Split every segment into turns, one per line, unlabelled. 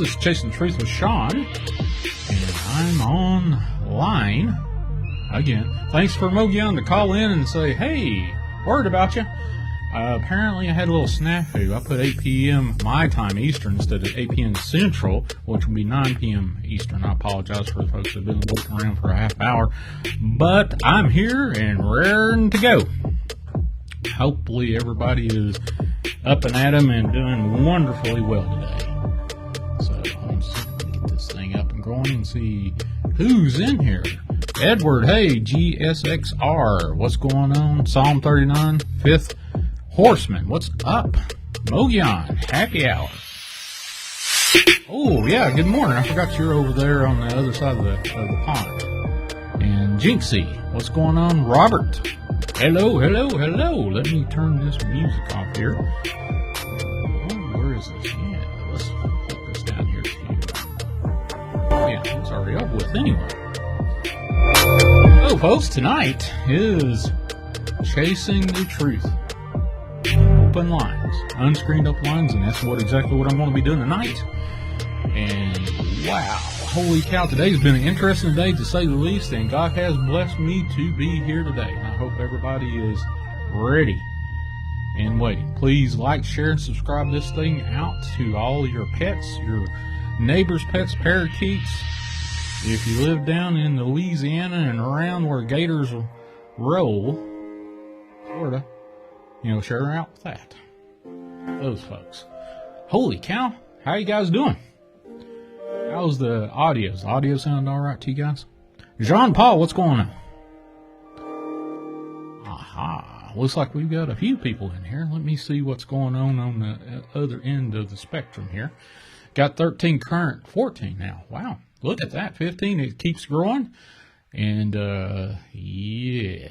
This is Chasing the Truth with Shawn, and I'm online again. Thanks for Mogion to call in and say, hey, word about you. Apparently I had a little snafu. I put 8 p.m. my time Eastern instead of 8 p.m. Central, which would be 9 p.m. Eastern. I apologize for the folks that have been looking around for a half hour, but I'm here and raring to go. Hopefully everybody is up and at 'em and doing wonderfully well today. So I'm just going to get this thing up and going and see who's in here. Edward, hey, GSXR, what's going on? Psalm 39, 5th Horseman, what's up? Mogion, happy hour. Oh, yeah, good morning. I forgot you're over there on the other side of the pond. And Jinxie, what's going on? Robert, hello, hello, hello. Let me turn this music off here. Oh, where is this? Yeah, let's put this down here too. Oh, yeah, it's already over with anyway. So, folks, tonight is Chasing the Truth. Open lines, unscreened open lines, and that's exactly what I'm going to be doing tonight. And wow, holy cow, today's been an interesting day to say the least, and God has blessed me to be here today. I hope everybody is ready and waiting. Please like, share, and subscribe this thing out to all your pets, your neighbors' pets, parakeets. If you live down in Louisiana and around where gators roll, Florida, share out with that. Those folks. Holy cow, how you guys doing? How's the audio? Does the audio sound all right to you guys? Jean Paul, what's going on? Aha, looks like we've got a few people in here. Let me see what's going on the other end of the spectrum here. Got 13 current, 14 now. Wow, look at that, 15. It keeps growing. And yeah,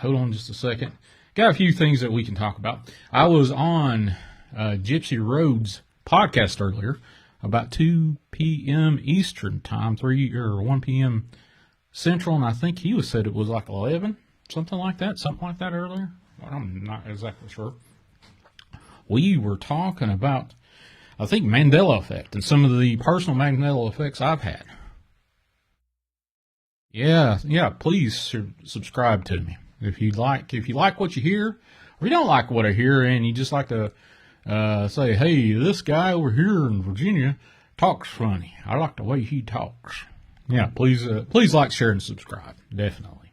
hold on just a second. Got a few things that we can talk about. I was on Gypsy Road's podcast earlier, about 2 p.m. Eastern time, 1 p.m. Central, and I think he said it was like 11, something like that earlier. Well, I'm not exactly sure. We were talking about, I think, Mandela effect and some of the personal Mandela effects I've had. Yeah, please subscribe to me. If you like what you hear, or you don't like what I hear, and you just like to say, hey, this guy over here in Virginia talks funny. I like the way he talks. Yeah, please like, share, and subscribe. Definitely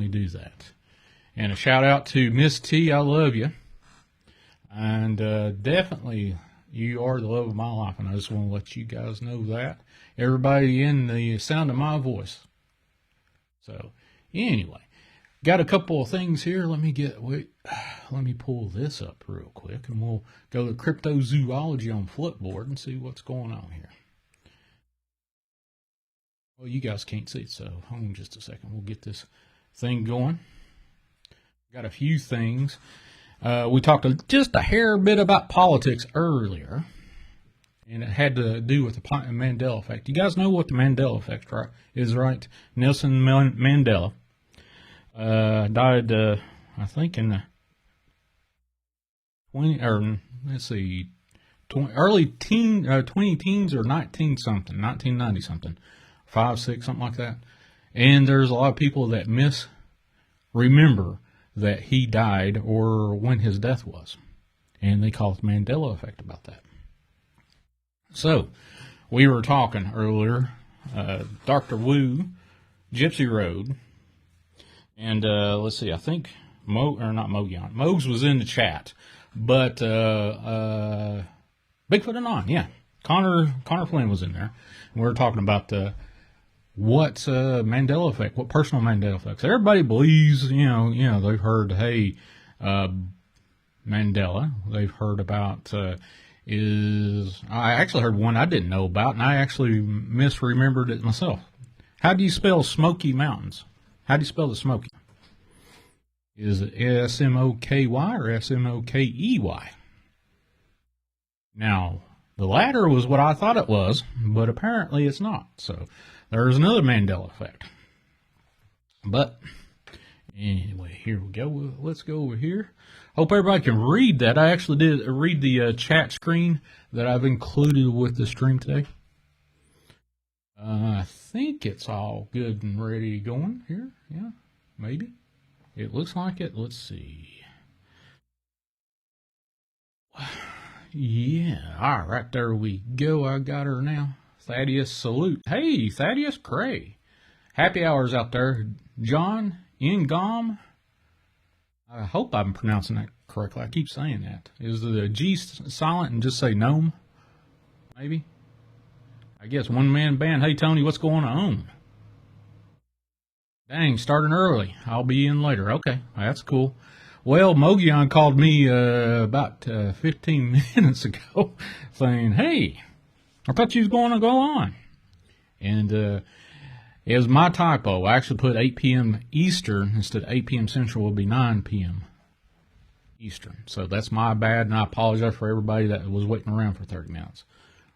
do that. And a shout out to Miss T. I love you. And definitely, you are the love of my life, and I just want to let you guys know that. Everybody in the sound of my voice. So, anyway. Got a couple of things here. Let me pull this up real quick, and we'll go to Cryptozoology on Flipboard and see what's going on here. Well, you guys can't see it, so hold on just a second. We'll get this thing going. Got a few things. We talked just a hair bit about politics earlier, and it had to do with the Mandela effect. You guys know what the Mandela effect is, right? Nelson Mandela. Died, I think in the 20 teens or 1990 something, 5, 6, something like that. And there's a lot of people that remember that he died or when his death was. And they call it the Mandela effect about that. So, we were talking earlier, Dr. Wu, Gypsy Road, and let's see, I think Mogs was in the chat, but Bigfoot Anon, yeah, Connor Flynn was in there, and we were talking about what Mandela effect, what personal Mandela effects. Everybody believes, they've heard, hey, Mandela. They've heard about I actually heard one I didn't know about, and I actually misremembered it myself. How do you spell Smoky Mountains? How do you spell the Smoky? Is it S-M-O-K-Y or S-M-O-K-E-Y? Now, the latter was what I thought it was, but apparently it's not. So, there's another Mandela effect. But, Anyway, here we go. Let's go over here. Hope everybody can read that. I actually did read the chat screen that I've included with the stream today. I think it's all good and ready going here. Yeah, maybe. It looks like it. Let's see. Yeah, all right, there we go. I got her now. Thaddeus, salute. Hey, Thaddeus Cray. Happy hours out there. John Ingom. I hope I'm pronouncing that correctly. I keep saying that. Is the G silent and just say gnome? Maybe? I guess one-man band. Hey, Tony, what's going on? Dang, starting early. I'll be in later. Okay, that's cool. Well, Mogion called me about 15 minutes ago saying, hey, I thought you was going to go on. And it was my typo. I actually put 8 p.m. Eastern instead of 8 p.m. Central will be 9 p.m. Eastern. So that's my bad, and I apologize for everybody that was waiting around for 30 minutes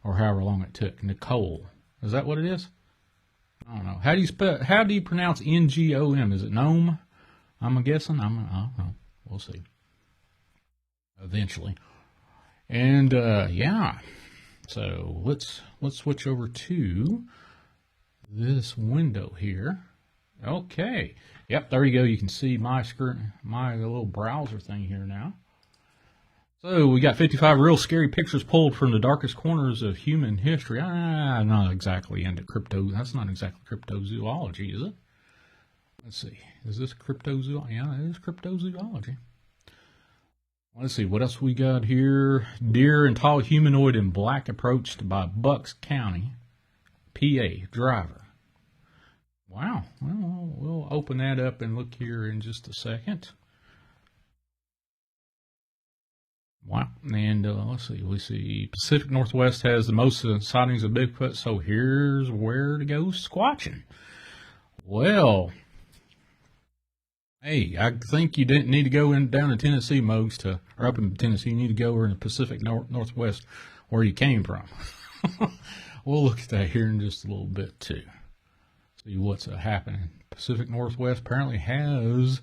or however long it took. Nicole. Is that what it is? I don't know. How do you pronounce Ngom? Is it gnome? I'm guessing. I don't know. We'll see. Eventually. And yeah. So let's switch over to this window here. Okay. Yep, there you go. You can see my little browser thing here now. So we got 55 real scary pictures pulled from the darkest corners of human history. Not exactly into crypto. That's not exactly cryptozoology, is it? Let's see. Is this cryptozoology? Yeah, it is cryptozoology. Let's see. What else we got here? Deer and tall humanoid in black approached by Bucks County, PA driver. Wow. Well, we'll open that up and look here in just a second. Wow. And let's see. We see Pacific Northwest has the most sightings of Bigfoot, so here's where to go squatching. Well, hey, I think you didn't need to go down to Tennessee, Mogs, or up in Tennessee. You need to go over in the Pacific Northwest where you came from. We'll look at that here in just a little bit, too. See what's happening. Pacific Northwest apparently has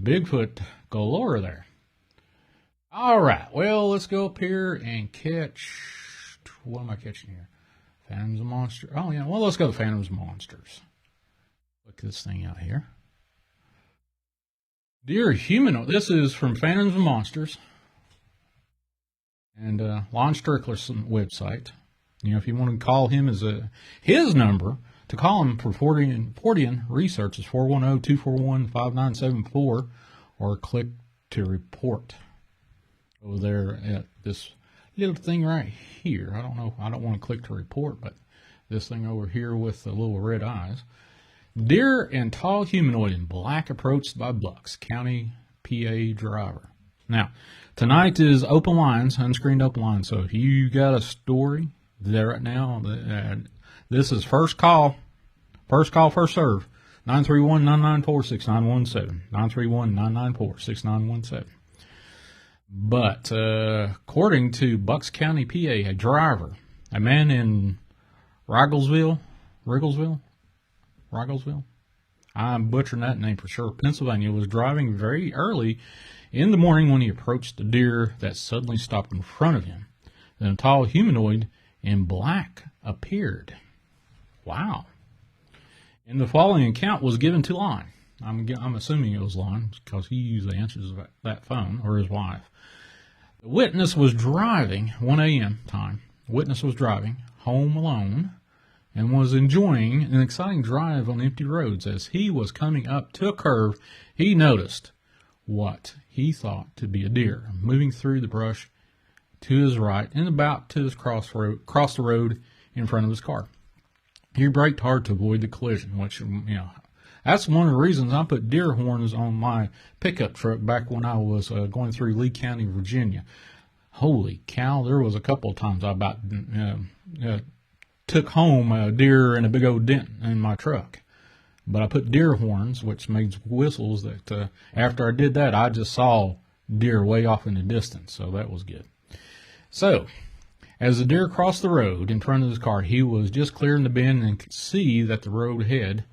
Bigfoot galore there. All right, well, let's go up here and catch, what am I catching here? Phantoms of Monsters. Oh, yeah, well, let's go to Phantoms of Monsters. Look this thing out here. Dear Humanoid, this is from Phantoms of Monsters and Lon Strickler's website. You know, if you want to call him his number to call him for Fortean Research is 410-241-5974 or click to report over there at this little thing right here. I don't know. I don't want to click to report, but this thing over here with the little red eyes. Deer and tall humanoid in black approached by Bucks County, PA driver. Now, tonight is open lines, unscreened open lines. So if you got a story there right now, this is first call, first serve. 931-994-6917. 931-994-6917. But according to Bucks County, PA, a driver, a man in Rigglesville, I'm butchering that name for sure, Pennsylvania, was driving very early in the morning when he approached a deer that suddenly stopped in front of him. Then a tall humanoid in black appeared. Wow. And the following account was given to Lon. I'm assuming it was Lon because he usually answers that phone, or his wife. The witness was driving, 1 a.m. time. The witness was driving home alone and was enjoying an exciting drive on empty roads. As he was coming up to a curve, he noticed what he thought to be a deer moving through the brush to his right and about to cross the road in front of his car. He braked hard to avoid the collision, which, you know, that's one of the reasons I put deer horns on my pickup truck back when I was going through Lee County, Virginia. Holy cow, there was a couple of times I about took home a deer and a big old dent in my truck. But I put deer horns, which makes whistles, that after I did that, I just saw deer way off in the distance, so that was good. So, as the deer crossed the road in front of his car, he was just clearing the bend and could see that the road ahead.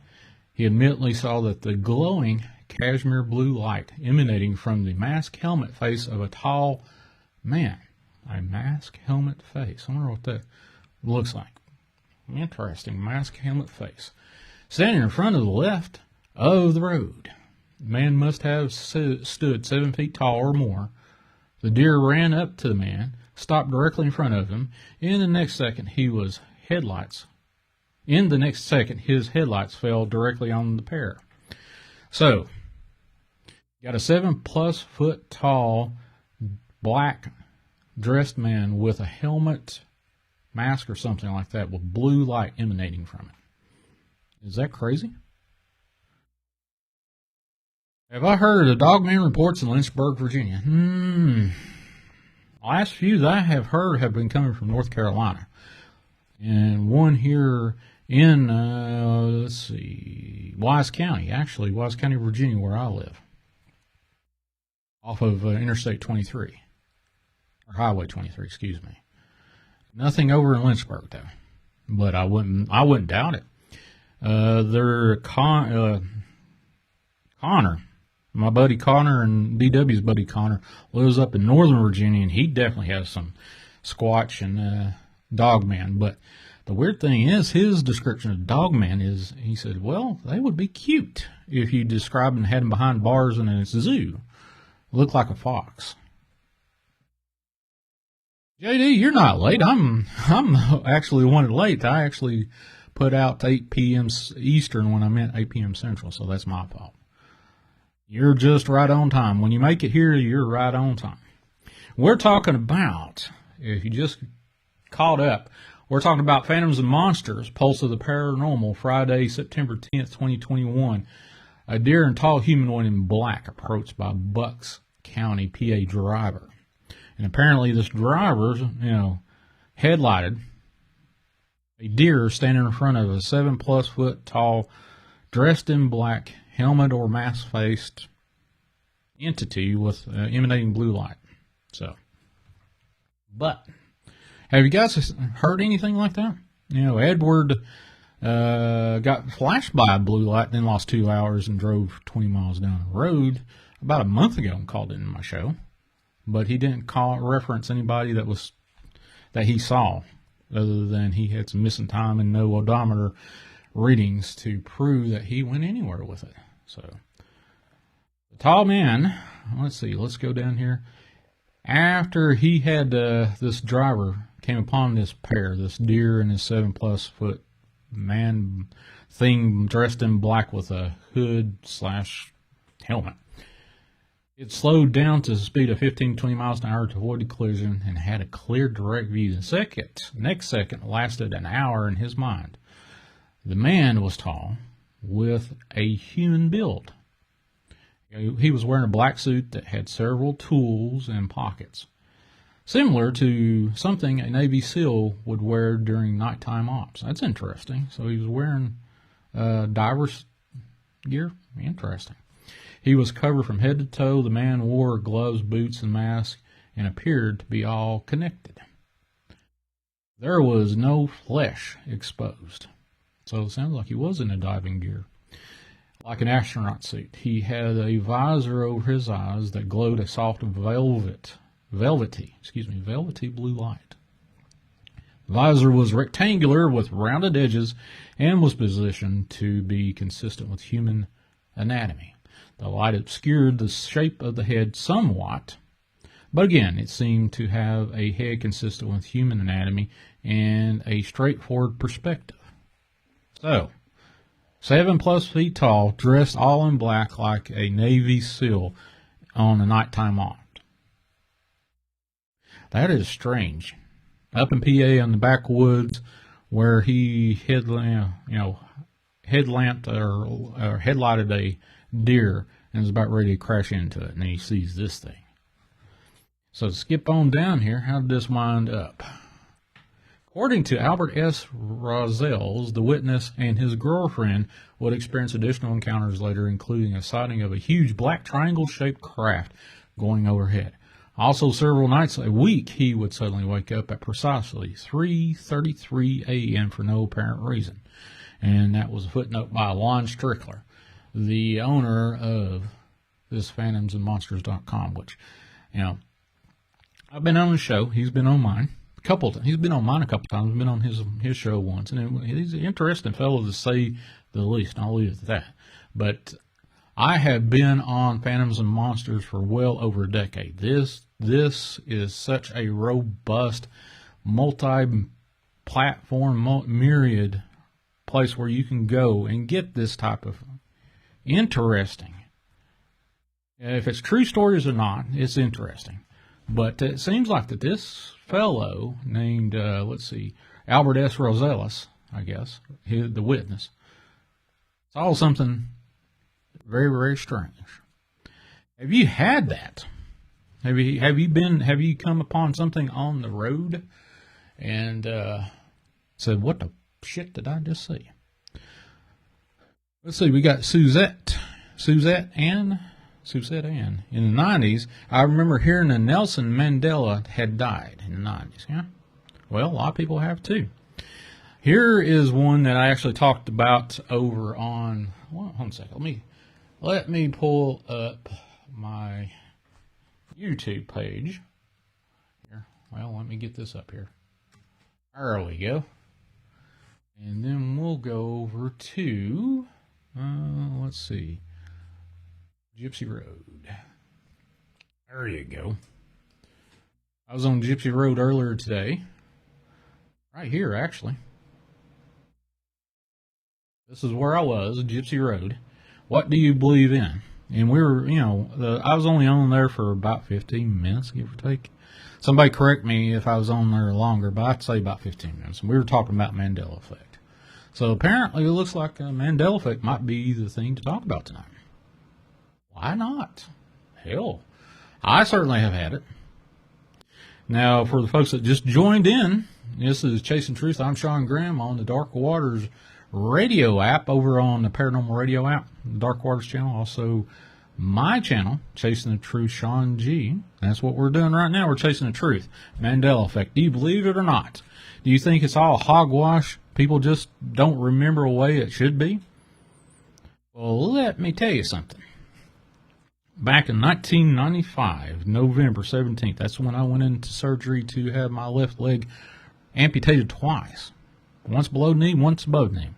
He immediately saw that the glowing cashmere blue light emanating from the mask helmet face of a tall man. A mask helmet face. I wonder what that looks like. Interesting. Mask helmet face. Standing in front of the left of the road. The man must have stood 7 feet tall or more. The deer ran up to the man, stopped directly in front of him. In the next second, his headlights fell directly on the pair. So, got a 7+ foot tall, black dressed man with a helmet, mask or something like that, with blue light emanating from it. Is that crazy? Have I heard of the Dogman reports in Lynchburg, Virginia? The last few that I have heard have been coming from North Carolina. And one here in, Wise County, Virginia, where I live. Off of Interstate 23. Or Highway 23, excuse me. Nothing over in Lynchburg, though. But I wouldn't doubt it. Connor, my buddy Connor and DW's buddy Connor, lives up in Northern Virginia, and he definitely has some Squatch and Dogman. But the weird thing is, his description of Dogman is, he said, well, they would be cute if you described them and had them behind bars in a zoo. Look like a fox. JD, you're not late. I'm actually one late. I actually put out 8 p.m. Eastern when I meant 8 p.m. Central, so that's my fault. You're just right on time. When you make it here, you're right on time. We're talking about, if you just caught up, we're talking about Phantoms and Monsters, Pulse of the Paranormal, Friday, September 10th, 2021. A deer and tall humanoid in black approached by Bucks County, PA driver. And apparently this driver, headlighted a deer standing in front of a 7+ foot tall, dressed in black, helmet or mask-faced entity with emanating blue light. But have you guys heard anything like that? Edward got flashed by a blue light, then lost 2 hours and drove 20 miles down the road about a month ago and called in my show. But he didn't reference anybody that he saw, other than he had some missing time and no odometer readings to prove that he went anywhere with it. So, the tall man, let's go down here. After he had, this driver came upon this pair, this deer and his 7+ foot man thing dressed in black with a hood/helmet. It slowed down to the speed of 15-20 miles an hour to avoid a collision and had a clear, direct view. The next second lasted an hour in his mind. The man was tall, with a human build. He was wearing a black suit that had several tools and pockets, similar to something a Navy SEAL would wear during nighttime ops. That's interesting. So he was wearing diver's gear. Interesting. He was covered from head to toe. The man wore gloves, boots, and mask, and appeared to be all connected. There was no flesh exposed. So it sounds like he was in a diving gear, like an astronaut suit. He had a visor over his eyes that glowed a soft velvety blue light. The visor was rectangular with rounded edges and was positioned to be consistent with human anatomy. The light obscured the shape of the head somewhat, but again, it seemed to have a head consistent with human anatomy and a straightforward perspective. So, 7+ feet tall, dressed all in black like a Navy SEAL on a nighttime op. That is strange. Up in PA in the backwoods, where he headlighted a deer and is about ready to crash into it, and he sees this thing. So to skip on down here, how did this wind up? According to Albert S. Rosales, the witness and his girlfriend would experience additional encounters later, including a sighting of a huge black triangle-shaped craft going overhead. Also, several nights a week, he would suddenly wake up at precisely 3:33 a.m. for no apparent reason. And that was a footnote by Lon Strickler. the owner of this phantomsandmonsters.com, which, you know, I've been on his show. He's been on mine a couple times. He's been on mine a couple times. I've been on his show once, and he's an interesting fellow to say the least. And I'll leave it at that. But I have been on Phantoms and Monsters for well over a decade. This is such a robust, multi-platform, myriad place where you can go and get this type of interesting. If it's true stories or not, it's interesting. But it seems like that this fellow named, Albert S. Rosellas, I guess, the witness, saw something very, very strange. Have you had that? Have you come upon something on the road and said, what the shit did I just see? Let's see, we got Suzette Ann. In the 90s, I remember hearing that Nelson Mandela had died in the 90s. Yeah? Well, a lot of people have too. Here is one that I actually talked about over on, well, hold on a second. Let me pull up my YouTube page. Here. Well, let me get this up here. There we go. And then we'll go over to, let's see. Gypsy Road. There you go. I was on Gypsy Road earlier today. Right here, actually. This is where I was, Gypsy Road. What do you believe in? And we were, I was only on there for about 15 minutes, give or take. Somebody correct me if I was on there longer, but I'd say about 15 minutes. And we were talking about Mandela effect. So apparently it looks like Mandela effect might be the thing to talk about tonight. Why not? Hell, I certainly have had it. Now, for the folks that just joined in, this is Chasing Truth. I'm Shawn Graham on the Dark Waters radio app over on the Paranormal radio app, the Dark Waters channel. Also, my channel, Chasing the Truth, Shawn G. That's what we're doing right now. We're chasing the truth. Mandela effect. Do you believe it or not? Do you think it's all hogwash? People just don't remember a way it should be? Well, let me tell you something. Back in 1995, November 17th, that's when I went into surgery to have my left leg amputated twice. Once below knee, once above knee.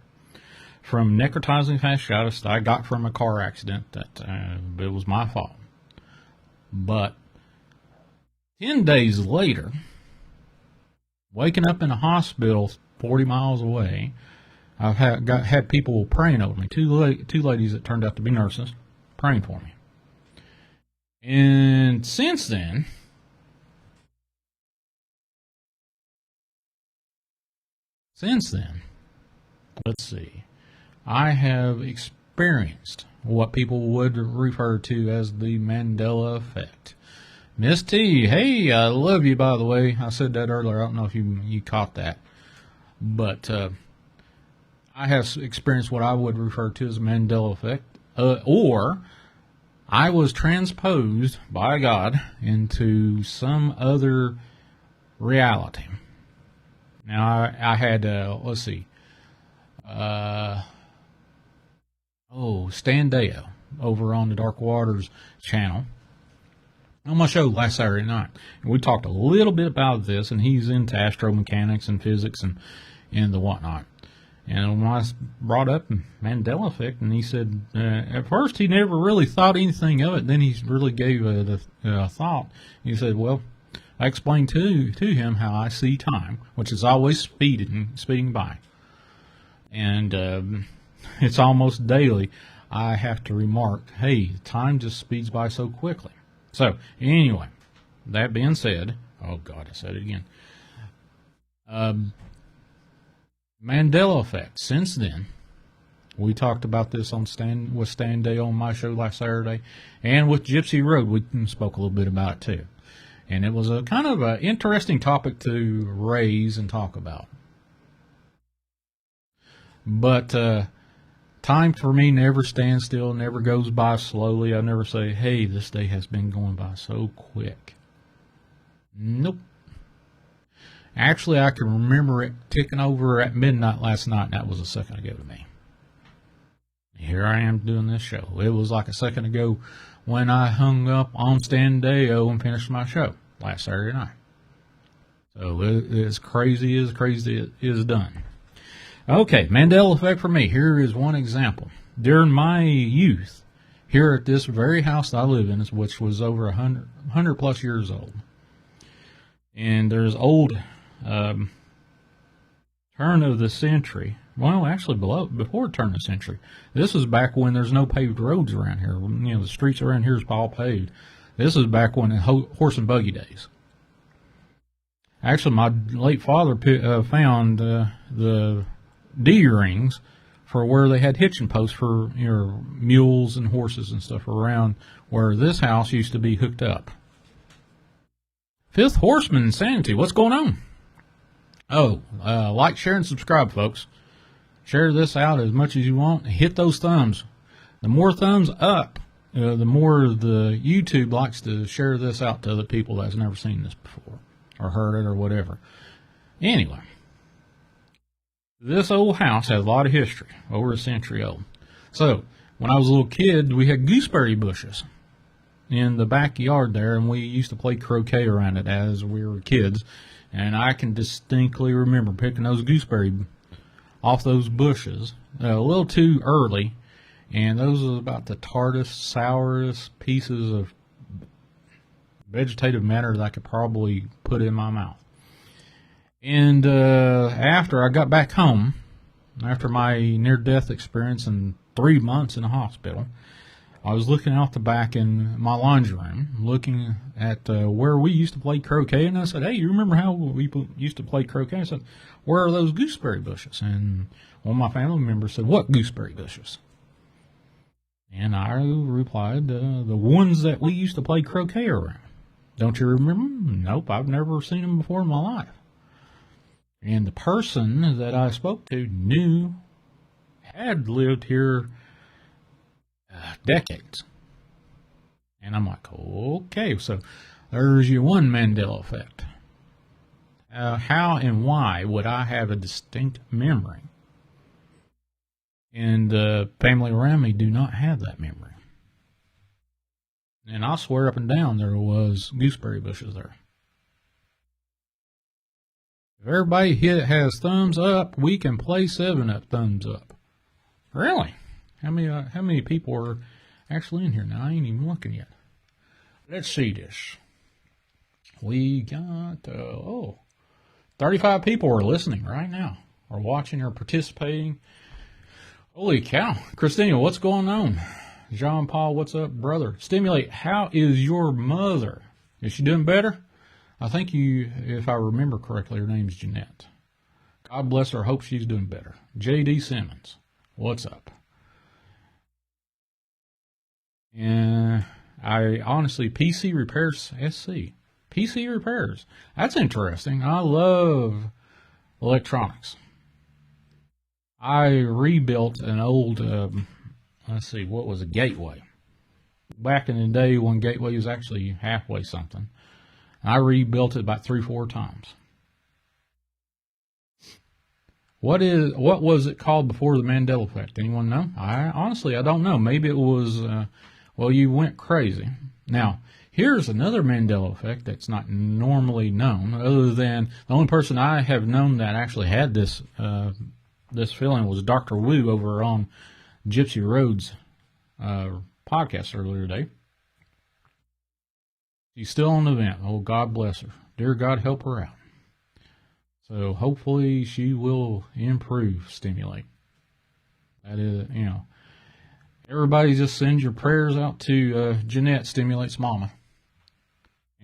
From necrotizing fasciitis that I got from a car accident that it was my fault. But 10 days later, waking up in a hospital 40 miles away, I've had people praying over me. Two ladies that turned out to be nurses praying for me. And since then, let's see, I have experienced what people would refer to as the Mandela effect. Miss T, hey, I love you, by the way. I said that earlier. I don't know if you caught that. But I have experienced what I would refer to as the Mandela effect, or I was transposed by God into some other reality. Now, I had, let's see, Stan Deja over on the Dark Waters channel on my show last Saturday night. And we talked a little bit about this, and he's into astromechanics and physics and the whatnot. And when I brought up Mandela effect, and he said, at first he never really thought anything of it. Then he really gave it a thought. He said, well, I explained to him how I see time, which is always speeding by. And it's almost daily I have to remark, hey, time just speeds by so quickly. So, anyway, that being said, oh God, I said it again. Mandela effect. Since then, we talked about this with Stan Day on my show last Saturday, and with Gypsy Road, we spoke a little bit about it too. And it was a kind of an interesting topic to raise and talk about. But time for me never stands still, never goes by slowly. I never say, hey, this day has been going by so quick. Nope. Actually, I can remember it ticking over at midnight last night, and that was a second ago to me. here I am doing this show. It was like a second ago when I hung up on Standeo and finished my show last Saturday night. So it's crazy it is done. Okay, Mandela effect for me. Here is one example. During my youth, here at this very house that I live in, which was over 100 plus years old, and there's old turn of the century. Well, actually, before turn of the century. This was back when there's no paved roads around here. You know, the streets around here is all paved. This is back when horse and buggy days. Actually, my late father found the D-rings for where they had hitching posts for mules and horses and stuff around where this house used to be hooked up. Fifth Horseman Insanity. What's going on? Oh, like, share, and subscribe, folks. Share this out as much as you want. Hit those thumbs. The more thumbs up, the more the YouTube likes to share this out to other people that's never seen this before or heard it or whatever. Anyway, this old house has a lot of history, over a century old. So, when I was a little kid, we had gooseberry bushes in the backyard there, and we used to play croquet around it as we were kids. And I can distinctly remember picking those gooseberry off those bushes a little too early, and those are about the tartest, sourest pieces of vegetative matter that I could probably put in my mouth. And after I got back home, after my near-death experience and 3 months in the hospital, I was looking out the back in my laundry room, looking at where we used to play croquet, and I said, hey, you remember how we used to play croquet? I said, where are those gooseberry bushes? And one of my family members said, what gooseberry bushes? And I replied, the ones that we used to play croquet around. Don't you remember them? Nope, I've never seen them before in my life. And the person that I spoke to had lived here decades. And I'm like, okay, so there's your one Mandela effect. How and why would I have a distinct memory? And the family around me do not have that memory. And I swear up and down there was gooseberry bushes there. If everybody has thumbs up, we can play 7-Up thumbs up. Really? How many people are actually in here now? I ain't even looking yet. Let's see this. We got 35 people are listening right now, or watching, or participating. Holy cow. Christina, what's going on? Jean Paul, what's up, brother? Stimulate, how is your mother? Is she doing better? I think if I remember correctly, her name's Jeanette. God bless her. Hope she's doing better. J.D. Simmons, what's up? And I honestly, PC Repairs SC. PC Repairs. That's interesting. I love electronics. I rebuilt an old, let's see, what was a Gateway? Back in the day when Gateway was actually halfway something. I rebuilt it about 3-4 times. What was it called before the Mandela effect? Anyone know? I don't know. Maybe it was, well, you went crazy. Now, here's another Mandela effect that's not normally known, other than the only person I have known that actually had this this feeling was Dr. Wu over on Gypsy Road's podcast earlier today. She's still on the vent. Oh, God bless her. Dear God, help her out. So hopefully she will improve, Stimulate. That is, everybody just send your prayers out to Jeanette, Stimulate's mama.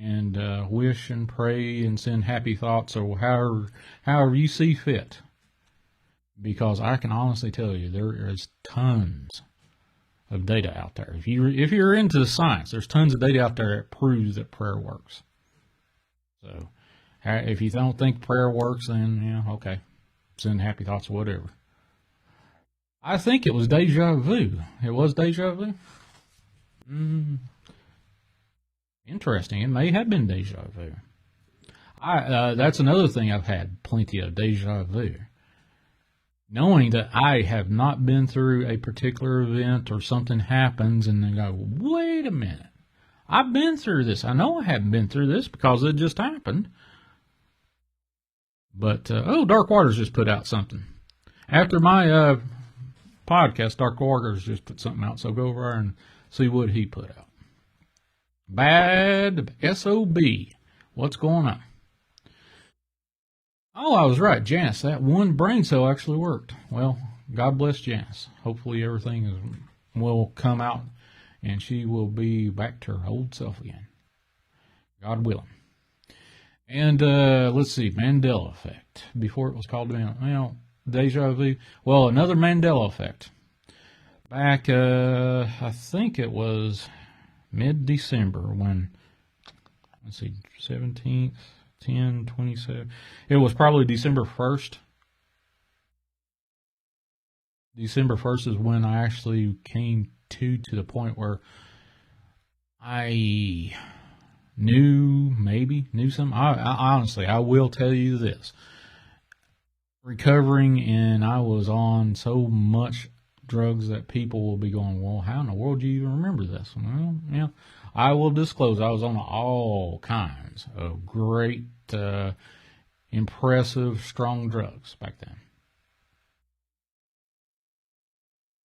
And wish and pray and send happy thoughts, or however you see fit. Because I can honestly tell you, there is tons of data out there. If you're into the science, there's tons of data out there that proves that prayer works. So, if you don't think prayer works, then, okay, send happy thoughts or whatever. I think it was Deja Vu. It was Deja Vu? Interesting. It may have been Deja Vu. That's another thing I've had plenty of, Deja Vu. knowing that I have not been through a particular event or something happens and they go, wait a minute, I've been through this. I know I haven't been through this because it just happened. But, Dark Waters just put out something. After my podcast, Dark Waters just put something out, so go over there and see what he put out. Bad SOB. What's going on? Oh, I was right, Janice. That one brain cell actually worked. Well, God bless Janice. Hopefully everything will come out and she will be back to her old self again. God willing. And let's see, Mandela effect. Before it was called, Deja vu. Well, another Mandela effect. Back, I think it was mid-December when, let's see, 17th, 10, 27. It was probably December 1st. December 1st is when I actually came to the point where I knew something. I honestly, I will tell you this. Recovering, and I was on so much drugs that people will be going, well, how in the world do you even remember this? Well, yeah, I will disclose I was on all kinds of great, impressive, strong drugs back then.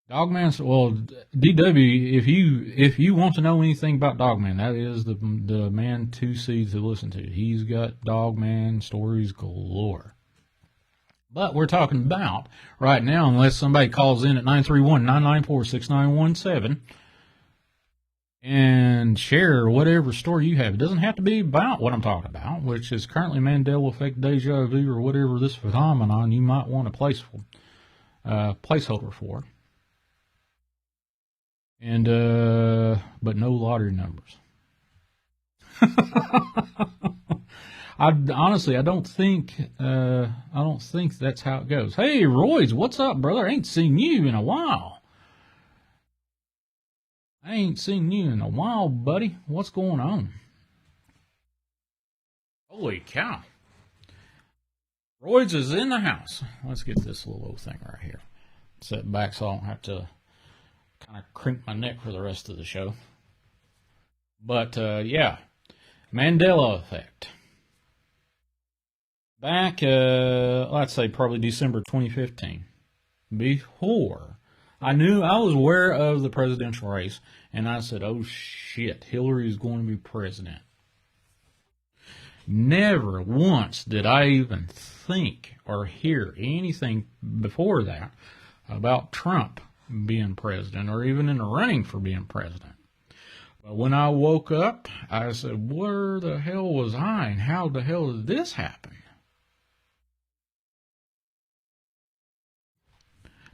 Dogman, well, DW, if you want to know anything about Dogman, that is the man to see to listen to. He's got Dogman stories galore. But we're talking about right now, unless somebody calls in at 931-994-6917 and share whatever story you have. It doesn't have to be about what I'm talking about, which is currently Mandela effect, deja vu, or whatever this phenomenon you might want a placeholder for. And but no lottery numbers. I don't think that's how it goes. Hey, Roy's, what's up, brother? I ain't seen you in a while. Buddy. What's going on? Holy cow. Roy's is in the house. Let's get this little old thing right here. Set back so I don't have to kind of crank my neck for the rest of the show. But, yeah. Mandela effect. Back, let's say probably December 2015. Before, I was aware of the presidential race, and I said, oh shit, Hillary is going to be president. Never once did I even think or hear anything before that about Trump being president, or even in the running for being president. But when I woke up, I said, where the hell was I, and how the hell did this happen?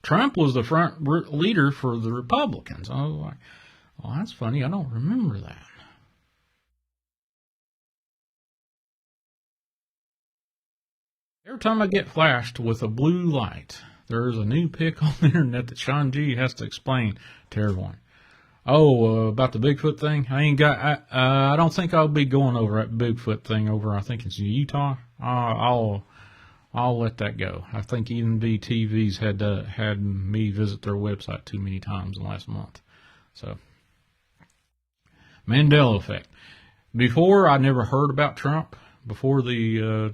Trump was the front leader for the Republicans. I was like, well, that's funny, I don't remember that. Every time I get flashed with a blue light, there's a new pic on the internet that Shawn G has to explain to everyone. Oh, about the Bigfoot thing? I don't think I'll be going over that Bigfoot thing over, I think it's Utah. I'll let that go. I think even TV's had me visit their website too many times in the last month. So, Mandela effect. Before, I never heard about Trump. Before the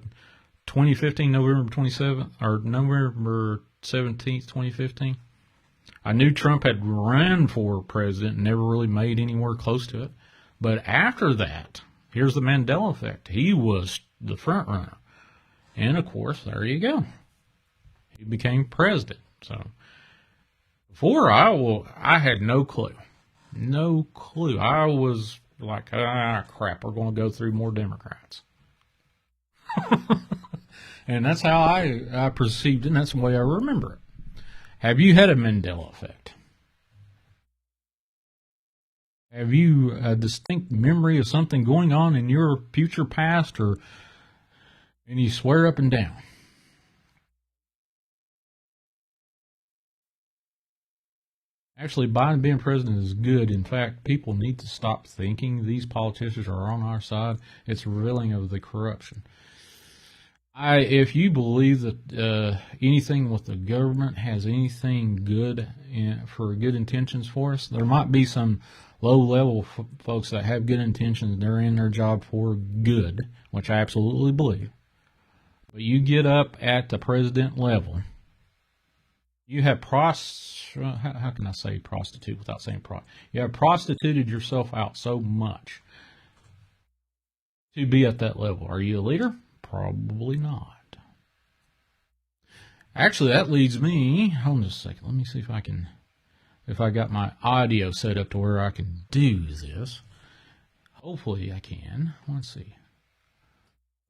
2015, November 27th, or November 17th, 2015. I knew Trump had run for president and never really made anywhere close to it. But after that, here's the Mandela effect. He was the front runner. And of course, there you go. He became president. So before, I had no clue. No clue. I was like, crap, we're going to go through more Democrats. And that's how I perceived it, and that's the way I remember it. Have you had a Mandela effect? Have you a distinct memory of something going on in your future past, and you swear up and down? Actually, Biden being president is good. In fact, people need to stop thinking these politicians are on our side. It's revealing of the corruption. If you believe that anything with the government has anything good for good intentions for us, there might be some low-level folks that have good intentions. They're in their job for good, which I absolutely believe. But you get up at the president level, you have how can I say prostitute without saying you have prostituted yourself out so much to be at that level. Are you a leader? Probably not. Actually, that leads me, hold on just a second, let me see if I got my audio set up to where I can do this. Hopefully I can. Let's see.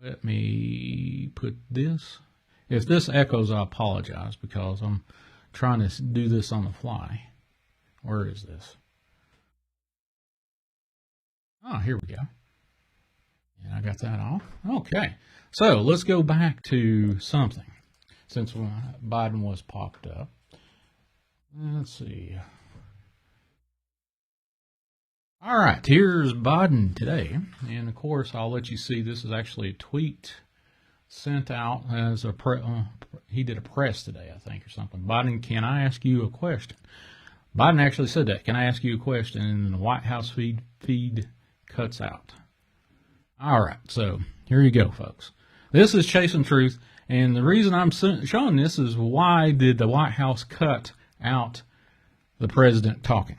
Let me put this. If this echoes, I apologize because I'm trying to do this on the fly. Where is this? Oh, here we go. And I got that off. Okay. So let's go back to something since Biden was popped up. Let's see. All right, here's Biden today. And of course, I'll let you see this is actually a tweet sent out as he did a press today, I think, or something. Biden, can I ask you a question? Biden actually said that. Can I ask you a question? And then the White House feed cuts out. All right, so here you go, folks. This is Chasing Truth. And the reason I'm showing this is why did the White House cut out the president talking?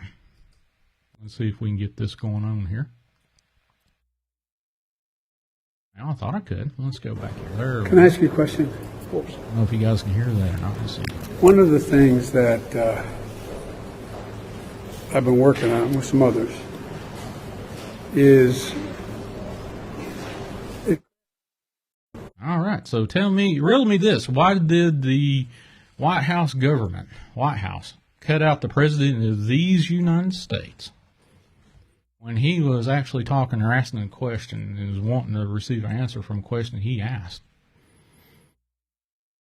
Let's see if we can get this going on here. Now, I thought I could. Let's go back here.
Can I ask you a question?
I don't know if you guys can hear that or not. Let's see.
One of the things that I've been working on with some others is...
All right, so riddle me this. Why did the White House cut out the president of these United States when he was actually talking or asking a question and was wanting to receive an answer from a question he asked?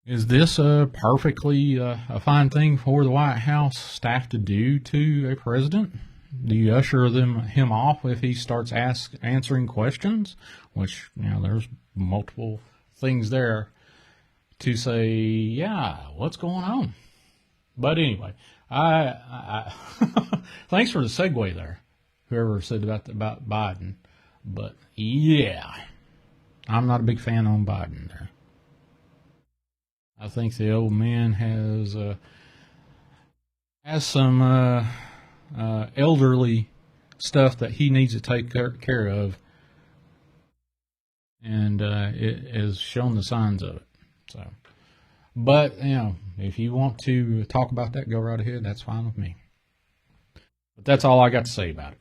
Is this perfectly a fine thing for the White House staff to do to a president? Do you usher him off if he starts answering questions? Which, there's multiple things there to say, yeah, what's going on? But anyway, I thanks for the segue there, whoever said about Biden. But yeah, I'm not a big fan on Biden there. I think the old man has some elderly stuff that he needs to take care of. And it has shown the signs of it. So, but if you want to talk about that, go right ahead. That's fine with me. But that's all I got to say about it.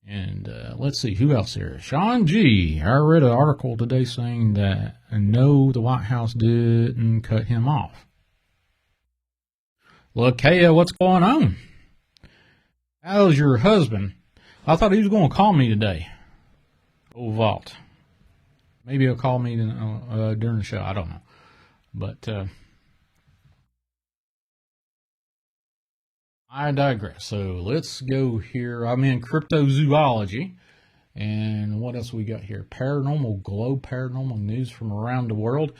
And let's see who else here. Shawn G. I read an article today saying that no, the White House didn't cut him off. Look, Kaya, what's going on? How's your husband? I thought he was going to call me today. Oh, Vault. Maybe he'll call me during the show. I don't know. But I digress. So let's go here. I'm in Cryptozoology. And what else we got here? Paranormal Globe, paranormal news from around the world.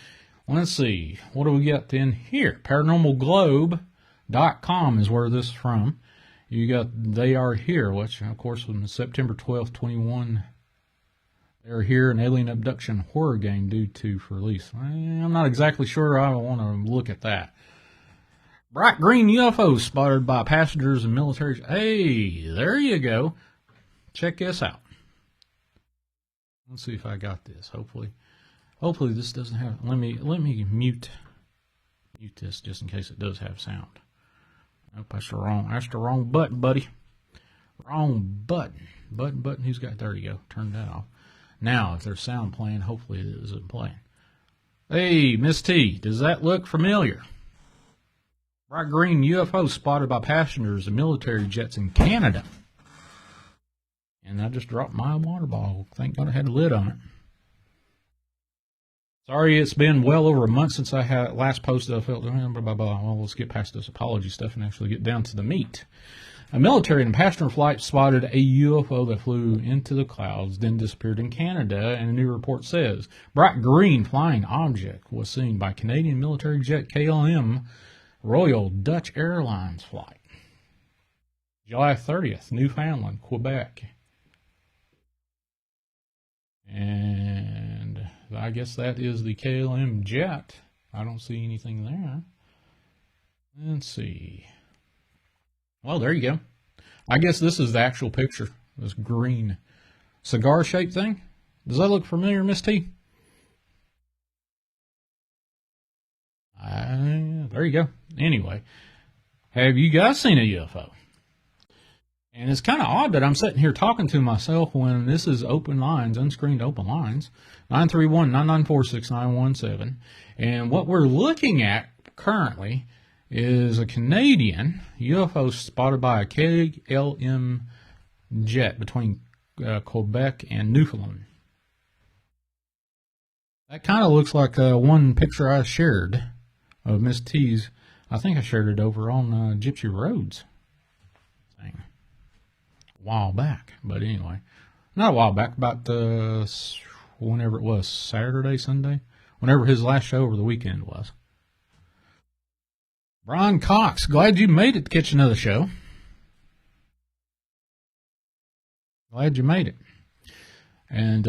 Let's see. What do we got in here? ParanormalGlobe.com is where this is from. You got They Are Here, which, of course, was September 12th, 21. They're Here, an alien abduction horror game due to release. I'm not exactly sure I want to look at that. Bright green UFOs spotted by passengers and military. Hey, there you go. Check this out. Let's see if I got this. Hopefully this doesn't have. Let me mute this just in case it does have sound. Nope, that's the wrong button, buddy. Wrong button. Button. Who's got? There you go. Turn that off. Now, if there's sound playing, hopefully it isn't playing. Hey, Miss T, does that look familiar? Bright green UFO spotted by passengers and military jets in Canada. And I just dropped my water bottle. Thank God I had a lid on it. Sorry, it's been well over a month since I had last posted. I felt, blah, blah, blah. Well, let's get past this apology stuff and actually get down to the meat. A military and passenger flight spotted a UFO that flew into the clouds, then disappeared in Canada, and a new report says bright green flying object was seen by Canadian military jet KLM Royal Dutch Airlines flight. July 30th, Newfoundland, Quebec. And I guess that is the KLM jet. I don't see anything there. Let's see. Well, there you go. I guess this is the actual picture. This green cigar-shaped thing. Does that look familiar, Miss T? There you go. Anyway, have you guys seen a UFO? And it's kind of odd that I'm sitting here talking to myself when this is open lines, unscreened open lines, 931-994-6917. And what we're looking at currently is a Canadian UFO spotted by a KLM jet between Quebec and Newfoundland. That kind of looks like one picture I shared of Miss T's. I think I shared it over on Gypsy Roads thing a while back. But anyway, not a while back, about whenever it was, Saturday, Sunday, whenever his last show over the weekend was. Brian Cox, glad you made it to catch another show. Glad you made it. And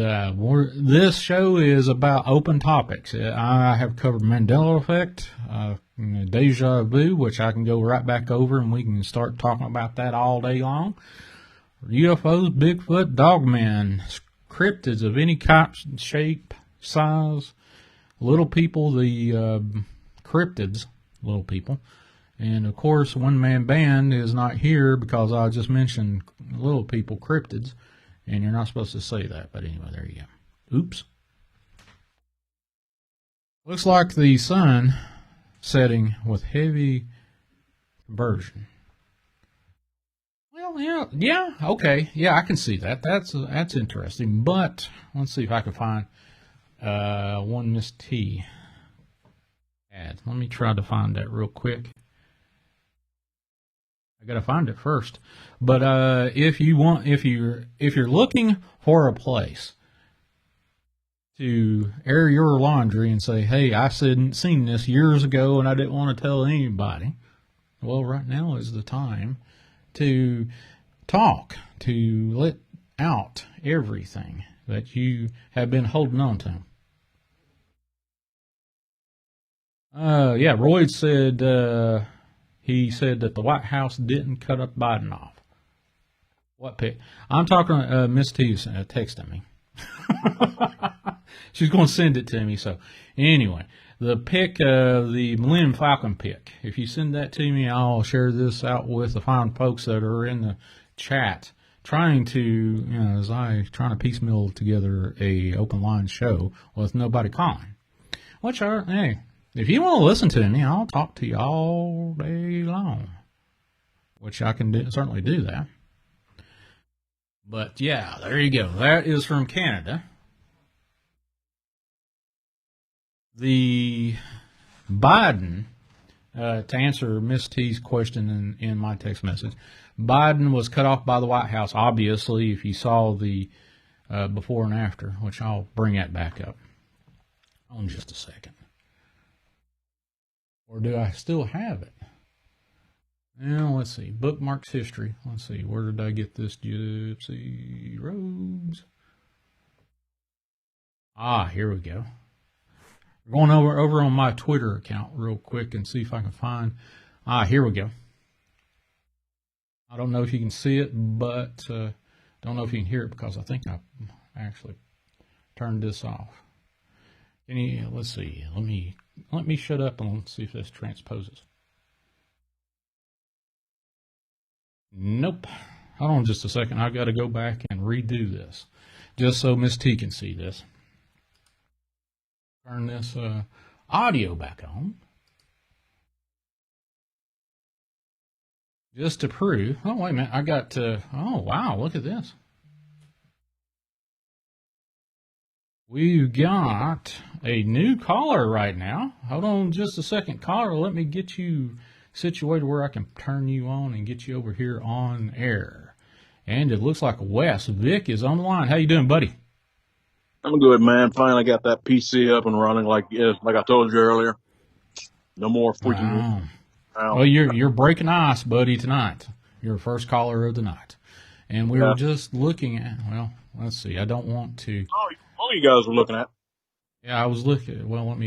this show is about open topics. I have covered Mandela effect, Deja vu, which I can go right back over and we can start talking about that all day long. UFOs, Bigfoot, dogmen, cryptids of any type, shape, size, little people, the cryptids, little people. And of course, One Man Band is not here because I just mentioned little people, cryptids. And you're not supposed to say that, but anyway, there you go. Oops. Looks like the sun setting with heavy conversion. Well, yeah, okay. Yeah, I can see that. That's interesting. But let's see if I can find one Miss T ad. Let me try to find that real quick. I gotta find it first. But if you're looking for a place to air your laundry and say, hey, I seen this years ago and I didn't want to tell anybody, well, right now is the time to talk, to let out everything that you have been holding on to. Yeah, Royd said he said that the White House didn't cut up Biden off. What pic? I'm talking, Miss T's texting me. She's going to send it to me. So anyway, the pic, the Millennium Falcon pic, if you send that to me, I'll share this out with the fine folks that are in the chat trying to, trying to piecemeal together a open line show with nobody calling. Hey, if you want to listen to me, I'll talk to you all day long, which I can certainly do that. But yeah, there you go. That is from Canada. The Biden, to answer Miss T's question in my text message, Biden was cut off by the White House, obviously, if you saw the before and after, which I'll bring that back up on just a second. Or do I still have it? Now, let's see. Bookmarks history. Let's see. Where did I get this? Gypsy Roads. Here we go. We're going over on my Twitter account real quick and see if I can find. Here we go. I don't know if you can see it, but don't know if you can hear it because I think I actually turned this off. Let's see. Let me shut up and let's see if this transposes. Nope. Hold on just a second. I've got to go back and redo this just so Miss T can see this. Turn this audio back on. Just to prove. Oh, wait a minute. I got to. Oh, wow. Look at this. We've got a new caller right now. Hold on just a second, caller. Let me get you situated where I can turn you on and get you over here on air. And it looks like Wes Vic is on the line. How you doing, buddy?
I'm good, man. Finally got that PC up and running like I told you earlier. No more freaking.
Well, you're breaking ice, buddy, tonight. You're the first caller of the night. And we were just looking at, well, let's see. I don't want to.
All you guys were looking at.
Yeah, I was looking. Well, let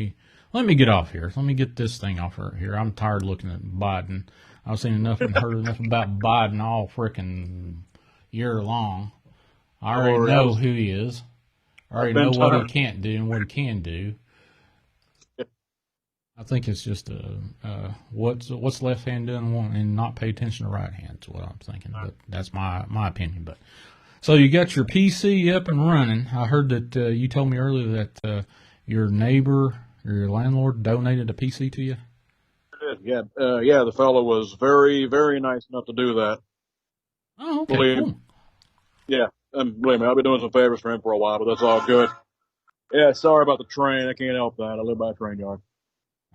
me get off here. Let me get this thing off right here. I'm tired of looking at Biden. I've seen enough and heard enough about Biden all freaking year long. I already know who he is. I already know what he can't do and what he can do. I think it's just what's left hand doing and not pay attention to right hand is what I'm thinking. But that's my opinion. But so you got your PC up and running. I heard that you told me earlier that your neighbor or your landlord donated a PC to you.
Yeah, the fellow was very, very nice enough to do that.
Oh, okay, cool.
Yeah, believe me, I've been doing some favors for him for a while, but that's all good. Yeah, sorry about the train. I can't help that. I live by a train yard.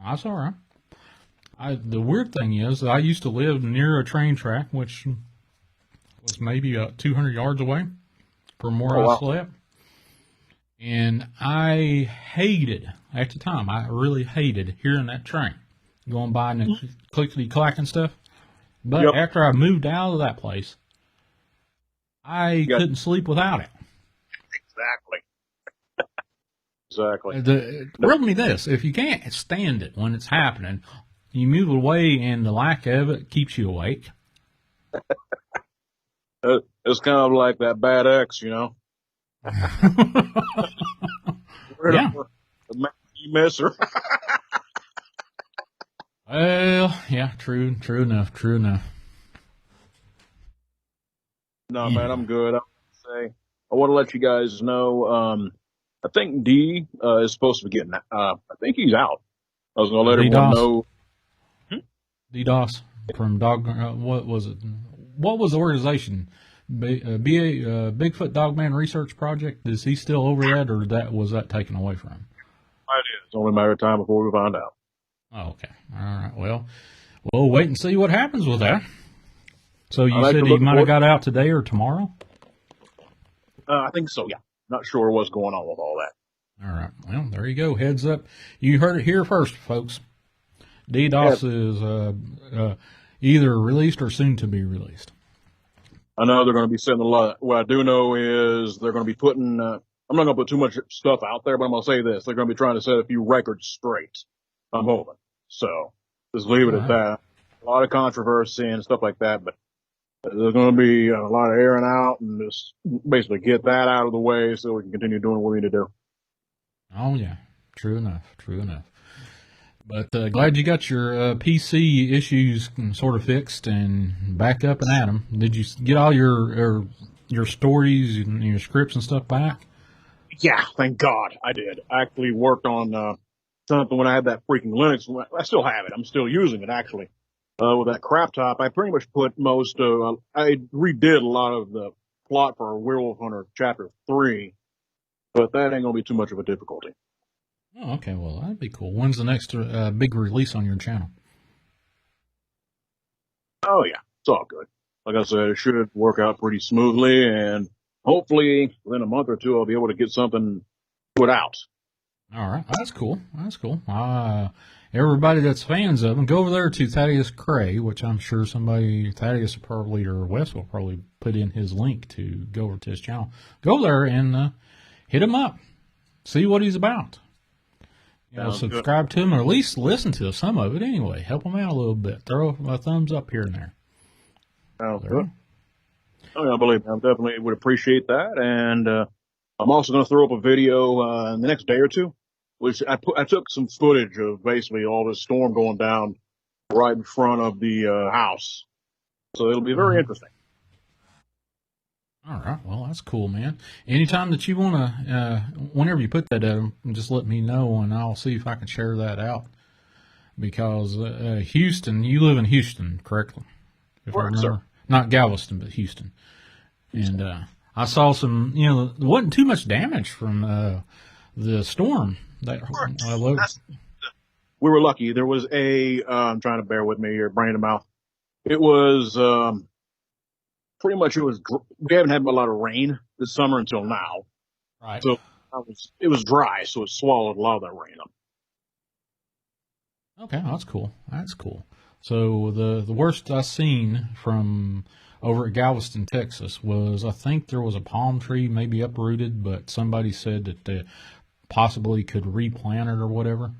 That's all right. The weird thing is, I used to live near a train track, which was maybe 200 yards away from where I slept. And I hated, at the time, I really hated hearing that train going by and the clickety-clack and stuff. But after I moved out of that place, I couldn't sleep without it.
Exactly.
Riddle me this. If you can't stand it when it's happening, you move away and the lack of it keeps you awake.
It's kind of like that bad ex, you know?
Yeah.
You miss her.
Well, yeah, true enough.
No, man, I'm good. I want to let you guys know, I think D is supposed to be getting. I think he's out. I was going to let everyone know.
DDoS from Dog. What was it? What was the organization? Bigfoot Dogman Research Project. Is he still over that, or was that taken away from him?
It's only a matter of time before we find out.
Oh, okay. All right. Well, we'll wait and see what happens with that. So you said he might have got out today or tomorrow?
I think so. Yeah. Not sure what's going on with all that.
All right. Well, there you go. Heads up. You heard it here first, folks. DDoS is either released or soon to be released.
I know they're going to be sending a lot. What I do know is they're going to be putting, I'm not going to put too much stuff out there, but I'm going to say this. They're going to be trying to set a few records straight. I'm hoping. So just leave it at that. A lot of controversy and stuff like that, but there's going to be a lot of airing out and just basically get that out of the way so we can continue doing what we need to do.
Oh, yeah. True enough. But glad you got your PC issues sort of fixed and back up and at them. Did you get all your stories and your scripts and stuff back?
Yeah, thank God I did. I actually worked on something when I had that freaking Linux. I still have it. I'm still using it, actually. With that crap top, I pretty much put I redid a lot of the plot for Werewolf Hunter Chapter 3, but that ain't going to be too much of a difficulty.
Oh, okay. Well, that'd be cool. When's the next big release on your channel?
Oh, yeah. It's all good. Like I said, it should work out pretty smoothly, and hopefully within a month or two, I'll be able to get something put out. All
right. That's cool. Everybody that's fans of him, go over there to Thaddeus Cray, which I'm sure Thaddeus probably, or Wes will probably put in his link to go over to his channel. Go there and hit him up. See what he's about. Subscribe to him, or at least listen to some of it anyway. Help him out a little bit. Throw a thumbs up here and there.
Sounds good. Oh, yeah, I believe I definitely would appreciate that. And I'm also going to throw up a video in the next day or two, which I took some footage of basically all this storm going down right in front of the house. So it'll be very interesting.
All right. Well, that's cool, man. Anytime that you want to, whenever you put that up, just let me know, and I'll see if I can share that out. Because Houston, you live in Houston, correctly? If I remember. Sir. Not Galveston, but Houston. And I saw some, there wasn't too much damage from the storm.
we were lucky. There was I'm trying to bear with me here, brain in the mouth. It was, pretty much we haven't had a lot of rain this summer until now.
Right.
So it was dry, so it swallowed a lot of that rain up.
Okay, that's cool. That's cool. So the worst I seen from over at Galveston, Texas was, I think there was a palm tree maybe uprooted, but somebody said that they possibly could replant it or whatever.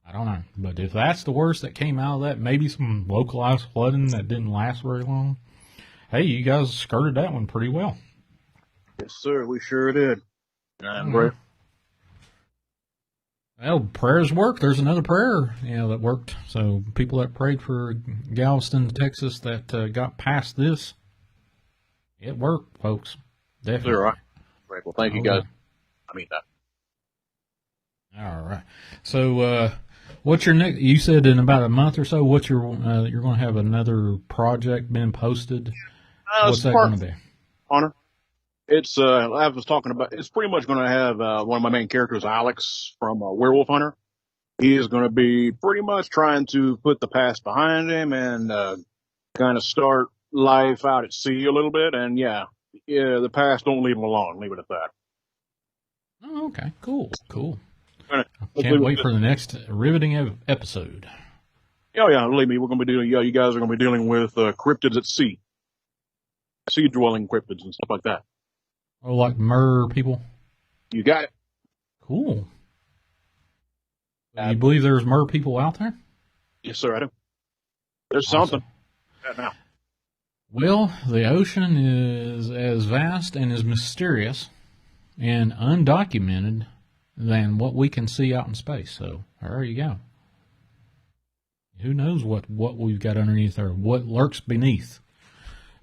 I don't know. But if that's the worst that came out of that, maybe some localized flooding that didn't last very long. Hey, you guys skirted that one pretty well.
Yes, sir. We sure did. And
Well, prayers work. There's another prayer, that worked. So people that prayed for Galveston, Texas, that got past this, it worked, folks. Definitely.
Sure. Right. Well, thank you guys. I mean that.
All right. So, what's your next? You said in about a month or so. What's your? You're going to have another project being posted. What's that going to be?
Honor. It's I was talking about. It's pretty much going to have one of my main characters, Alex from Werewolf Hunter. He is going to be pretty much trying to put the past behind him and kind of start life out at sea a little bit. And yeah, the past, don't leave him alone. Leave it at that.
Oh, okay. Cool. Can't wait for the next riveting episode.
Oh yeah, believe me, we're going to be dealing. Yeah, you guys are going to be dealing with cryptids at sea, sea-dwelling cryptids and stuff like that.
Oh, like mer people?
You got it.
Cool. You believe there's mer people out there?
Yes, sir, I do. There's
Awesome.
something. Now.
Well, the ocean is as vast and as mysterious and undocumented than what we can see out in space. So there you go. Who knows what we've got underneath there, what lurks beneath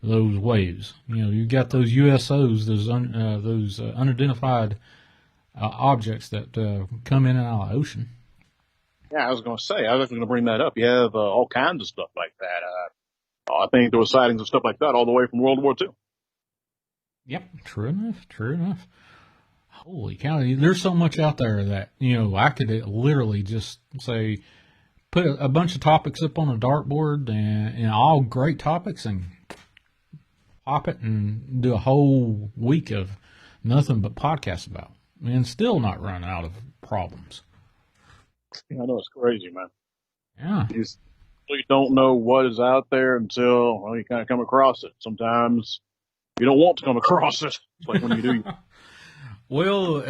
those waves. You've got those USOs, those unidentified objects that come in and out of the ocean.
Yeah, I was going to say, I was going to bring that up. You have all kinds of stuff like that. I think there were sightings of stuff like that all the way from World War II.
Yep, true enough. Holy cow, there's so much out there that, I could literally just say, put a bunch of topics up on a dartboard and all great topics and pop it and do a whole week of nothing but podcasts about and still not run out of problems.
I know, it's crazy, man.
Yeah.
You really don't know what is out there until you kind of come across it. Sometimes you don't want to come across it. It's like when you do.
Well,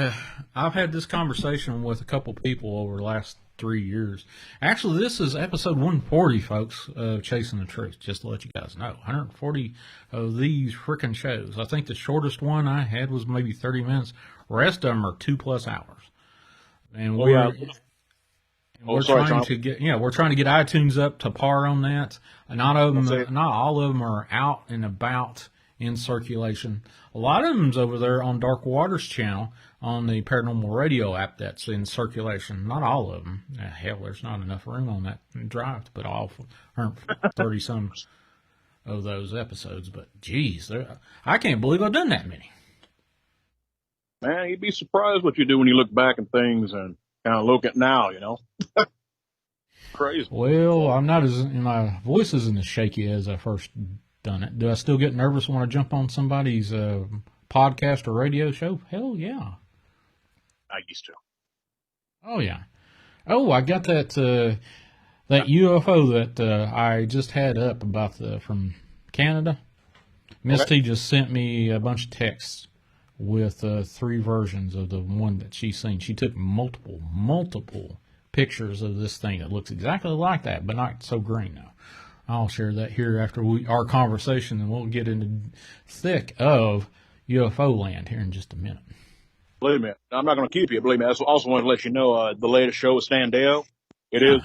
I've had this conversation with a couple people over the last 3 years. Actually, this is episode 140, folks, of Chasing the Truth, just to let you guys know. 140 of these freaking shows. I think the shortest one I had was maybe 30 minutes. The rest of them are 2+ hours. And we're trying to get iTunes up to par on that. Not all of them are out and about in circulation. A lot of them's over there on Dark Waters channel on the Paranormal Radio app that's in circulation. Not all of them. Hell, there's not enough room on that drive to put all 30 some of those episodes. But geez, I can't believe I've done that many.
Man, you'd be surprised what you do when you look back at things and kind of look at now, Crazy.
Well, my voice isn't as shaky as I first done it. Do I still get nervous when I jump on somebody's podcast or radio show? Hell yeah.
I used to.
Oh yeah. Oh, I got that UFO that I just had up about from Canada. Miss T just sent me a bunch of texts with 3 versions of the one that she's seen. She took multiple pictures of this thing that looks exactly like that, but not so green now. I'll share that here after our conversation, and we'll get into thick of UFO land here in just a minute.
Believe me, I'm not going to keep you. Believe me, I also want to let you know the latest show is Stan Deo. It is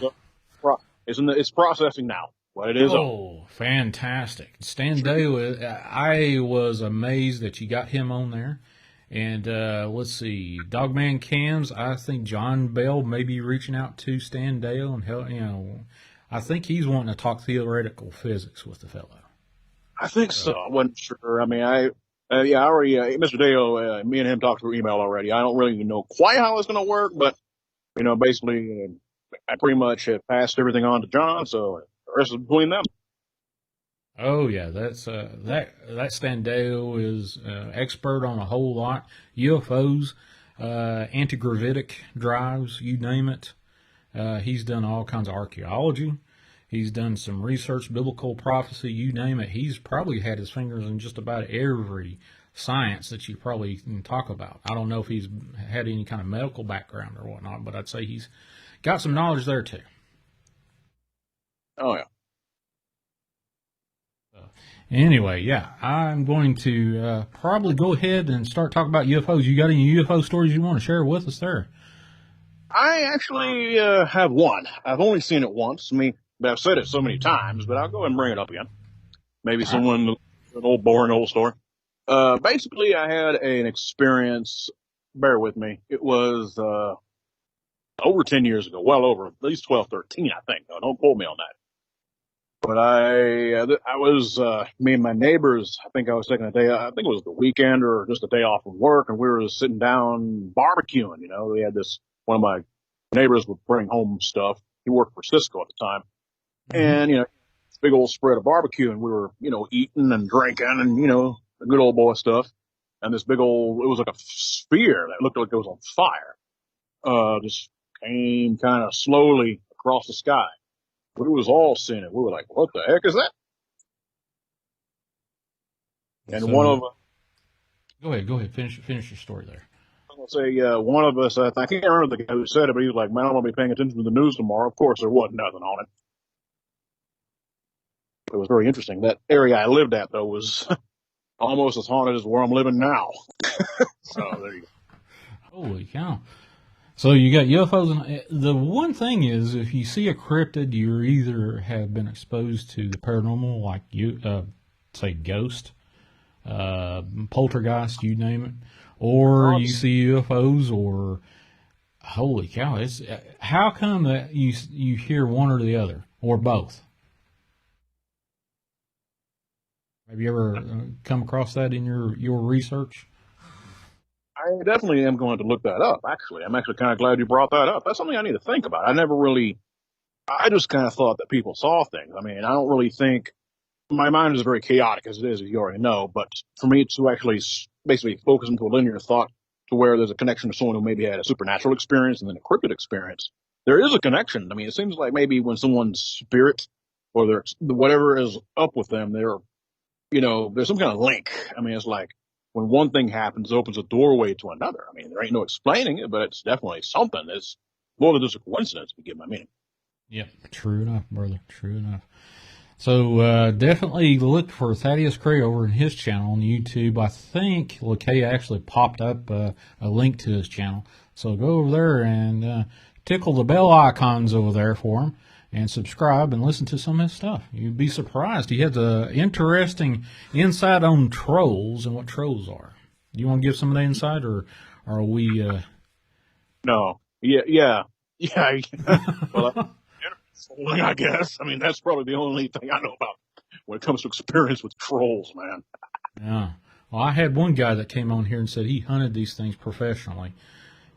it's processing now. But it is.
Oh, fantastic! Stan Deo. I was amazed that you got him on there. And let's see, Dogman Cams. I think John Bell may be reaching out to Stan Dale and help. I think he's wanting to talk theoretical physics with the fellow.
I think so. I wasn't sure. I mean, I already, Mr. Dale, me and him talked through email already. I don't really know quite how it's going to work, but, basically, I pretty much have passed everything on to John, so the rest is between them.
Oh yeah, that's that Standeo is expert on a whole lot. UFOs, anti-gravitic drives, you name it. He's done all kinds of archaeology. He's done some research, biblical prophecy, you name it. He's probably had his fingers in just about every science that you probably can talk about. I don't know if he's had any kind of medical background or whatnot, but I'd say he's got some knowledge there too.
Oh yeah.
Anyway, yeah, I'm going to probably go ahead and start talking about UFOs. You got any UFO stories you want to share with us there?
I actually have one. I've only seen it once. I mean, I've said it so many times, but I'll go ahead and bring it up again. Maybe an old boring old story. Basically, I had an experience. Bear with me. It was over 10 years ago, well over, at least 12, 13, I think. No, don't quote me on that. But I was, me and my neighbors, I think I was taking a day, I think it was the weekend or just a day off from work, and we were sitting down barbecuing, you know. We had one of my neighbors would bring home stuff. He worked for Cisco at the time. And, you know, big old spread of barbecue, and we were, you know, eating and drinking and, you know, the good old boy stuff. And this big old, it was like a sphere that looked like it was on fire. Just came kind of slowly across the sky. But it was all seen it. We were like, what the heck is that? And one of
Go ahead. Finish your story there.
I was going to say, one of us, I can't remember the guy who said it, but he was like, man, I'm going to be paying attention to the news tomorrow. Of course, there wasn't nothing on it. It was very interesting. That area I lived at, though, was almost as haunted as where I'm living now. So there you go.
Holy cow. So you got UFOs. And the one thing is, if you see a cryptid, you either have been exposed to the paranormal, like say ghost, poltergeist, you name it, or you see UFOs, or holy cow! It's how come that you hear one or the other or both? Have you ever come across that in your research?
I definitely am going to look that up, actually. I'm actually kind of glad you brought that up. That's something I need to think about. I just kind of thought that people saw things. I mean, I don't really think, my mind is very chaotic as it is, as you already know, but for me to actually basically focus into a linear thought to where there's a connection to someone who maybe had a supernatural experience and then a cryptid experience, there is a connection. I mean, it seems like maybe when someone's spirit or whatever is up with them, there's some kind of link. I mean, it's like, when one thing happens, it opens a doorway to another. I mean, there ain't no explaining it, but it's definitely something. It's more than just a coincidence, if you get my meaning.
Yeah, true enough, brother. True enough. So definitely look for Thaddeus Cray over in his channel on YouTube. I think LaKay actually popped up a link to his channel. So go over there and tickle the bell icons over there for him. And subscribe and listen to some of his stuff. You'd be surprised. He has an interesting insight on trolls and what trolls are. Do you want to give some of that insight, or are we...
No. Yeah. Well, I guess. I mean, that's probably the only thing I know about when it comes to experience with trolls, man.
Yeah. Well, I had one guy that came on here and said he hunted these things professionally.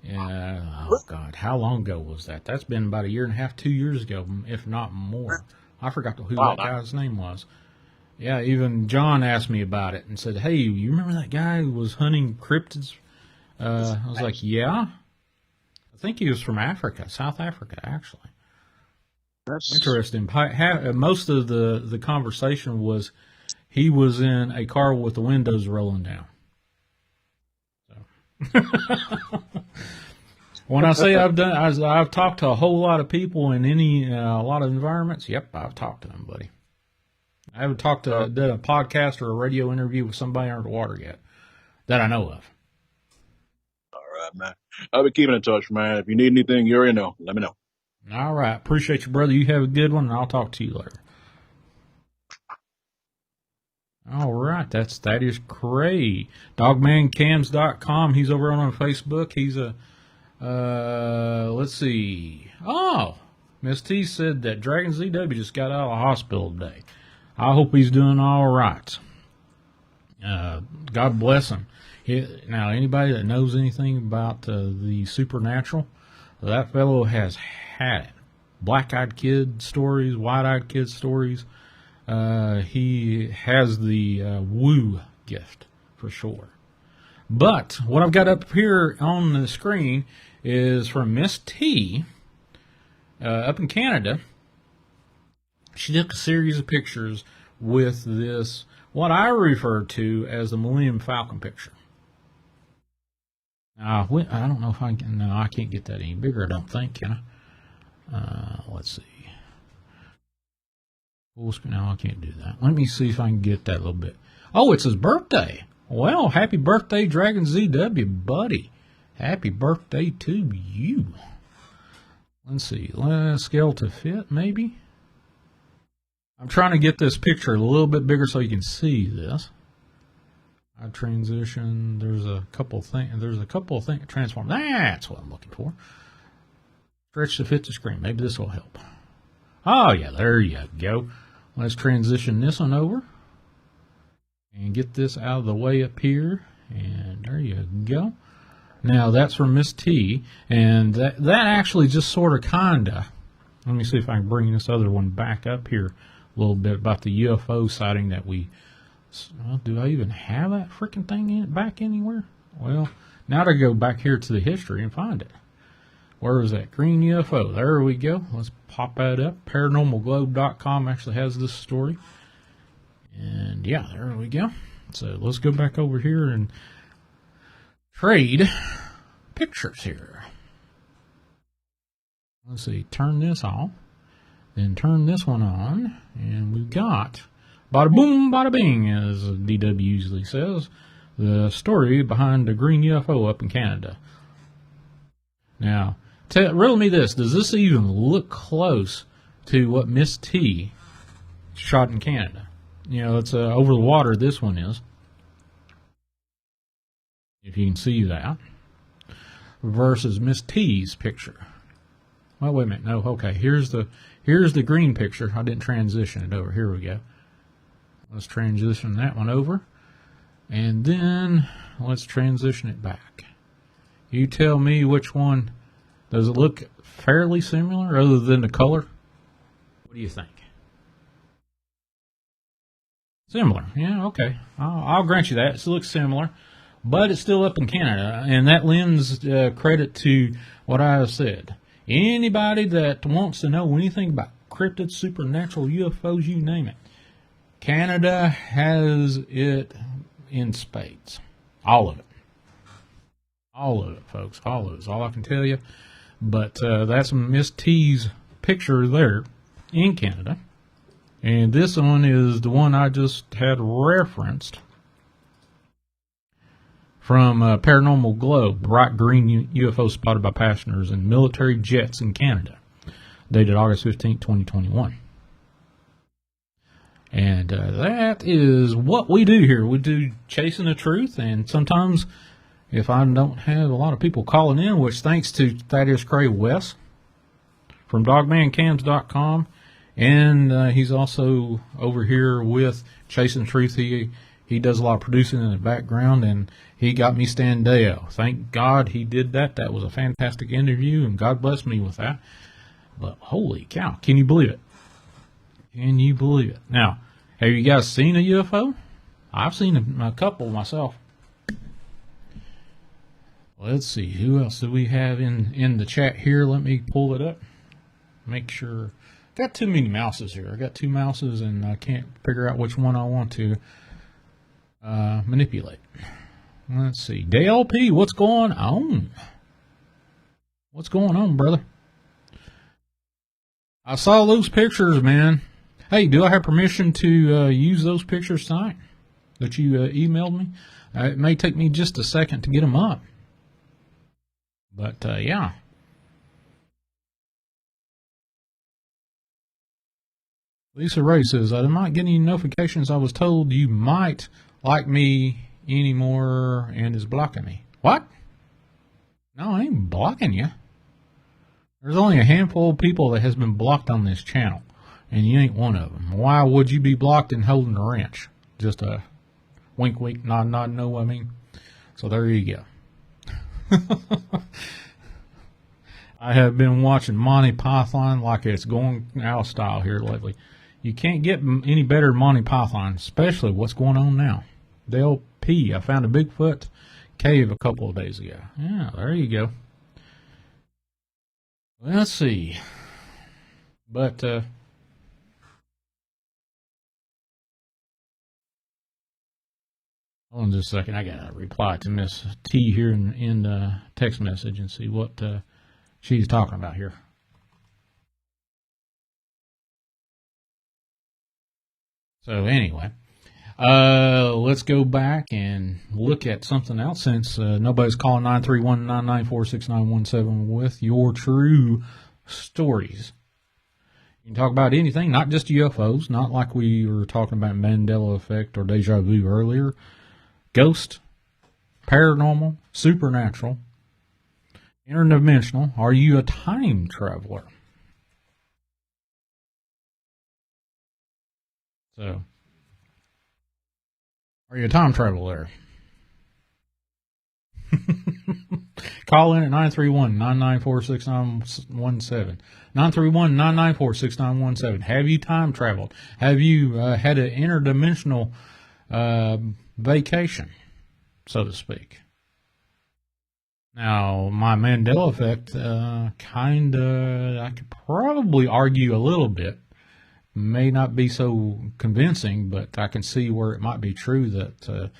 Oh, God, how long ago was that? That's been about 1.5 years, 2 years ago, if not more. I forgot who that guy's name was. Yeah, even John asked me about it and said, hey, you remember that guy who was hunting cryptids? I was like, yeah. I think he was from Africa, South Africa, actually. That's interesting. Most of the conversation was he was in a car with the windows rolling down. When I say I've talked to a whole lot of people in a lot of environments. Yep, I've talked to them, buddy. I haven't did a podcast or a radio interview with somebody underwater yet that I know of.
All right, man. I'll be keeping in touch, man. If you need anything, you already know. Let me know.
All right. Appreciate you, brother. You have a good one, and I'll talk to you later. All right, that's Thaddeus Cray. Dogmancams.com. He's over on Facebook. He's let's see. Oh, Miss T said that Dragon ZW just got out of the hospital today. I hope he's doing all right. God bless him. Now, anybody that knows anything about the supernatural, that fellow has had it. black-eyed kid stories, white-eyed kid stories. He has the woo gift for sure. But what I've got up here on the screen is from Miss T up in Canada. She took a series of pictures with this, what I refer to as the Millennium Falcon picture. Now, I don't know if I can, no, I can't get that any bigger, I don't think, can I? Let's see. Full screen, no, I can't do that. Let me see if I can get that a little bit. Oh, it's his birthday. Well, happy birthday, Dragon ZW, buddy. Happy birthday to you. Let's see, scale to fit, maybe? I'm trying to get this picture a little bit bigger so you can see this. I transition. There's a couple things. Transform. That's what I'm looking for. Stretch to fit the screen. Maybe this will help. Oh yeah, there you go. Let's transition this one over and get this out of the way up here. And there you go. Now that's from Miss T, and that actually just sort of kinda. Let me see if I can bring this other one back up here a little bit about the UFO sighting that we. Well, do I even have that freaking thing back anywhere? Well, now to go back here to the history and find it. Where is that green UFO? There we go. Let's pop that up. ParanormalGlobe.com actually has this story. And yeah, there we go. So let's go back over here and trade pictures here. Let's see, turn this off, then turn this one on, and we've got bada boom, bada bing, as DW usually says, the story behind the green UFO up in Canada. Now, riddle me this, does this even look close to what Miss T shot in Canada? You know, it's over the water, this one is. If you can see that. Versus Miss T's picture. Well, wait a minute. No, okay. Here's the green picture. I didn't transition it over. Here we go. Let's transition that one over. And then let's transition it back. You tell me which one. Does it look fairly similar other than the color? What do you think? Similar. Yeah, okay. I'll grant you that. It looks similar. But it's still up in Canada, and that lends credit to what I have said. Anybody that wants to know anything about cryptids, supernatural, UFOs, you name it, Canada has it in spades. All of it. All of it, folks. All of it is all I can tell you. But that's Miss T's picture there in Canada. And this one is the one I just had referenced from Paranormal Globe, bright green UFO spotted by passengers in military jets in Canada, dated August 15, 2021. And that is what we do here. We do Chasing the Truth, and sometimes if I don't have a lot of people calling in, which thanks to Thaddeus Cray West from dogmancams.com, and he's also over here with Chasing the Truth. He does a lot of producing in the background, and he got me Stan Deo. Thank God he did that. That was a fantastic interview, and God bless me with that. But holy cow, can you believe it? Can you believe it? Now, have you guys seen a UFO? I've seen a couple myself. Let's see, who else do we have in the chat here? Let me pull it up. Make sure. Got too many mouses here. I got two mouses, and I can't figure out which one I want to manipulate. Let's see. Dale P, what's going on? What's going on, brother? I saw those pictures, man. Hey, do I have permission to use those pictures tonight that you emailed me? It may take me just a second to get them up. But, yeah. Lisa Ray says, I did not get any notifications. I was told you might like me anymore and is blocking me. What? No, I ain't blocking you. There's only a handful of people that has been blocked on this channel, and you ain't one of them. Why would you be blocked and holding a wrench? Just a wink, wink, nod, nod, no, I mean. So there you go. I have been watching Monty Python like it's going out of style here lately. You can't get any better than Monty Python, especially what's going on now. Del P. I found a Bigfoot cave a couple of days ago. Yeah, there you go. Let's see. But, hold on just a second. I got to reply to Miss T here in the text message and see what she's talking about here. So anyway, let's go back and look at something else since nobody's calling 931-994-6917 with your true stories. You can talk about anything, not just UFOs, not like we were talking about Mandela effect or Deja vu earlier. Ghost, paranormal, supernatural, interdimensional. Are you a time traveler? So, are you a time traveler? Call in at 931-994-6917. 931-994-6917. Have you time traveled? Have you had an interdimensional vacation, so to speak? Now, my Mandela effect, I could probably argue a little bit. May not be so convincing, but I can see where it might be true that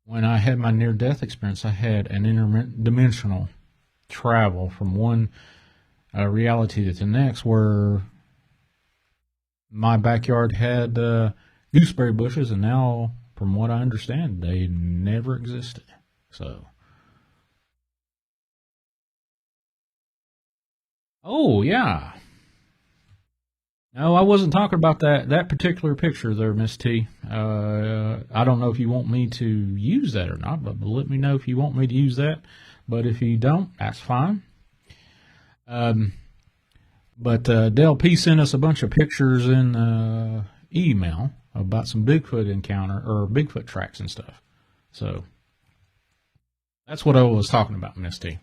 when I had my near-death experience, I had an interdimensional travel from one reality to the next, where my backyard had gooseberry bushes, and now, from what I understand, they never existed. So, oh yeah. No, I wasn't talking about that particular picture there, Miss T. I don't know if you want me to use that or not, but let me know if you want me to use that. But if you don't, that's fine. But Del P sent us a bunch of pictures in email about some Bigfoot encounter or Bigfoot tracks and stuff. So that's what I was talking about, Miss T.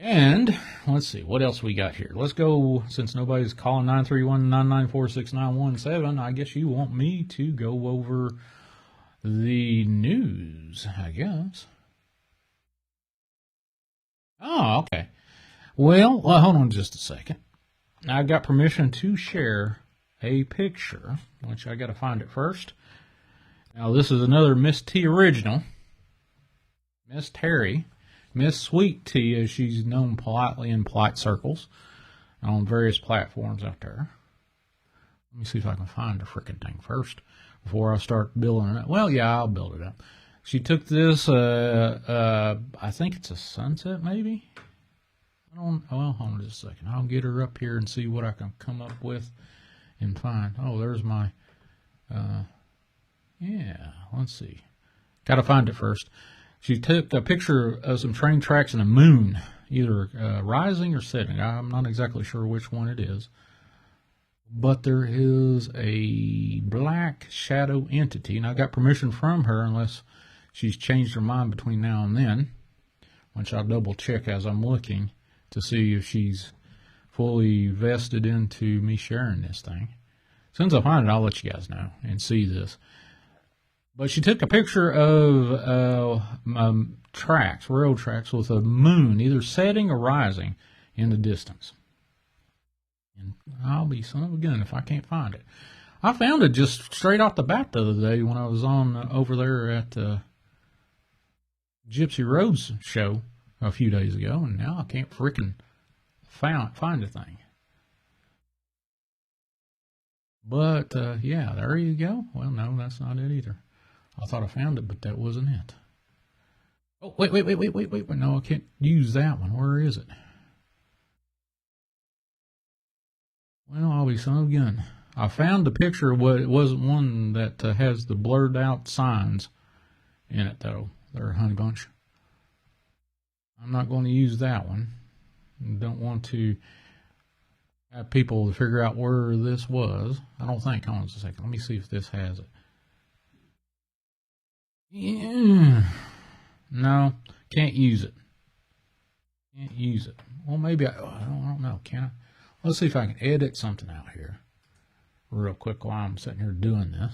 And let's see, what else we got here? Let's go, since nobody's calling 931-994-6917, I guess you want me to go over the news, I guess. Oh, okay. Well, hold on just a second. I got permission to share a picture, which I got to find it first. Now, this is another Miss T original. Miss Terry. Miss Sweet Tea, as she's known politely in polite circles on various platforms out there. Let me see if I can find the frickin' thing first before I start building it. Well, yeah, I'll build it up. She took this, I think it's a sunset, maybe? Well, hold on just a second. I'll get her up here and see what I can come up with and find. Oh, there's my, yeah, let's see. Got to find it first. She took a picture of some train tracks and a moon, either rising or setting. I'm not exactly sure which one it is. But there is a black shadow entity, and I got permission from her unless she's changed her mind between now and then, which I'll double check as I'm looking to see if she's fully vested into me sharing this thing. As soon as I find it, I'll let you guys know and see this. But she took a picture of tracks, railroad tracks, with a moon either setting or rising in the distance. And I'll be son of a gun if I can't find it. I found it just straight off the bat the other day when I was on over there at Gypsy Road's show a few days ago, and now I can't frickin' find the thing. But, yeah, there you go. Well, no, that's not it either. I thought I found it, but that wasn't it. Oh, wait. No, I can't use that one. Where is it? Well, I'll be son of a gun. I found the picture, but it wasn't one that has the blurred out signs in it, though. There, Honey Bunch. I'm not going to use that one. I don't want to have people to figure out where this was. I don't think. Hold on a second. Let me see if this has it. Yeah. No, can't use it. Can't use it. Well, maybe I don't know. Can I? Let's see if I can edit something out here real quick while I'm sitting here doing this.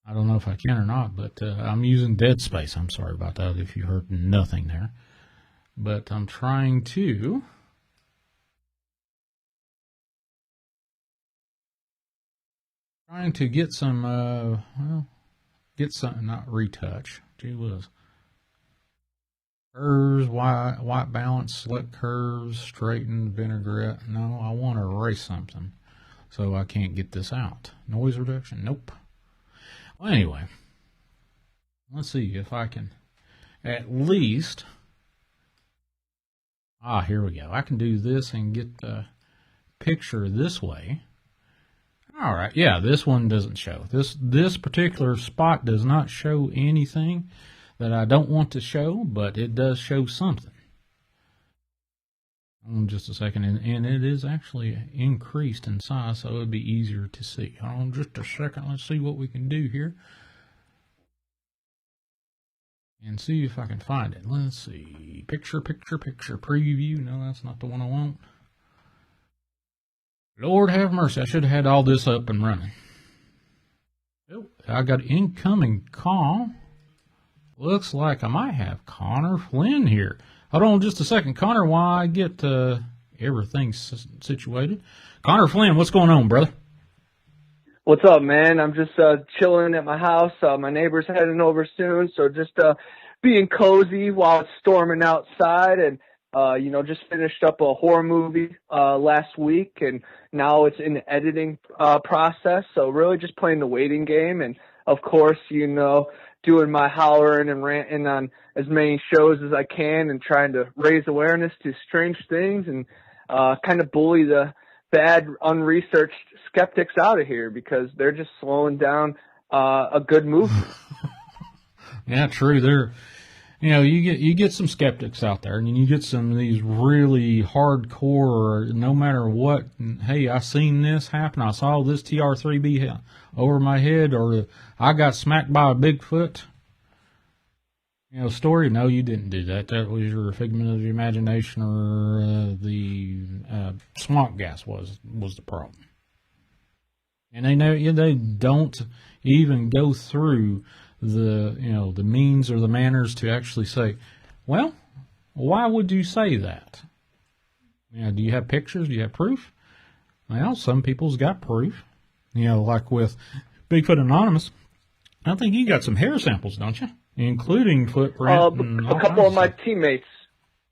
I don't know if I can or not, but I'm using dead space. I'm sorry about that if you heard nothing there. But I'm trying to get some, not retouch. Gee whiz. Curves, white balance, slick curves, straightened, vinaigrette. No, I want to erase something, so I can't get this out. Noise reduction, nope. Well, anyway, let's see if I can at least, here we go. I can do this and get the picture this way. All right, yeah, this one doesn't show. This particular spot does not show anything that I don't want to show, but it does show something. Just a second, and it is actually increased in size, so it would be easier to see. Hold on just a second. Let's see what we can do here. And see if I can find it. Let's see. Picture, preview. No, that's not the one I want. Lord have mercy. I should have had all this up and running. Oh, I got an incoming call. Looks like I might have Connor Flynn here. Hold on just a second, Connor, while I get everything situated. Connor Flynn, what's going on, brother?
What's up, man? I'm just chilling at my house. My neighbor's heading over soon, so just being cozy while it's storming outside. And, just finished up a horror movie last week, and now it's in the editing process. So really just playing the waiting game. And, of course, doing my hollering and ranting on as many shows as I can and trying to raise awareness to strange things and kind of bully the bad, unresearched skeptics out of here because they're just slowing down a good movement.
Yeah, true. You get some skeptics out there, and you get some of these really hardcore, no matter what, hey, I seen this happen, I saw this TR3B over my head, or I got smacked by a Bigfoot, story. No, you didn't do that. That was your figment of the imagination, or the smoke gas was the problem. And they don't even go through the means or the manners to actually say, well, why would you say that? Do you have pictures? Do you have proof? Well, some people's got proof. Like with Bigfoot Anonymous, I think you got some hair samples, don't you? Including footprint.
A couple of my teammates.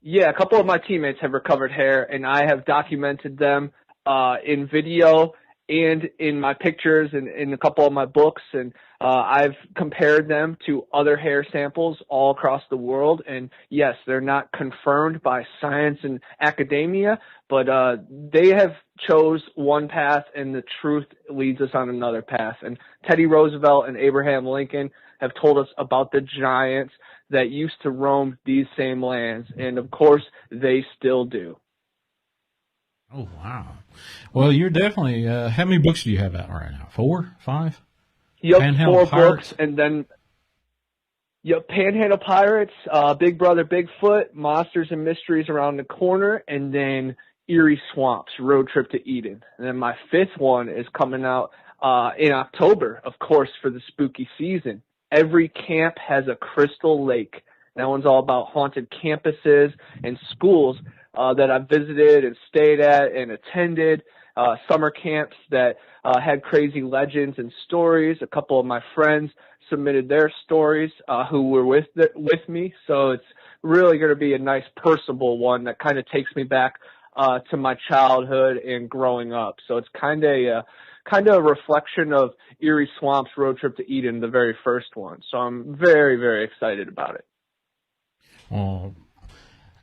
Yeah, a couple of my teammates have recovered hair, and I have documented them in video and in my pictures and in a couple of my books. And I've compared them to other hair samples all across the world. And yes, they're not confirmed by science and academia, but they have chose one path and the truth leads us on another path. And Teddy Roosevelt and Abraham Lincoln have told us about the giants that used to roam these same lands. And of course, they still do.
Oh, wow. Well, you're definitely, how many books do you have out right now? 4, 5?
Yep,
Panhandle
4
Pirates?
books, and then, Panhandle Pirates, Big Brother Bigfoot, Monsters and Mysteries Around the Corner, and then Eerie Swamps, Road Trip to Eden. And then my 5th one is coming out in October, of course, for the spooky season. Every camp has a crystal lake. That one's all about haunted campuses and schools that I've visited and stayed at and attended, summer camps that had crazy legends and stories. A couple of my friends submitted their stories who were with me, so it's really going to be a nice personable one that kind of takes me back to my childhood and growing up. So it's kind of a reflection of Eerie Swamps, Road Trip to Eden, the very first one. So I'm very, very excited about it.
Well,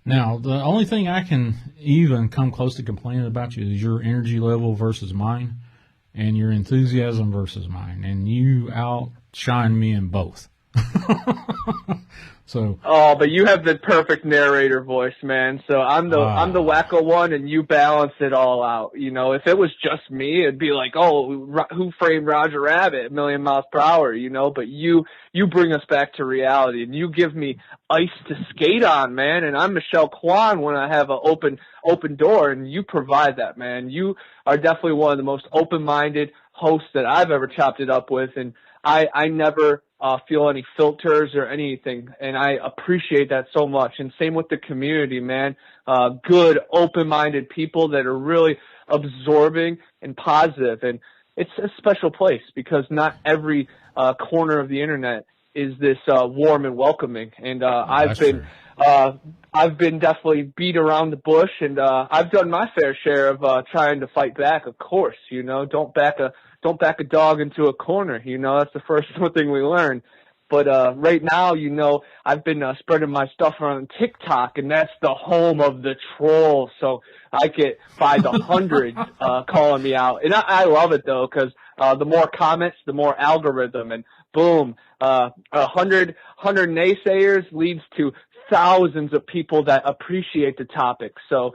now, the only thing I can even come close to complaining about you is your energy level versus mine and your enthusiasm versus mine. And you outshine me in both. So,
Oh, but you have the perfect narrator voice, man. So I'm the wacko one, and you balance it all out. You know, if it was just me, it'd be like, oh, Who Framed Roger Rabbit, a million miles per hour. You know, but you bring us back to reality, and you give me ice to skate on, man. And I'm Michelle Kwan when I have an open door, and you provide that, man. You are definitely one of the most open-minded hosts that I've ever chopped it up with, and I never feel any filters or anything, and I appreciate that so much. And same with the community, man. Good, open-minded people that are really absorbing and positive. And it's a special place because not every corner of the internet is this warm and welcoming. And I've been definitely beat around the bush, and I've done my fair share of trying to fight back. Of course, you know, don't back a dog into a corner. You know, that's the first thing we learn. But right now, you know, I've been spreading my stuff around TikTok, and that's the home of the trolls. So I get by the hundreds calling me out. And I love it, though, because the more comments, the more algorithm. And boom, 100 naysayers leads to thousands of people that appreciate the topic. So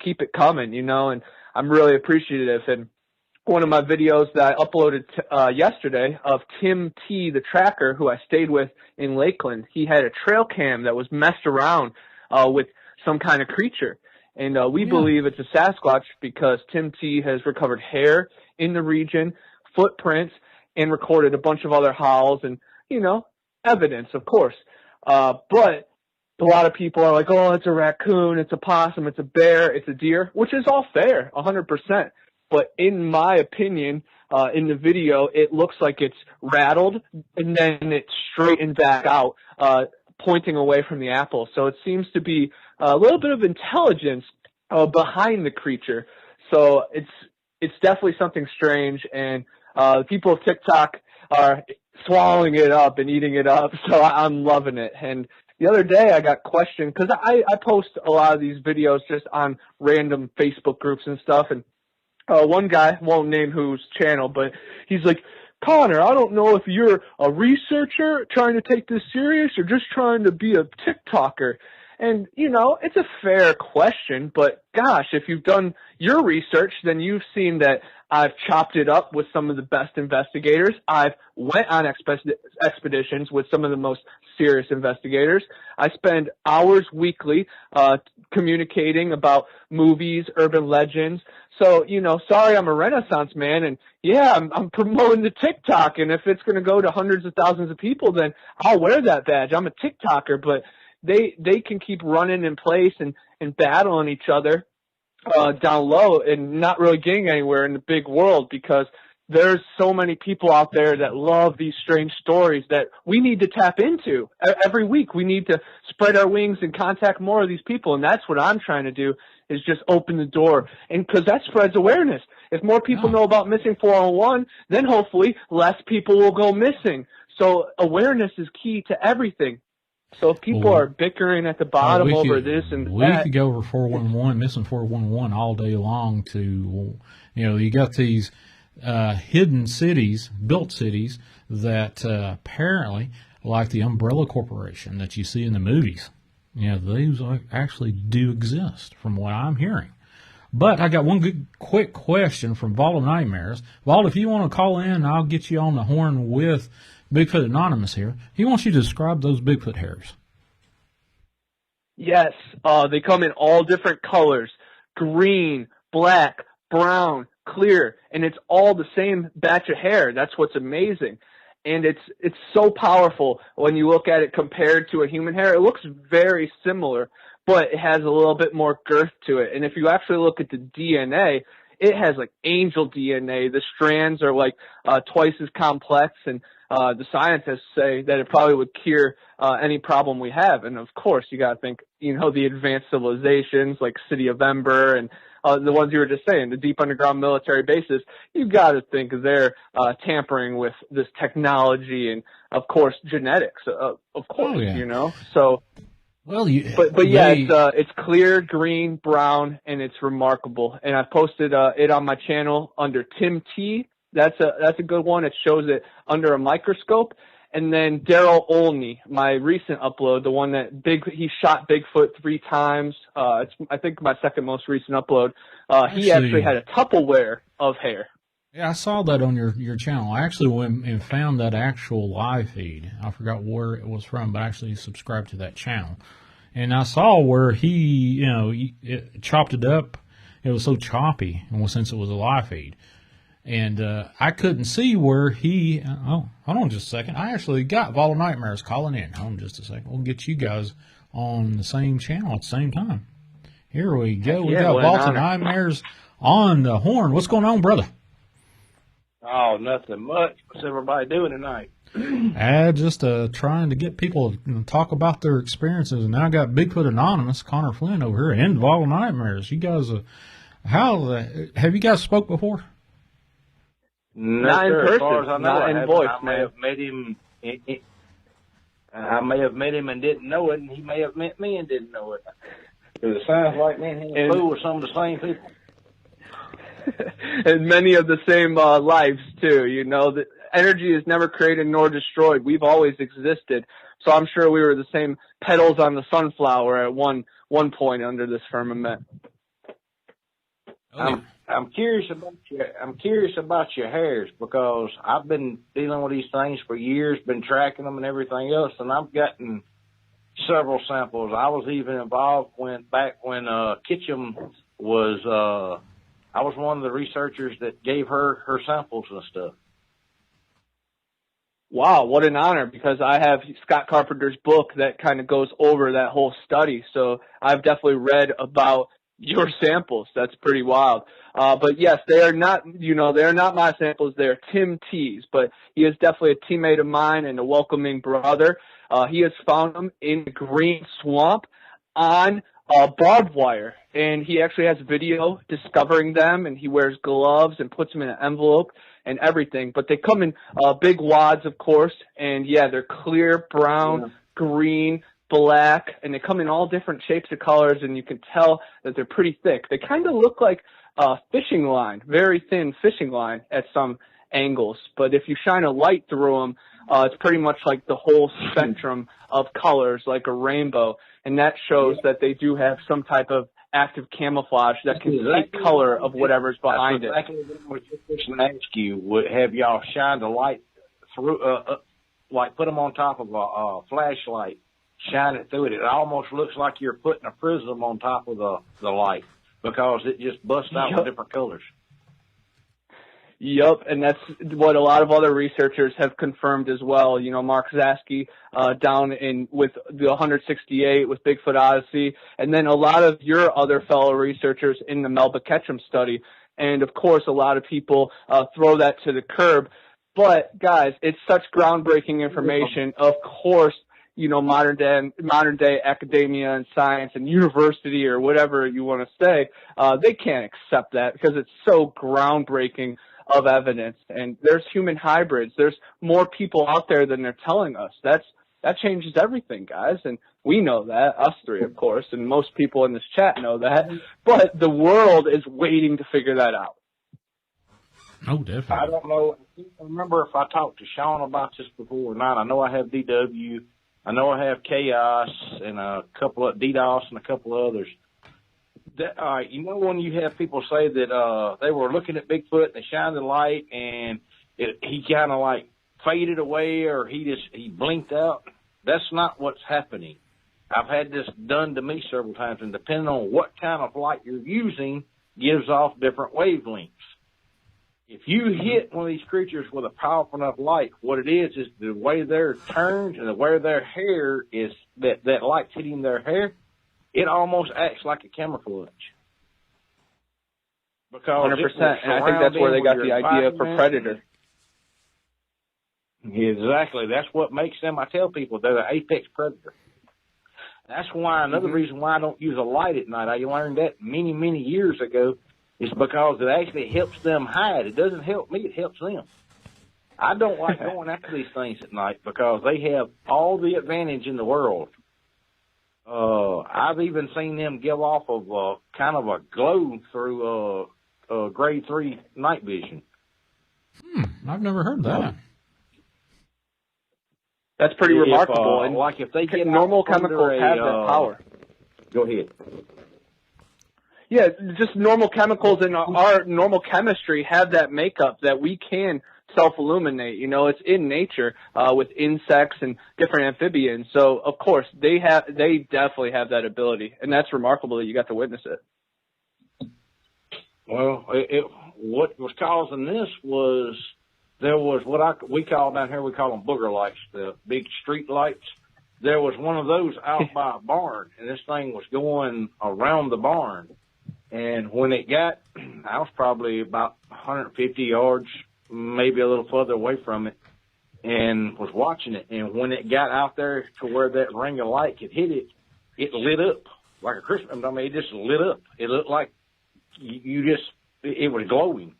keep it coming, you know, and I'm really appreciative. And one of my videos that I uploaded yesterday of Tim T, the tracker, who I stayed with in Lakeland, he had a trail cam that was messed around with some kind of creature. And we believe it's a Sasquatch because Tim T has recovered hair in the region, footprints, and recorded a bunch of other howls and, you know, evidence, of course. But a lot of people are like, oh, it's a raccoon, it's a possum, it's a bear, it's a deer, which is all fair, 100%. But in my opinion, in the video, it looks like it's rattled and then it straightened back out, pointing away from the apple. So it seems to be a little bit of intelligence behind the creature. So it's definitely something strange, and the people of TikTok are swallowing it up and eating it up. So I'm loving it. And the other day I got questioned because I post a lot of these videos just on random Facebook groups and stuff, and one guy, won't name whose channel, but he's like, Connor, I don't know if you're a researcher trying to take this serious or just trying to be a TikToker. And, you know, it's a fair question, but gosh, if you've done your research, then you've seen that I've chopped it up with some of the best investigators. I've went on expeditions with some of the most serious investigators. I spend hours weekly communicating about movies, urban legends. So, you know, sorry, I'm a Renaissance man, and yeah, I'm promoting the TikTok, and if it's going to go to hundreds of thousands of people, then I'll wear that badge. I'm a TikToker, but they can keep running in place and battling each other down low and not really getting anywhere in the big world, because there's so many people out there that love these strange stories that we need to tap into. Every week we need to spread our wings and contact more of these people, and that's what I'm trying to do, is just open the door, and because that spreads awareness. If more people know about missing 411, then hopefully less people will go missing. So awareness is key to everything. So if people are bickering at the bottom over this and
we could go over 411, missing 411 all day long. To, you know, you got these hidden cities, built cities that apparently, like the Umbrella Corporation that you see in the movies, you know, these actually do exist from what I'm hearing. But I got one good quick question from Vault of Nightmares. Vault, if you want to call in, I'll get you on the horn with Bigfoot Anonymous here. He wants you to describe those Bigfoot hairs.
Yes, they come in all different colors: green, black, brown, clear, and it's all the same batch of hair. That's what's amazing. And it's so powerful when you look at it compared to a human hair. It looks very similar, but it has a little bit more girth to it. And if you actually look at the DNA, it has like angel DNA. The strands are like twice as complex, and the scientists say that it probably would cure any problem we have. And of course, you got to think, you know, the advanced civilizations like City of Ember and the ones you were just saying, the deep underground military bases. You got to think they're tampering with this technology and, of course, genetics. Of course, you know. So,
well,
but yeah, it's clear, green, brown, and it's remarkable. And I posted it on my channel under Tim T. That's a good one. It shows it under a microscope, And then Daryl Olney, my recent upload, the one that he shot Bigfoot 3 times. It's, I think, my second most recent upload. He actually had a Tupperware of hair.
Yeah, I saw that on your channel. I actually went and found that actual live feed. I forgot where it was from, but I actually subscribed to that channel. And I saw where he, chopped it up. It was so choppy, since it was a live feed. And I couldn't see where he, hold on just a second. I actually got Volatile Nightmares calling in. Hold on just a second. We'll get you guys on the same channel at the same time. Here we go. We got Volatile Nightmares on the horn. What's going on, brother?
Oh, nothing much. What's everybody doing tonight?
Just trying to get people to talk about their experiences. And now I got Bigfoot Anonymous, Connor Flynn over here, and Volatile Nightmares. You guys, have you guys spoke before?
Not in person,
as far as I know,
not in voice,
I may have met him. I may have met him and didn't know it, and he may have met me and didn't know it. Because it sounds like me and him fool with some of the same people.
And many of the same lives too. The energy is never created nor destroyed. We've always existed. So I'm sure we were the same petals on the sunflower at one point under this firmament.
I'm curious about your hairs, because I've been dealing with these things for years, been tracking them and everything else, and I've gotten several samples. I was even involved back when Kitchum was. I was one of the researchers that gave her samples and stuff.
Wow, what an honor, because I have Scott Carpenter's book that kind of goes over that whole study. So I've definitely read about your samples. That's pretty wild. But yes, they are not my samples. They're Tim T's, but he is definitely a teammate of mine and a welcoming brother. He has found them in the green swamp on barbed wire, and he actually has video discovering them, and he wears gloves and puts them in an envelope and everything. But they come in big wads, of course, and yeah, they're clear, brown, green, black, and they come in all different shapes and colors, and you can tell that they're pretty thick. They kind of look like a fishing line, very thin fishing line at some angles, but if you shine a light through them, it's pretty much like the whole spectrum of colors, like a rainbow, and that shows that they do have some type of active camouflage that can take color of whatever's behind it.
Exactly what I was going to ask you. Have y'all shined a light through, like put them on top of a flashlight, shine it through it? It almost looks like you're putting a prism on top of the light, because it just busts out with different colors.
Yep, and that's what a lot of other researchers have confirmed as well. Mark Zaski down with the 168 with Bigfoot Odyssey, and then a lot of your other fellow researchers in the Melba Ketchum study. And, of course, a lot of people throw that to the curb. But, guys, it's such groundbreaking information. Of course, modern day academia and science and university or whatever you want to say, they can't accept that because it's so groundbreaking of evidence. And there's human hybrids. There's more people out there than they're telling us. That changes everything, guys. And we know that, us three, of course, and most people in this chat know that. But the world is waiting to figure that out.
Oh, definitely.
I don't know. I can't remember if I talked to Shawn about this before or not. I know I have DW. I know I have Chaos and a couple of DDoS and a couple of others. When you have people say that they were looking at Bigfoot and they shined the light and he kind of like faded away or he blinked out, that's not what's happening. I've had this done to me several times, and depending on what kind of light you're using, gives off different wavelengths. If you hit one of these creatures with a powerful enough light, what it is the way they're turned and the way their hair is, that light's hitting their hair, it almost acts like a camouflage. Because
100%, and I think that's where they got the idea for Predator.
Exactly. That's what makes them, I tell people, they're the apex predator. That's why, another reason why I don't use a light at night, I learned that many, many years ago, is because it actually helps them hide. It doesn't help me, it helps them. I don't like going after these things at night because they have all the advantage in the world. I've even seen them give off of kind of a glow through grade 3 night vision.
I've never heard that.
That's pretty remarkable. And
like if they get
normal chemicals have that power.
Go ahead.
Yeah, just normal chemicals in our normal chemistry have that makeup that we can self-illuminate. You know, it's in nature with insects and different amphibians. So, of course, they definitely have that ability, and that's remarkable that you got to witness it.
Well, what was causing this was there was what we call down here, we call them booger lights, the big street lights. There was one of those out by a barn, and this thing was going around the barn. And when it got, I was probably about 150 yards, maybe a little further away from it, and was watching it. And when it got out there to where that ring of light could hit it, it lit up like a Christmas. I mean, it just lit up. It looked like it was glowing.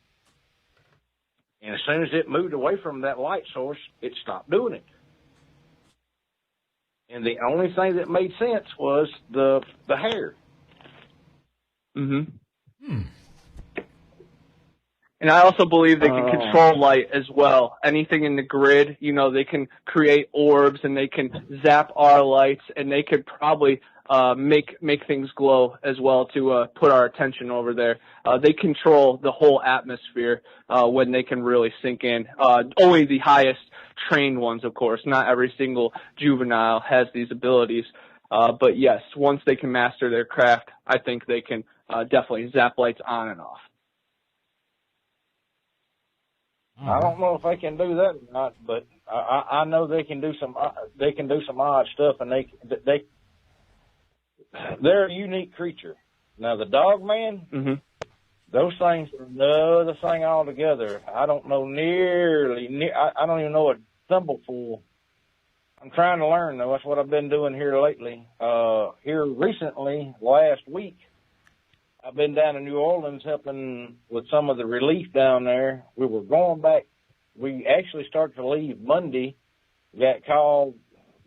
And as soon as it moved away from that light source, it stopped doing it. And the only thing that made sense was the hair.
Mm-hmm. And I also believe they can control light as well. Anything in the grid, you know, they can create orbs and they can zap our lights, and they could probably make things glow as well to put our attention over there. They control the whole atmosphere when they can really sink in. Only the highest trained ones, of course. Not every single juvenile has these abilities. But yes, once they can master their craft, I think they can definitely zap lights on and off.
I don't know if they can do that or not, but I know they can do some odd stuff, and they're a unique creature. Now the dog man, those things are another thing altogether. I don't know I don't even know a thimbleful. I'm trying to learn, though. That's what I've been doing here lately. Here recently, last week, I've been down in New Orleans helping with some of the relief down there. We were going back. We actually started to leave Monday. Got called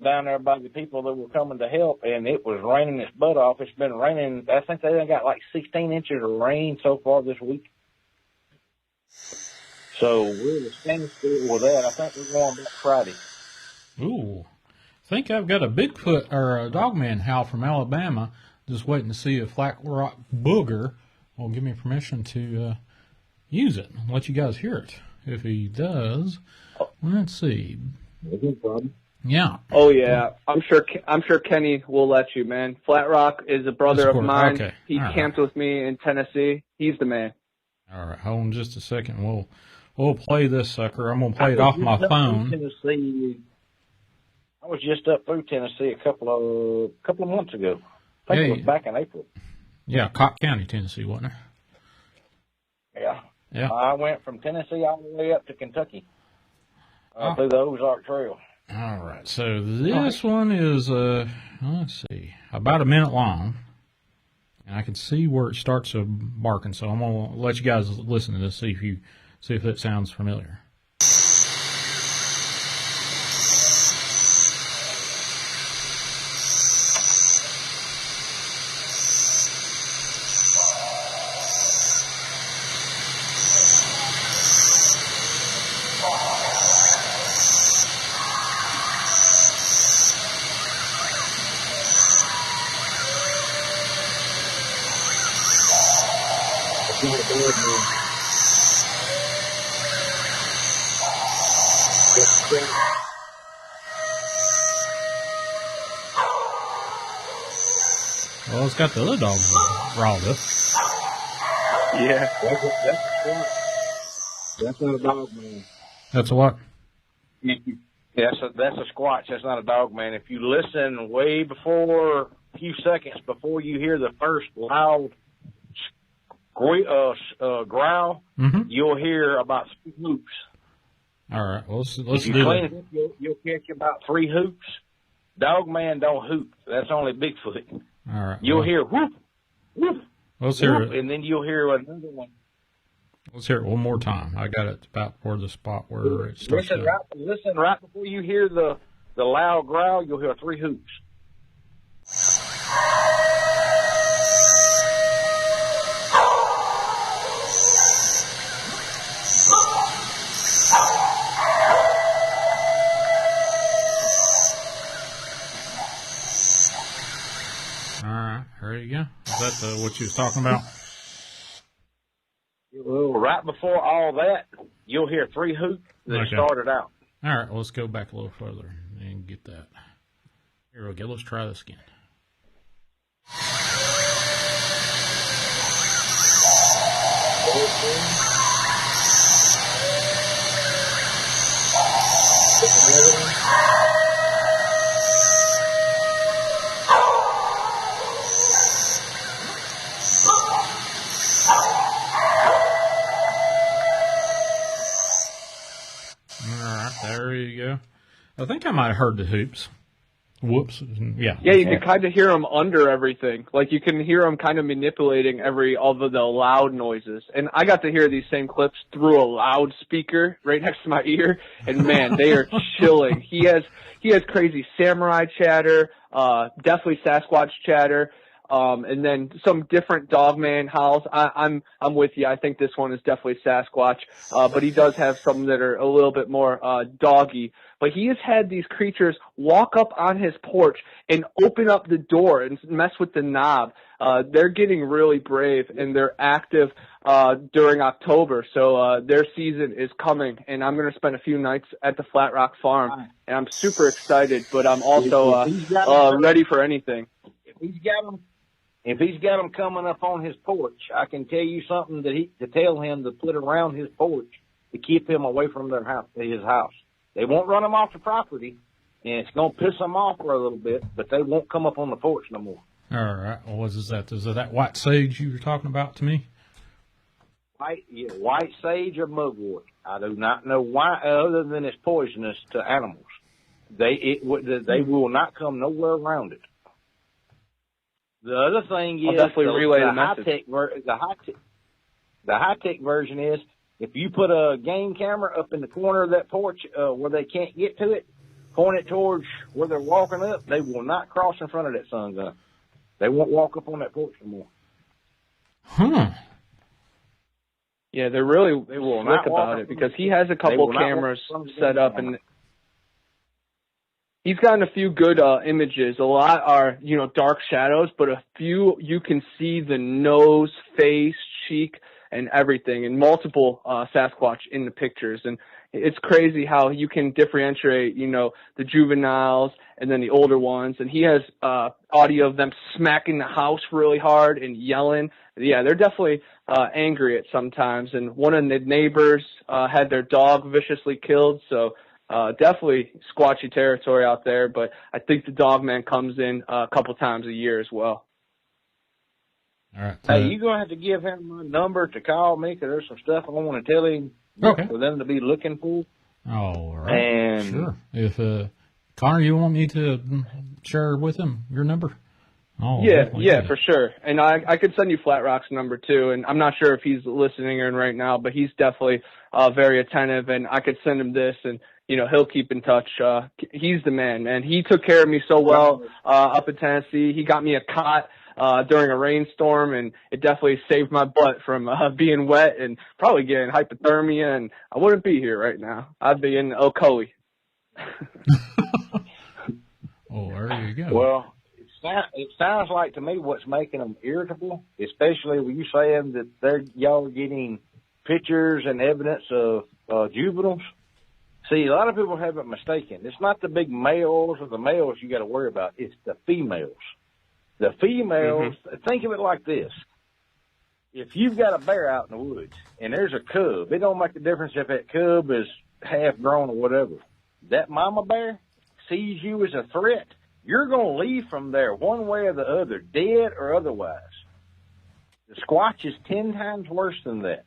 down there by the people that were coming to help, and it was raining its butt off. It's been raining. I think they got like 16 inches of rain so far this week. So we're standing still with that. I think we're going back Friday.
Ooh. I think I've got a Bigfoot or a dogman howl from Alabama. Just waiting to see if Flat Rock Booger will give me permission to use it and let you guys hear it. If he does, let's see. Yeah.
Oh yeah, I'm sure Kenny will let you, man. Flat Rock is a brother of mine.
Okay.
He camped with me in Tennessee. He's the man.
All right, hold on just a second. We'll play this sucker. I'm gonna play it off my phone.
I was just up through Tennessee a couple of months ago. I think it was back in April.
Yeah, Cott County, Tennessee, wasn't it?
Yeah. I went from Tennessee all the way up to Kentucky through the Ozark Trail.
All right, so this one is, let's see, about a minute long. And I can see where it starts barking, so I'm going to let you guys listen to this, see if that sounds familiar. Well, it's got the other dogs riled up.
Yeah.
That's not a dog, man.
That's a what?
That's a squatch. That's not a dog, man. If you listen way before, a few seconds before you hear the first loud growl, you'll hear about 3 hoops.
All right, let's
if
do
you clean it. You'll catch about 3 hoops. Dog man don't hoop. That's only Bigfoot.
All right.
You'll hear whoop, whoop,
let's hear
whoop,
it.
and then you'll hear another one.
Let's hear it one more time. I got it about where the spot where it starts.
Listen right before you hear the loud growl, you'll hear 3 hoops.
what you was talking about?
Well, right before all that, you'll hear 3 hoots that
Okay.
started out.
All right, well, let's go back a little further and get that. Here we go. Let's try this again. All right, there you go. I think I might have heard the hoops. Whoops. Yeah.
Yeah, you can kind of hear them under everything. Like, you can hear them kind of manipulating all of the loud noises. And I got to hear these same clips through a loudspeaker right next to my ear. And man, they are chilling. He has crazy samurai chatter, definitely Sasquatch chatter. And then some different dogman howls. I'm with you. I think this one is definitely Sasquatch. But he does have some that are a little bit more, doggy. But he has had these creatures walk up on his porch and open up the door and mess with the knob. They're getting really brave and they're active, during October. So, their season is coming and I'm going to spend a few nights at the Flat Rock Farm and I'm super excited, but I'm also, ready for anything.
If he's got them coming up on his porch, I can tell you something to tell him to put around his porch to keep him away from his house. They won't run him off the property, and it's going to piss them off for a little bit, but they won't come up on the porch no more.
All right. Well, what is that? Is it that white sage you were talking about to me?
White sage or mugwort. I do not know why, other than it's poisonous to animals. They will not come nowhere around it. The other thing is,
I'll definitely relay the message.
The high-tech version is, if you put a game camera up in the corner of that porch where they can't get to it, point it towards where they're walking up, they will not cross in front of that sun gun. They won't walk up on that porch anymore.
Huh.
Yeah, they're really
They will
slick
not walk
about
up
it because he has a
They
couple
will not
cameras
walk up
set up and he's gotten a few good images. A lot are, dark shadows, but a few you can see the nose, face, cheek, and everything, and multiple Sasquatch in the pictures. And it's crazy how you can differentiate, the juveniles and then the older ones. And he has audio of them smacking the house really hard and yelling. Yeah, they're definitely angry at sometimes. And one of the neighbors had their dog viciously killed, so definitely squatchy territory out there. But I think the dogman comes in a couple times a year as well.
All right.
Hey, you're going to have to give him my number to call me because there's some stuff I want to tell him for them to be looking for.
All right.
And
sure. If Connor, you want me to share with him your number? Oh,
yeah, for sure. And I could send you Flat Rock's number too. And I'm not sure if he's listening in right now, but he's definitely very attentive. And I could send him this, and he'll keep in touch. He's the man. He took care of me so well up in Tennessee. He got me a cot during a rainstorm, and it definitely saved my butt from being wet and probably getting hypothermia. And I wouldn't be here right now. I'd be in Ocoee.
Oh, there you go.
Well, it sounds like to me what's making them irritable, especially when you saying that y'all are getting pictures and evidence of juveniles. See, a lot of people have it mistaken. It's not the big males or the males you got to worry about. It's the females. The females, think of it like this. If you've got a bear out in the woods and there's a cub, it don't make a difference if that cub is half grown or whatever. That mama bear sees you as a threat, you're going to leave from there one way or the other, dead or otherwise. The Squatch is 10 times worse than that.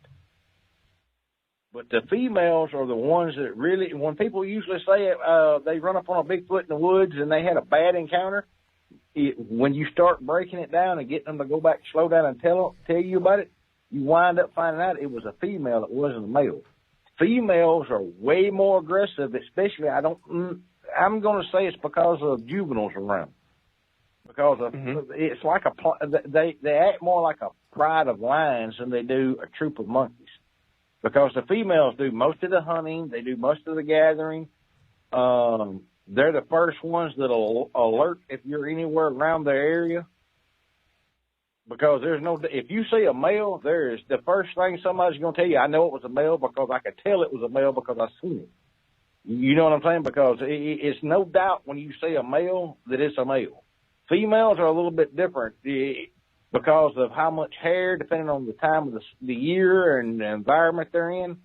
But the females are the ones that really, when people usually say they run up on a Bigfoot in the woods and they had a bad encounter, when you start breaking it down and getting them to go back, slow down and tell you about it, you wind up finding out it was a female, it wasn't a male. Females are way more aggressive, especially, I'm going to say it's because of juveniles around. Because of, it's like they act more like a pride of lions than they do a troop of monkeys. Because the females do most of the hunting, they do most of the gathering. They're the first ones that'll alert if you're anywhere around their area. because there's no, if you see a male, there's the first thing somebody's going to tell you, I know it was a male because I could tell it was a male because I seen it. You know what I'm saying? Because it's no doubt when you see a male that it's a male. Females are a little bit different because of how much hair, depending on the time of the year and the environment they're in.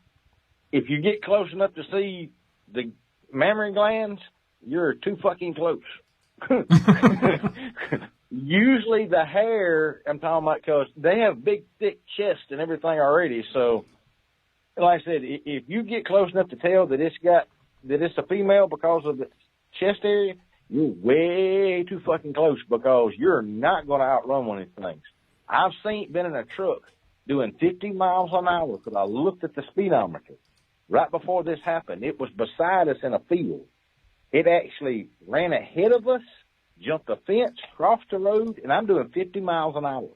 If you get close enough to see the mammary glands, you're too fucking close. Usually the hair, I'm talking about, because they have big, thick chests and everything already. So, like I said, if you get close enough to tell that it's a female because of the chest area, you're way too fucking close because you're not going to outrun one of these things. I've been in a truck doing 50 miles an hour because I looked at the speedometer right before this happened. It was beside us in a field. It actually ran ahead of us, jumped a fence, crossed the road, and I'm doing 50 miles an hour.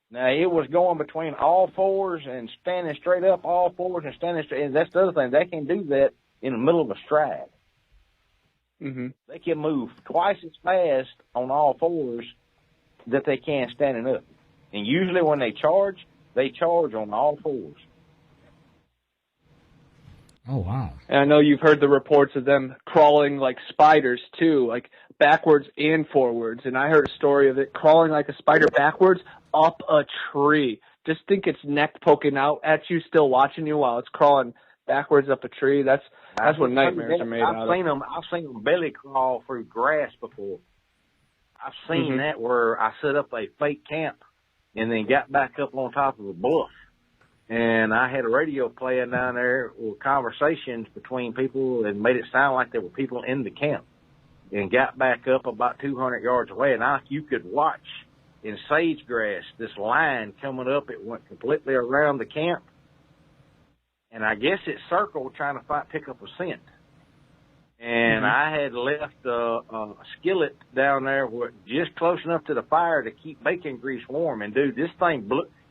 Now, it was going between all fours and standing straight up, all fours and standing straight. And that's the other thing. They can do that in the middle of a stride.
Mm-hmm.
They can move twice as fast on all fours that they can standing up. And usually when they charge on all fours.
Oh, wow.
And I know you've heard the reports of them crawling like spiders, too, like backwards and forwards. And I heard a story of it crawling like a spider backwards up a tree. Just think its neck poking out at you, still watching you while it's crawling backwards up a tree. That's what nightmares are made out of.
I've seen them belly crawl through grass before. I've seen that where I set up a fake camp and then got back up on top of a bluff. And I had a radio playing down there with conversations between people and made it sound like there were people in the camp. And got back up about 200 yards away. And you could watch in sage grass this line coming up. It went completely around the camp. And I guess it circled trying to pick up a scent. And I had left a skillet down there just close enough to the fire to keep bacon grease warm. And, dude, this thing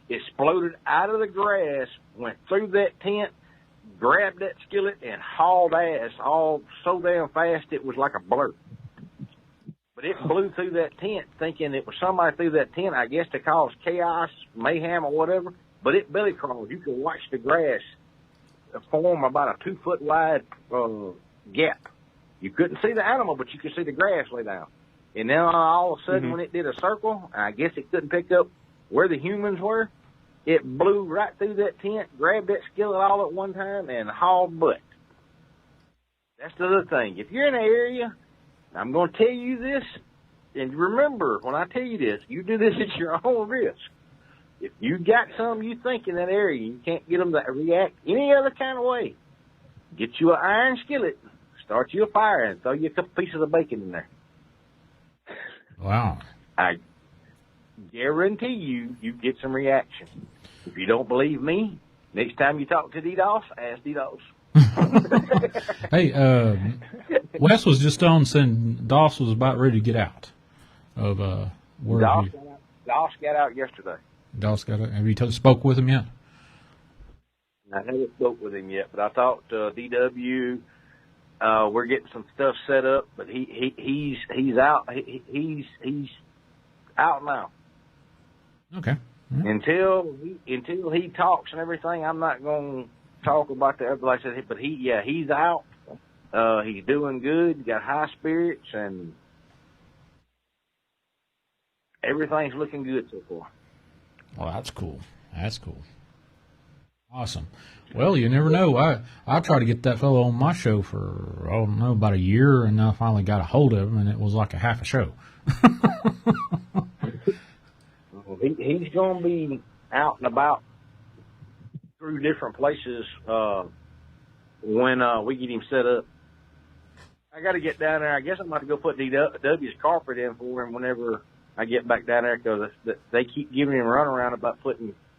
exploded out of the grass, went through that tent, grabbed that skillet, and hauled ass all so damn fast it was like a blur. But it blew through that tent thinking it was somebody through that tent, I guess to cause chaos, mayhem, or whatever. But it belly crawled. You could watch the grass form about a 2-foot wide gap. You couldn't see the animal, but you could see the grass lay down. And then all of a sudden when it did a circle, I guess it couldn't pick up where the humans were, it blew right through that tent, grabbed that skillet all at one time, and hauled butt. That's the other thing. If you're in an area, I'm going to tell you this, and remember, when I tell you this, you do this at your own risk. If you got something you think in that area, you can't get them to react any other kind of way, get you an iron skillet, start you a fire, and throw you a couple pieces of bacon in there.
Wow.
I guarantee you get some reaction. If you don't believe me, next time you talk to DDoS, ask DDoS.
Hey, Wes was just on saying DOS was about ready to get out of where
DOS got out yesterday.
DOS got out. Have you spoke with him yet?
I haven't spoke with him yet, but I talked to DW. We're getting some stuff set up, but he's out. He's out now.
Okay. Mm-hmm.
Until he talks and everything, I'm not going to talk about the other. Like I said, but he's out. He's doing good. He got high spirits, and everything's looking good so far.
Well, that's cool. That's cool. Awesome. Well, you never know. I tried to get that fellow on my show for, about a year, and I finally got a hold of him, and it was like a half a show.
He's going to be out and about through different places when we get him set up. I got to get down there. I guess I'm about to go put DW's carpet in for him whenever I get back down there because they keep giving him a runaround about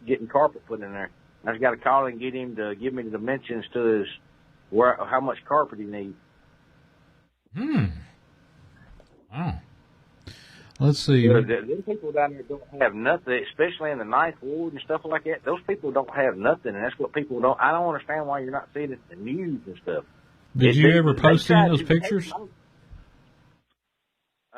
getting carpet put in there. I just got to call and get him to give me the dimensions to how much carpet he needs.
Wow. Let's see.
Them people down there don't have nothing, especially in the Ninth Ward and stuff like that. Those people don't have nothing, and that's what people don't. I don't understand why you're not seeing it in the news and stuff.
Did you ever post any of those pictures?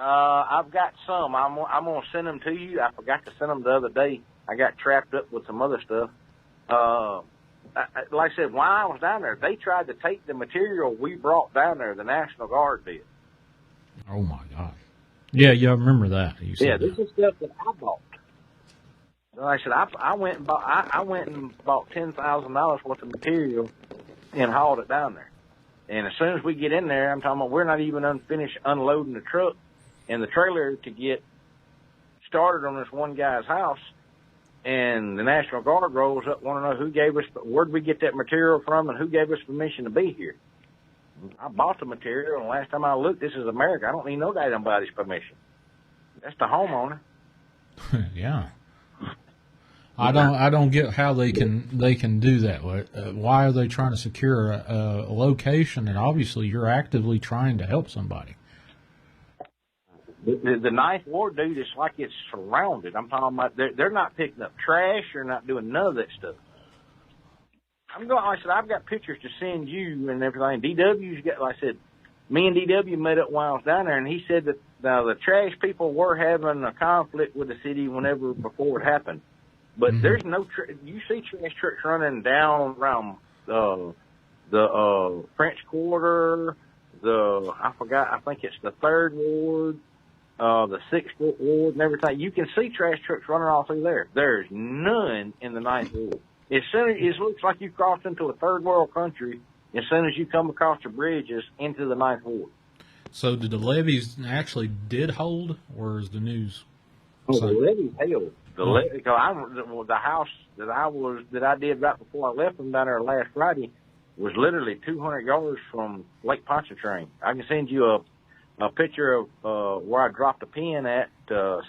I've got some. I'm gonna send them to you. I forgot to send them the other day. I got trapped up with some other stuff. Like I said, when I was down there, they tried to take the material we brought down there. The National Guard did.
Oh my God. Yeah, I remember that. You said
Yeah, this is stuff that I bought. Like I said, I went and bought $10,000 worth of material and hauled it down there. And as soon as we get in there, I'm talking about we're not even finished unloading the truck and the trailer to get started on this one guy's house. And the National Guard rolls up, want to know where'd we get that material from and who gave us permission to be here. I bought the material, and last time I looked, this is America. I don't need nobody's permission. That's the homeowner.
Yeah. I don't get how they can do that. Why are they trying to secure a location? And obviously, you're actively trying to help somebody.
The Ninth Ward, dude, it's like it's surrounded. I'm talking about they're not picking up trash. They're not doing none of that stuff. Like I said, I've got pictures to send you and everything. DW's got, like I said, me and DW met up while I was down there, and he said that the trash people were having a conflict with the city before it happened. But there's no, you see trash trucks running down around the French Quarter, I think it's the 3rd Ward, the 6th Ward and everything. You can see trash trucks running all through there. There's none in the 9th Ward. As soon as it looks like you crossed into a third world country, as soon as you come across the bridges into the 9th Ward.
So did the levees actually did hold, or is the news?
Oh, the levees held. The house that I did right before I left them down there last Friday was literally 200 yards from Lake Pontchartrain. I can send you a picture of where I dropped a pin at.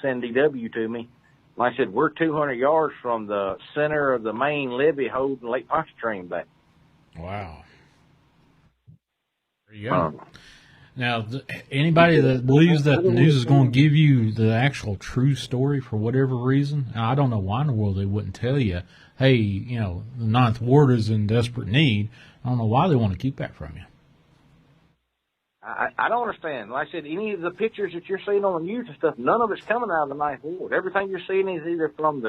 Send DW to me. Like I said, we're 200 yards from the center of the main levee holding Lake Pontchartrain back.
Wow. There you go. Now, anybody that believes that the news is going to give you the actual true story for whatever reason, I don't know why in the world they wouldn't tell you, hey, the 9th Ward is in desperate need. I don't know why they want to keep that from you.
I don't understand. Like I said, any of the pictures that you're seeing on the news and stuff, none of it's coming out of the 9th Ward. Everything you're seeing is either from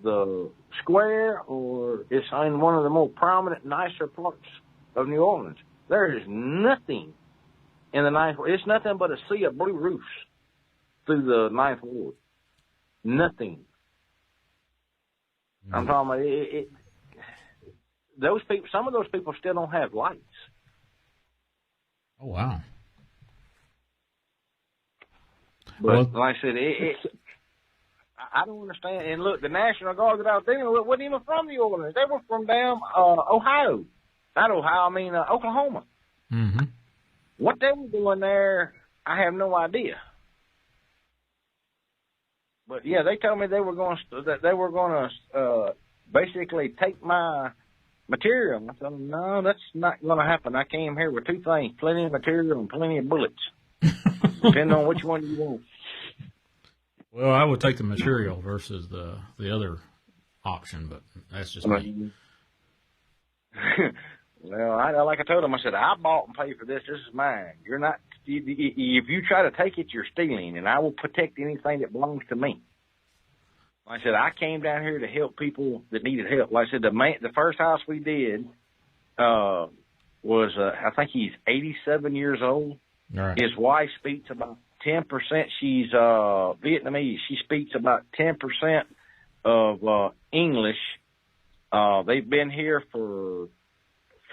the square or it's in one of the more prominent, nicer parts of New Orleans. There is nothing in the 9th Ward. It's nothing but a sea of blue roofs through the 9th Ward. Nothing. I'm talking about those people. Some of those people still don't have lights.
Oh, wow.
But like I said, I don't understand. And look, the National Guard that I was dealing with wasn't even from New Orleans. They were from damn Ohio. Not Ohio, I mean Oklahoma.
Mm-hmm.
What they were doing there, I have no idea. But yeah, they told me they were going to basically take my material. I said, no, that's not going to happen. I came here with two things: plenty of material and plenty of bullets. Depending on which one you want.
Well, I would take the material versus the other option, but that's just me.
Well, like I told him, I said, I bought and paid for this. This is mine. You're not. If you try to take it, you're stealing, and I will protect anything that belongs to me. Like I said, I came down here to help people that needed help. Like I said, the first house we did was, I think he's 87 years old.
Right.
His wife speaks about 10%. She's Vietnamese. She speaks about 10% of English. They've been here for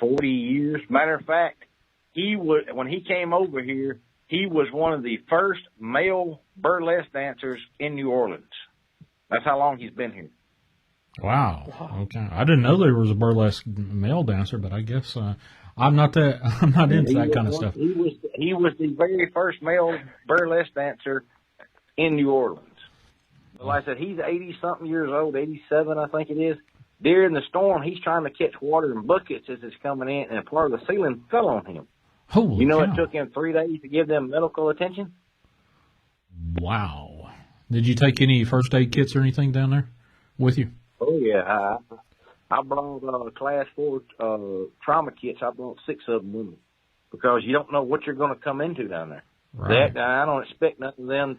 40 years. Matter of fact, when he came over here, he was one of the first male burlesque dancers in New Orleans. That's how long he's been here.
Wow. Okay. I didn't know there was a burlesque male dancer, but I guess I'm not into that kind of stuff.
He was the very first male burlesque dancer in New Orleans. But like I said, he's 80-something years old, 87, I think it is. During the storm, he's trying to catch water in buckets as it's coming in, and part of the ceiling fell on him.
Holy cow.
It took him 3 days to give them medical attention?
Wow. Did you take any first aid kits or anything down there with you?
Oh, yeah. I brought class 4 trauma kits. I brought 6 of them with me because you don't know what you're going to come into down there.
Right.
That I don't expect nothing of them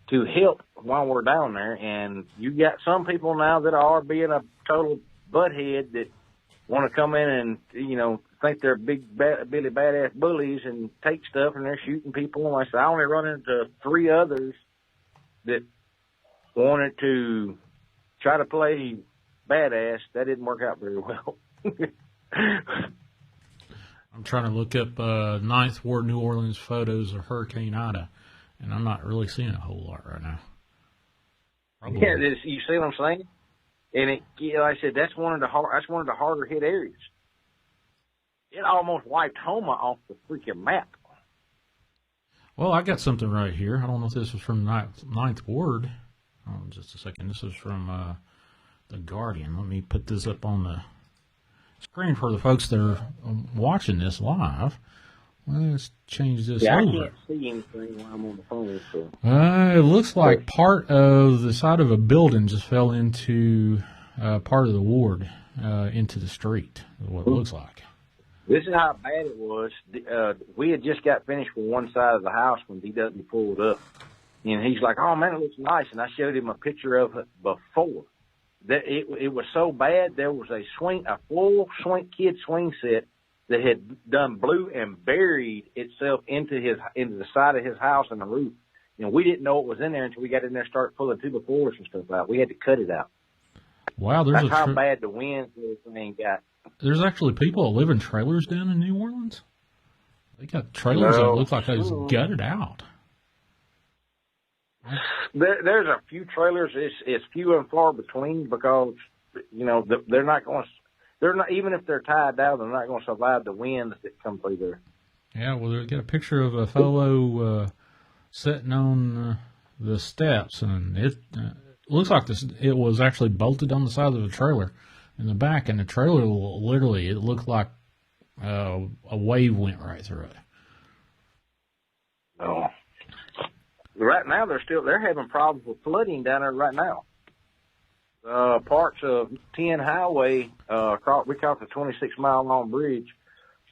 to help while we're down there. And you got some people now that are being a total butthead that want to come in and, you know, think they're Billy badass bullies and take stuff, and they're shooting people. And I said, I only run into 3 others that wanted to try to play badass. That didn't work out very well.
I'm trying to look up Ninth Ward New Orleans photos of Hurricane Ida, and I'm not really seeing a whole lot right now. Probably.
Yeah, you see what I'm saying? And it, you know, like I said, that's one of the harder hit areas. It almost wiped Homa off the freaking map.
Well, I got something right here. I don't know if this was from Ninth Ward. Oh, just a second. This is from The Guardian. Let me put this up on the screen for the folks that are watching this live. Let's change this over.
I can't see anything while I'm on the phone. So.
It looks like part of the side of a building just fell into part of the ward, into the street, is what it looks like.
This is how bad it was. We had just got finished with one side of the house when DW pulled up. And he's like, oh, man, it looks nice. And I showed him a picture of it before. It was so bad, there was a full kid swing set that had done blew and buried itself into the side of his house and the roof. And we didn't know it was in there until we got in there and started pulling 2x4s and stuff out. We had to cut it out.
Wow,
that's how bad the wind and everything got. There's
actually people that live in trailers down in New Orleans. They got trailers that look like they was gutted out.
There's a few trailers. It's few and far between because, you know, they're not even if they're tied down, they're not going to survive the winds that come through there.
Yeah, well, they got a picture of a fellow sitting on the steps, and it looks like it was actually bolted on the side of the trailer in the back, and the trailer literally, it looked like a wave went right through it.
Oh. Right now, they're having problems with flooding down there right now. Parts of 10 Highway, we call it the 26-mile-long bridge.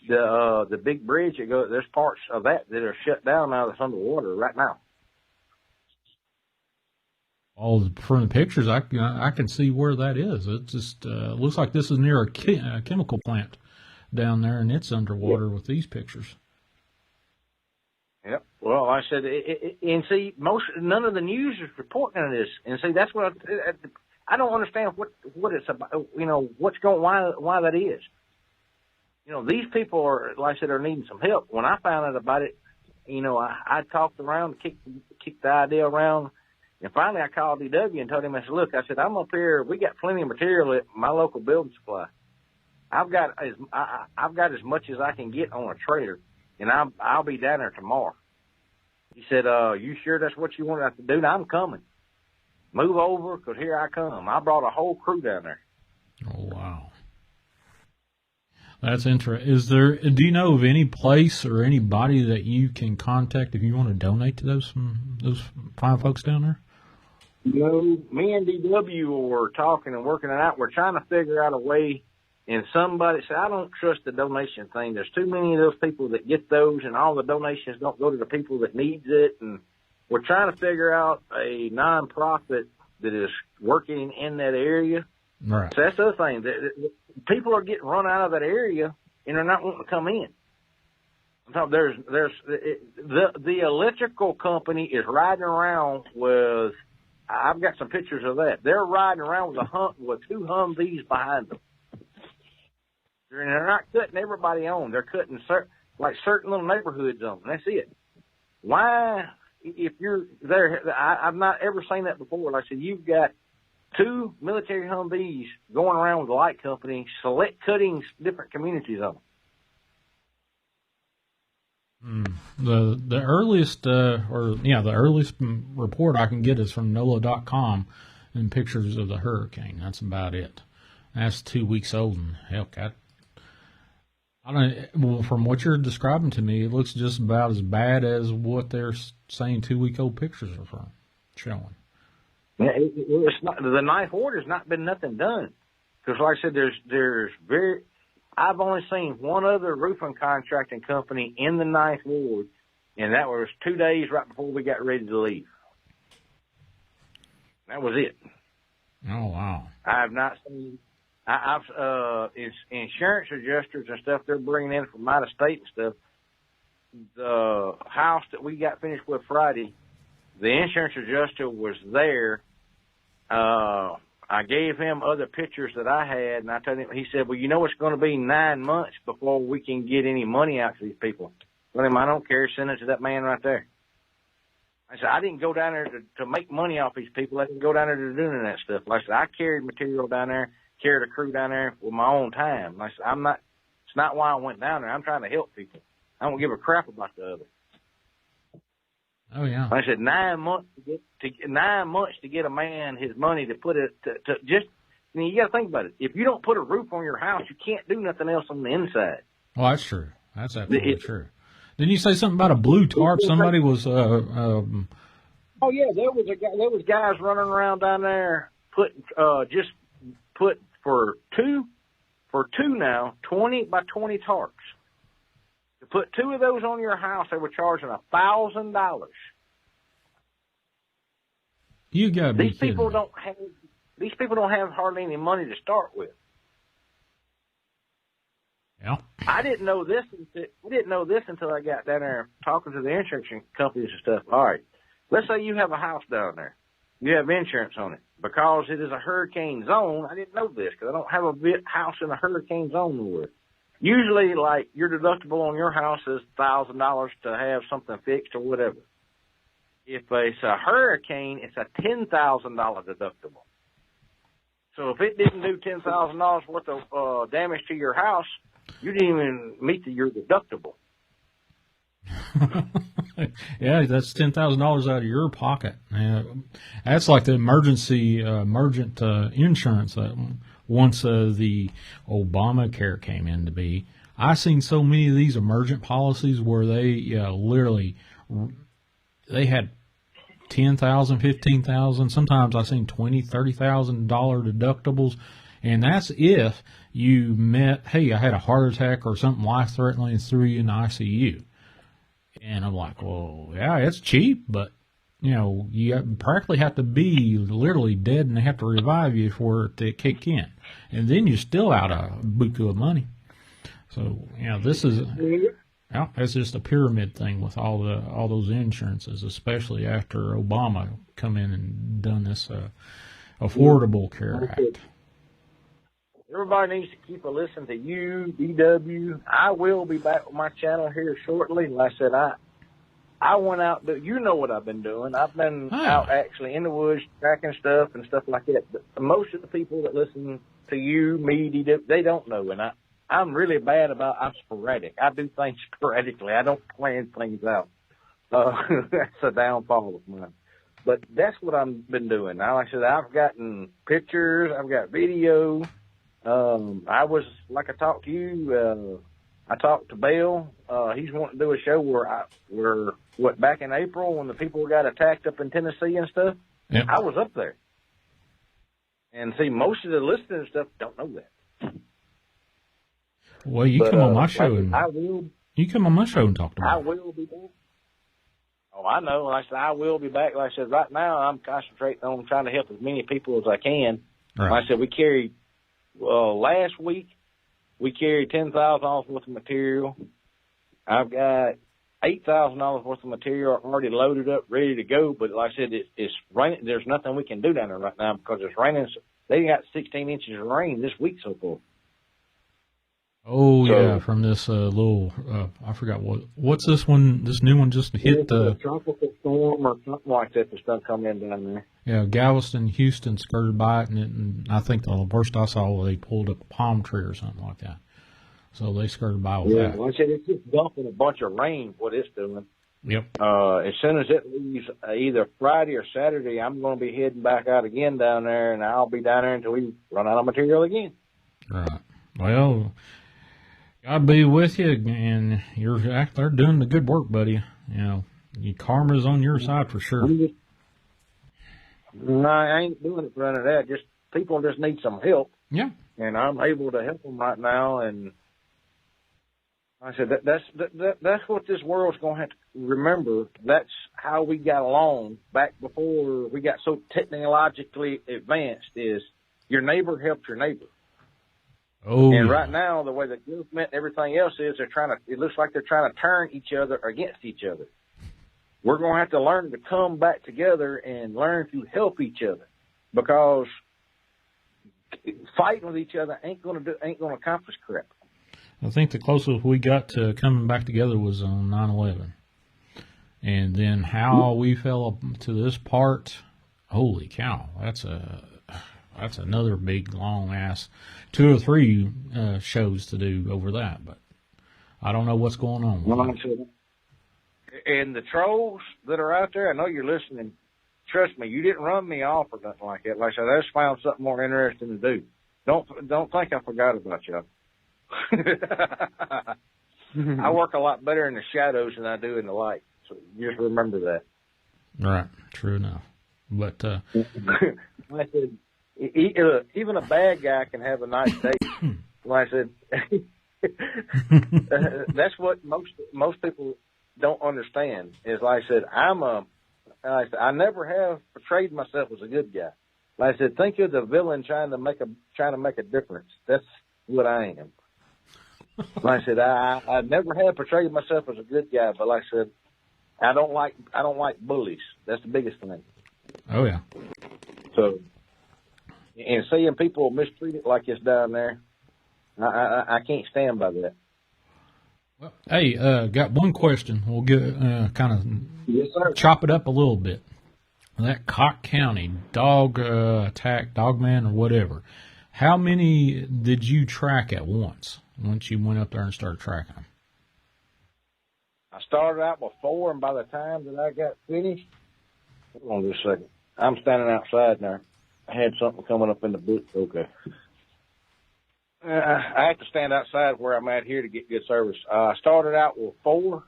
The big bridge there's parts of that are shut down now that's underwater right now.
Oh, from the pictures, I can see where that is. It just looks like this is near a chemical plant down there, and it's underwater with these pictures.
Yep. Well, I said, and see, none of the news is reporting on this, and see, that's what I don't understand what it's about. You know, why that is. You know, these people are, like I said, are needing some help. When I found out about it, you know, I talked around, kicked the idea around, and finally I called DW and told him, I said, look, I said, I'm up here. We got plenty of material at my local building supply. I've got as much as I can get on a trailer. And I'll be down there tomorrow. He said, you sure that's what you wanted? I said, dude, I'm coming. Move over, because here I come. I brought a whole crew down there.
Oh, wow. That's interesting. Do you know of any place or anybody that you can contact if you want to donate to those fine folks down there?
You know, me and DW were talking and working it out. We're trying to figure out a way. And somebody said, I don't trust the donation thing. There's too many of those people that get those, and all the donations don't go to the people that needs it. And we're trying to figure out a nonprofit that is working in that area.
Right.
So that's the other thing. People are getting run out of that area, and they're not wanting to come in. So the electrical company is riding around with. I've got some pictures of that. They're riding around with 2 Humvees behind them. And they're not cutting everybody on. They're cutting certain little neighborhoods on. That's it. Why, if you're there, I've not ever seen that before. Like I said, you've got 2 military Humvees going around with the light company, cutting different communities on.
The earliest the earliest report I can get is from NOLA.com and pictures of the hurricane. That's about it. That's 2 weeks old, and heck, well, from what you're describing to me, it looks just about as bad as what they're saying 2-week-old pictures are showing.
Yeah, it's not, the Ninth Ward has not been nothing done. Because like I said, I've only seen one other roofing contracting company in the Ninth Ward And that was 2 days right before we got ready to leave. That was it.
Oh, wow.
I have not seen. It's insurance adjusters and stuff they're bringing in from out of state and stuff. The house that we got finished with Friday, the insurance adjuster was there. I gave him other pictures that I had, and I told him, he said, well, you know, it's going to be 9 months before we can get any money out to these people. Well, I don't care. Send it to that man right there. I said, I didn't go down there to make money off these people. I didn't go down there to do any of that stuff. Like I said, I carried material down there, carried a crew down there with my own time. Like I said, it's not why I went down there. I'm trying to help people. I don't give a crap about the other.
Oh, yeah.
Like I said, 9 months to get a man his money to put it to just. I mean, you got to think about it. If you don't put a roof on your house, you can't do nothing else on the inside.
Oh, that's true. That's absolutely true. Didn't you say something about a blue tarp? Somebody was.
Oh yeah, there was guys running around down there put for two now 20 by 20 tarps. To put 2 of those on your house, they were charging $1,000.
You gotta be
These people
kidding me.
These people don't have hardly any money to start with.
Yeah.
I didn't know this until I got down there talking to the insurance companies and stuff. All right, let's say you have a house down there. You have insurance on it. Because it is a hurricane zone, I didn't know this because I don't have a house in a hurricane zone nowhere. Usually, like, your deductible on your house is $1,000 to have something fixed or whatever. If it's a hurricane, it's a $10,000 deductible. So if it didn't do $10,000 worth of damage to your house, you didn't even meet your deductible.
Yeah, that's $10,000 out of your pocket. That's like the emergent insurance that once the Obamacare came into be. I've seen so many of these emergent policies where they literally they had $10,000, $15,000. Sometimes I've seen $20,000, $30,000 deductibles, and that's if you met, hey, I had a heart attack or something life-threatening and threw you in the ICU. And I'm like, well, yeah, it's cheap, but, you practically have to be literally dead and they have to revive you for it to kick in. And then you're still out a buku of money. So, this is, it's just a pyramid thing with all those insurances, especially after Obama come in and done this Affordable Care Act.
Everybody needs to keep a listen to you, DW. I will be back with my channel here shortly. Like I said, I went out, you know what I've been doing. I've been out actually in the woods tracking stuff and stuff like that. But most of the people that listen to you, me, DW, they don't know. And I'm really bad about, I'm sporadic. I do things sporadically. I don't plan things out. That's a downfall of mine. But that's what I've been doing. Now, like I said, I've gotten pictures, I've got video. I was, like I talked to you, I talked to Bill. He's wanting to do a show where back in April when the people got attacked up in Tennessee and stuff,
yep.
I was up there. And see, most of the listeners and stuff don't know that.
Well, come on my show you come on my show and talk to me.
I will be back. Oh, I know. Like I said, I will be back. Like I said, right now I'm concentrating on trying to help as many people as I can.
Right.
Like I said, we carried, last week, we carried $10,000 worth of material. I've got $8,000 worth of material already loaded up, ready to go. But like I said, it's raining. There's nothing we can do down there right now because it's raining. They got 16 inches of rain this week so far.
Oh, yeah, from this little, I forgot what's this one, this new one just hit
a tropical storm or something like that that's done come in down there.
Yeah, Galveston, Houston skirted by it, and I think the worst I saw, they pulled a palm tree or something like that. So they skirted by with that.
Well, I said it's just dumping a bunch of rain, what it's doing.
Yep.
As soon as it leaves either Friday or Saturday, I'm going to be heading back out again down there, and I'll be down there until we run out of material again.
Right. Well, God be with you, and you're out there doing the good work, buddy. Your karma's on your side for sure.
No, I ain't doing it for none of that. Just people just need some help.
Yeah.
And I'm able to help them right now. And I said that's what this world's going to have to. remember that's how we got along back before we got so technologically advanced. Is your neighbor helped your neighbor.
Oh,
and
yeah.
right now, the way the government and everything else is, it looks like they're trying to turn each other against each other. We're going to have to learn to come back together and learn to help each other, because fighting with each other ain't going to accomplish crap.
I think the closest we got to coming back together was on 9/11. And then how we fell up to this part, holy cow, that's another big, long-ass 2 or 3 shows to do over that. But I don't know what's going on with that.
And the trolls that are out there, I know you're listening. Trust me, you didn't run me off or nothing like that. Like I said, I just found something more interesting to do. Don't think I forgot about you. I work a lot better in the shadows than I do in the light. So just remember that.
Right, true enough. But
I said, even a bad guy can have a nice day. Like I said, that's what most people don't understand. Is like I said, I never have portrayed myself as a good guy. Like I said, think of the villain trying to make a difference. That's what I am. Like I said, I never have portrayed myself as a good guy, but like I said, I don't like bullies. That's the biggest thing.
oh yeah,
So, and seeing people mistreated like this down there, I can't stand by that.
well, hey, got one question. We'll get
Yes, sir.
chop it up a little bit. That Cock County dog attack, dogman or whatever. How many did you track at once you went up there and started tracking them?
I started out with 4, and by the time that I got finished, hold on just a second. I'm standing outside now. I had something coming up in the book. Okay. I have to stand outside where I'm at here to get good service. I started out with 4,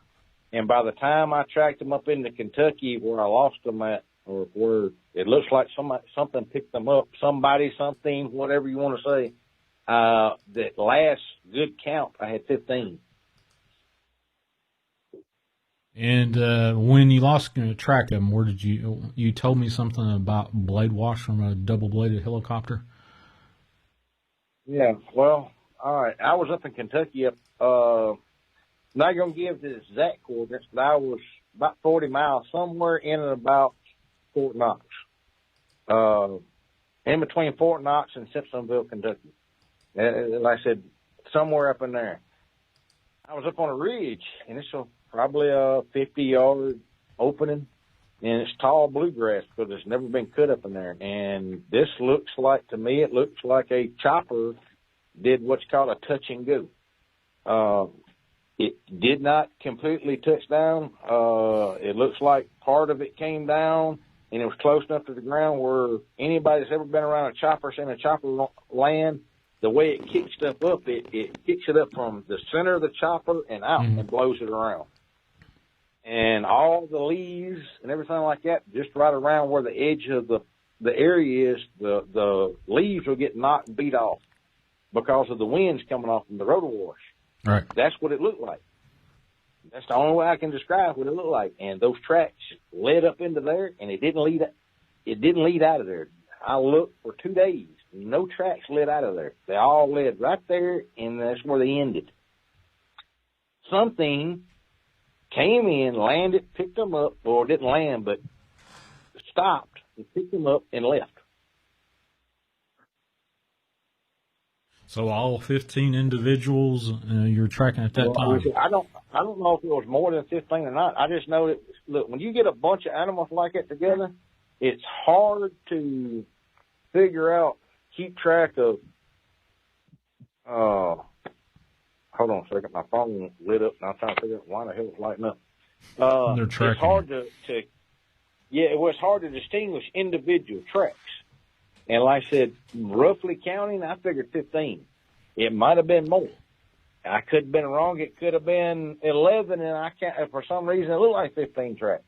and by the time I tracked them up into Kentucky where I lost them at, or where it looks like something picked them up, something, whatever you want to say, that last good count, I had 15.
And when you lost track of them, where did you told me something about blade wash from a double-bladed helicopter?
Yeah, well, all right. I was up in Kentucky. Not going to give the exact coordinates, but I was about 40 miles, somewhere in and about Fort Knox. In between Fort Knox and Simpsonville, Kentucky. Like I said, somewhere up in there. I was up on a ridge, and it's probably a 50-yard opening, and it's tall bluegrass because it's never been cut up in there. And this looks like, to me, it looks like a chopper did what's called a touch and go. It did not completely touch down. It looks like part of it came down, and it was close enough to the ground where anybody that's ever been around a chopper, seen a chopper land, the way it kicks stuff up, it kicks it up from the center of the chopper and out and blows it around. And all the leaves and everything like that, just right around where the edge of the area is, the leaves will get knocked and beat off because of the winds coming off from the rotor wash.
Right.
That's what it looked like. That's the only way I can describe what it looked like. And those tracks led up into there, and it didn't lead out of there. I looked for 2 days. No tracks led out of there. They all led right there, and that's where they ended. Something came in, landed, picked them up, or didn't land, but stopped and picked them up and left.
So all 15 individuals you're tracking at that time?
I don't know if it was more than 15 or not. I just know that, look, when you get a bunch of animals like that together, it's hard to figure out, keep track of, hold on a second, my phone lit up and I'm trying to figure out why the hell it's lighting up.
They're tracking.
It's hard it was hard to distinguish individual tracks. And like I said, roughly counting, I figured 15. It might have been more. I could have been wrong. It could have been 11, and for some reason it looked like 15 tracks.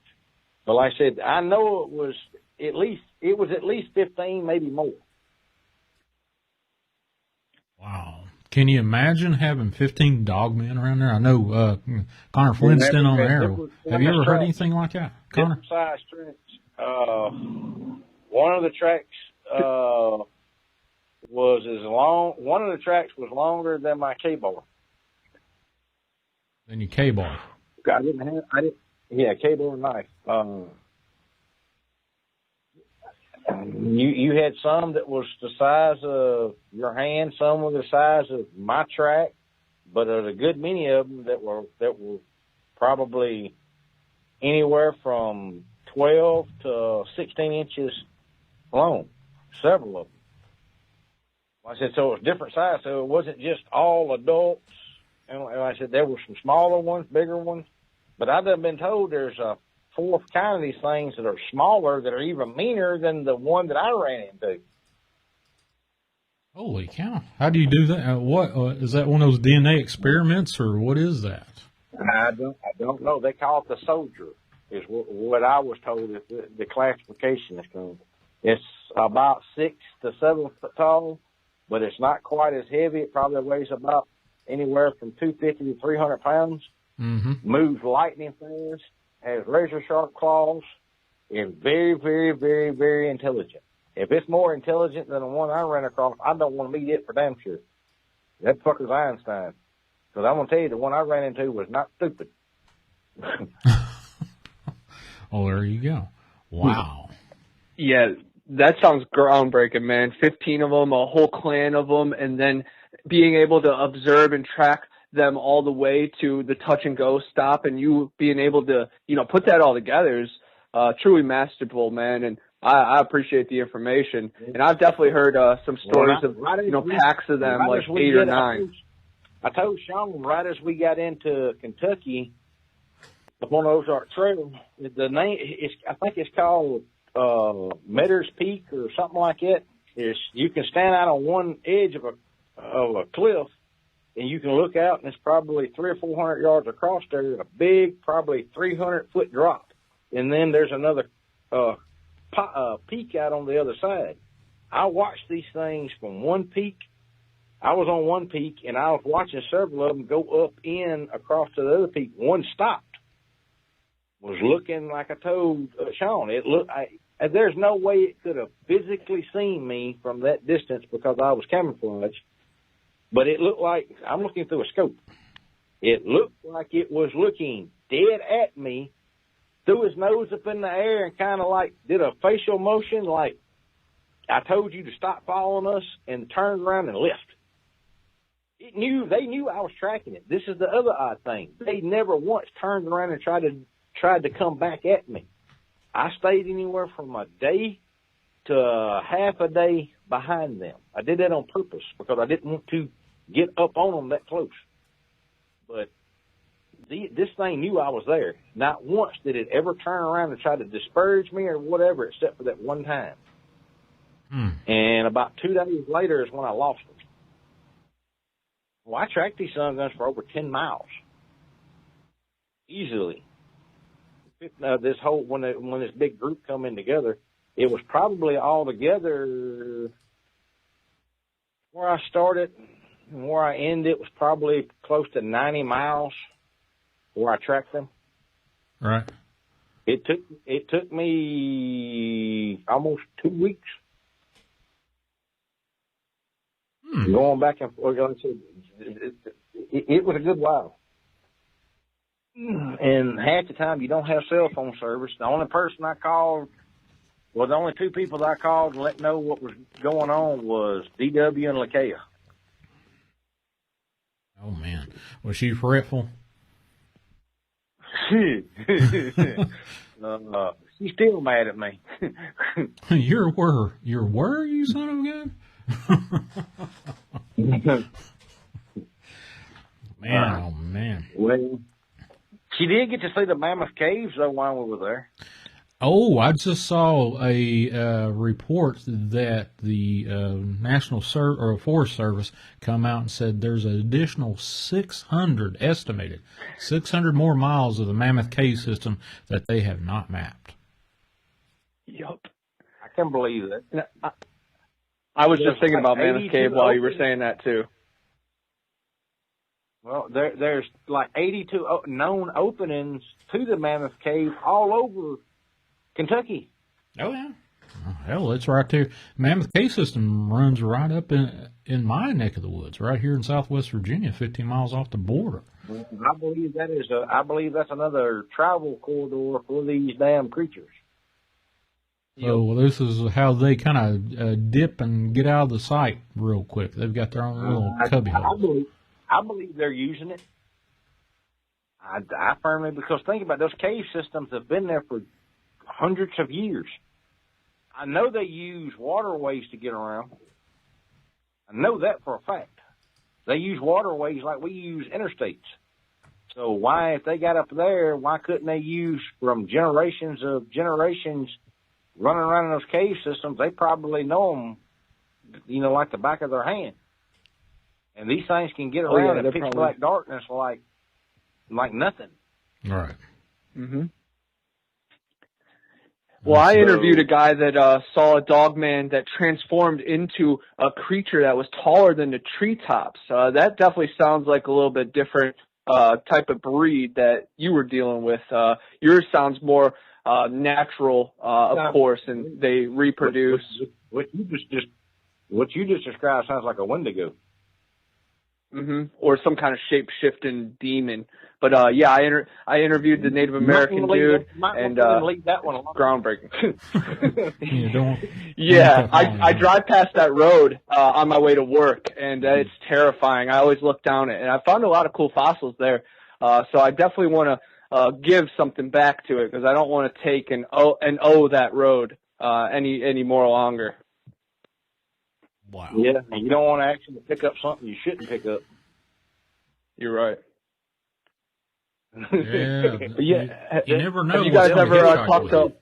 But like I said, I know it was at least 15, maybe more.
Wow. Can you imagine having 15 dogmen around there? I know Connor Flintstone on the arrow. Have you ever heard anything like that, Connor?
Different size tracks. One of the tracks was as long. One of the tracks was longer than my K-bar.
Then your K-bar.
I didn't. Yeah, K-bar knife. You had some that was the size of your hand, some were the size of my track, but there's a good many of them that were probably anywhere from 12 to 16 inches long, several of them. Like I said, so it was different size, so it wasn't just all adults. And like I said, there were some smaller ones, bigger ones, but I've been told there's a fourth kind of these things that are smaller that are even meaner than the one that I ran into.
Holy cow! How do you do that? What is that? One of those DNA experiments, or what is that?
I don't know. They call it the soldier. Is what I was told. Is the classification is called. It's about 6 to 7 foot tall, but it's not quite as heavy. It probably weighs about anywhere from 250 to 300 pounds.
Mm-hmm.
Moves lightning fast. Has razor sharp claws. And very, very, very, very intelligent. If it's more intelligent than the one I ran across, I don't want to meet it for damn sure. That fucker's Einstein. Because I'm going to tell you, the one I ran into was not stupid.
Oh, there you go. Wow.
Yeah, that sounds groundbreaking, man. 15 of them, a whole clan of them, and then being able to observe and track them all the way to the touch and go stop, and you being able to, put that all together is truly masterful, man. And I appreciate the information. And I've definitely heard some stories of, packs of them, like 8 or 9.
I told Shawn right as we got into Kentucky, up on Ozark Trail, the name is, I think it's called Meddar's Peak or something like that. You can stand out on one edge of a cliff, and you can look out, and it's probably 300 or 400 yards across there, and a big, probably 300-foot drop. And then there's another peak out on the other side. I watched these things from one peak. I was on one peak, and I was watching several of them go up in across to the other peak. One stopped. Was looking like I told Shawn. There's no way it could have physically seen me from that distance because I was camouflaged. But it looked like, I'm looking through a scope. It looked like it was looking dead at me, threw his nose up in the air and kind of like did a facial motion like, I told you to stop following us, and turned around and left. They knew I was tracking it. This is the other odd thing. They never once turned around and tried to come back at me. I stayed anywhere from a day to half a day behind them. I did that on purpose because I didn't want to get up on them that close. But this thing knew I was there. Not once did it ever turn around and try to disparage me or whatever, except for that one time. And about 2 days later is when I lost it. Well, I tracked these sun guns for over 10 miles. Easily. This whole, when this big group come in together, it was probably all together where I started and where I ended was probably close to 90 miles where I tracked them.
Right.
It took me almost 2 weeks. Going back and forth, it was a good while. And half the time you don't have cell phone service. The only person I called, the only 2 people that I called and let know what was going on was DW and Lakeia.
Oh, man. Was she fretful?
She's still mad at me.
You're where, you son of a gun? Man, oh man.
Well, she did get to see the Mammoth Caves though while we were there.
Oh, I just saw a report that the National Forest Service come out and said there's an additional 600 estimated 600 more miles of the Mammoth Cave system that they have not mapped.
Yup.
I can believe that.
I was just thinking about Mammoth Cave while you were saying that too.
Well, there's like 82 known openings to the Mammoth Cave all over Kentucky.
Oh, yeah. Oh, hell, it's right there. Mammoth Cave System runs right up in my neck of the woods, right here in Southwest Virginia, 15 miles off the border.
I believe that's another travel corridor for these damn creatures.
So this is how they kind of dip and get out of the sight real quick. They've got their own little cubby hole.
I believe they're using it. I firmly, because think about it, those cave systems have been there for hundreds of years. I know they use waterways to get around. I know that for a fact. They use waterways like we use interstates. So why, if they got up there, why couldn't they use from generations of generations running around in those cave systems? They probably know them, like the back of their hand. And these things can get around in pitch black darkness like nothing.
All right.
Mm-hmm. Well, I interviewed a guy that saw a dogman that transformed into a creature that was taller than the treetops. That definitely sounds like a little bit different type of breed that you were dealing with. Yours sounds more natural, of course, and they reproduce.
What you just described sounds like a Wendigo.
Mm-hmm. Or some kind of shape-shifting demon. But yeah, I interviewed the Native American dude, and
leave that one alone.
Groundbreaking.
Yeah,
I drive past that road on my way to work, and it's terrifying. I always look down it, and I found a lot of cool fossils there. So I definitely want to give something back to it, because I don't want to take and owe that road any more longer.
Wow.
Yeah, and you don't want to actually pick up something you shouldn't pick up.
You're right.
Yeah. You never know.
Have you guys ever talked to?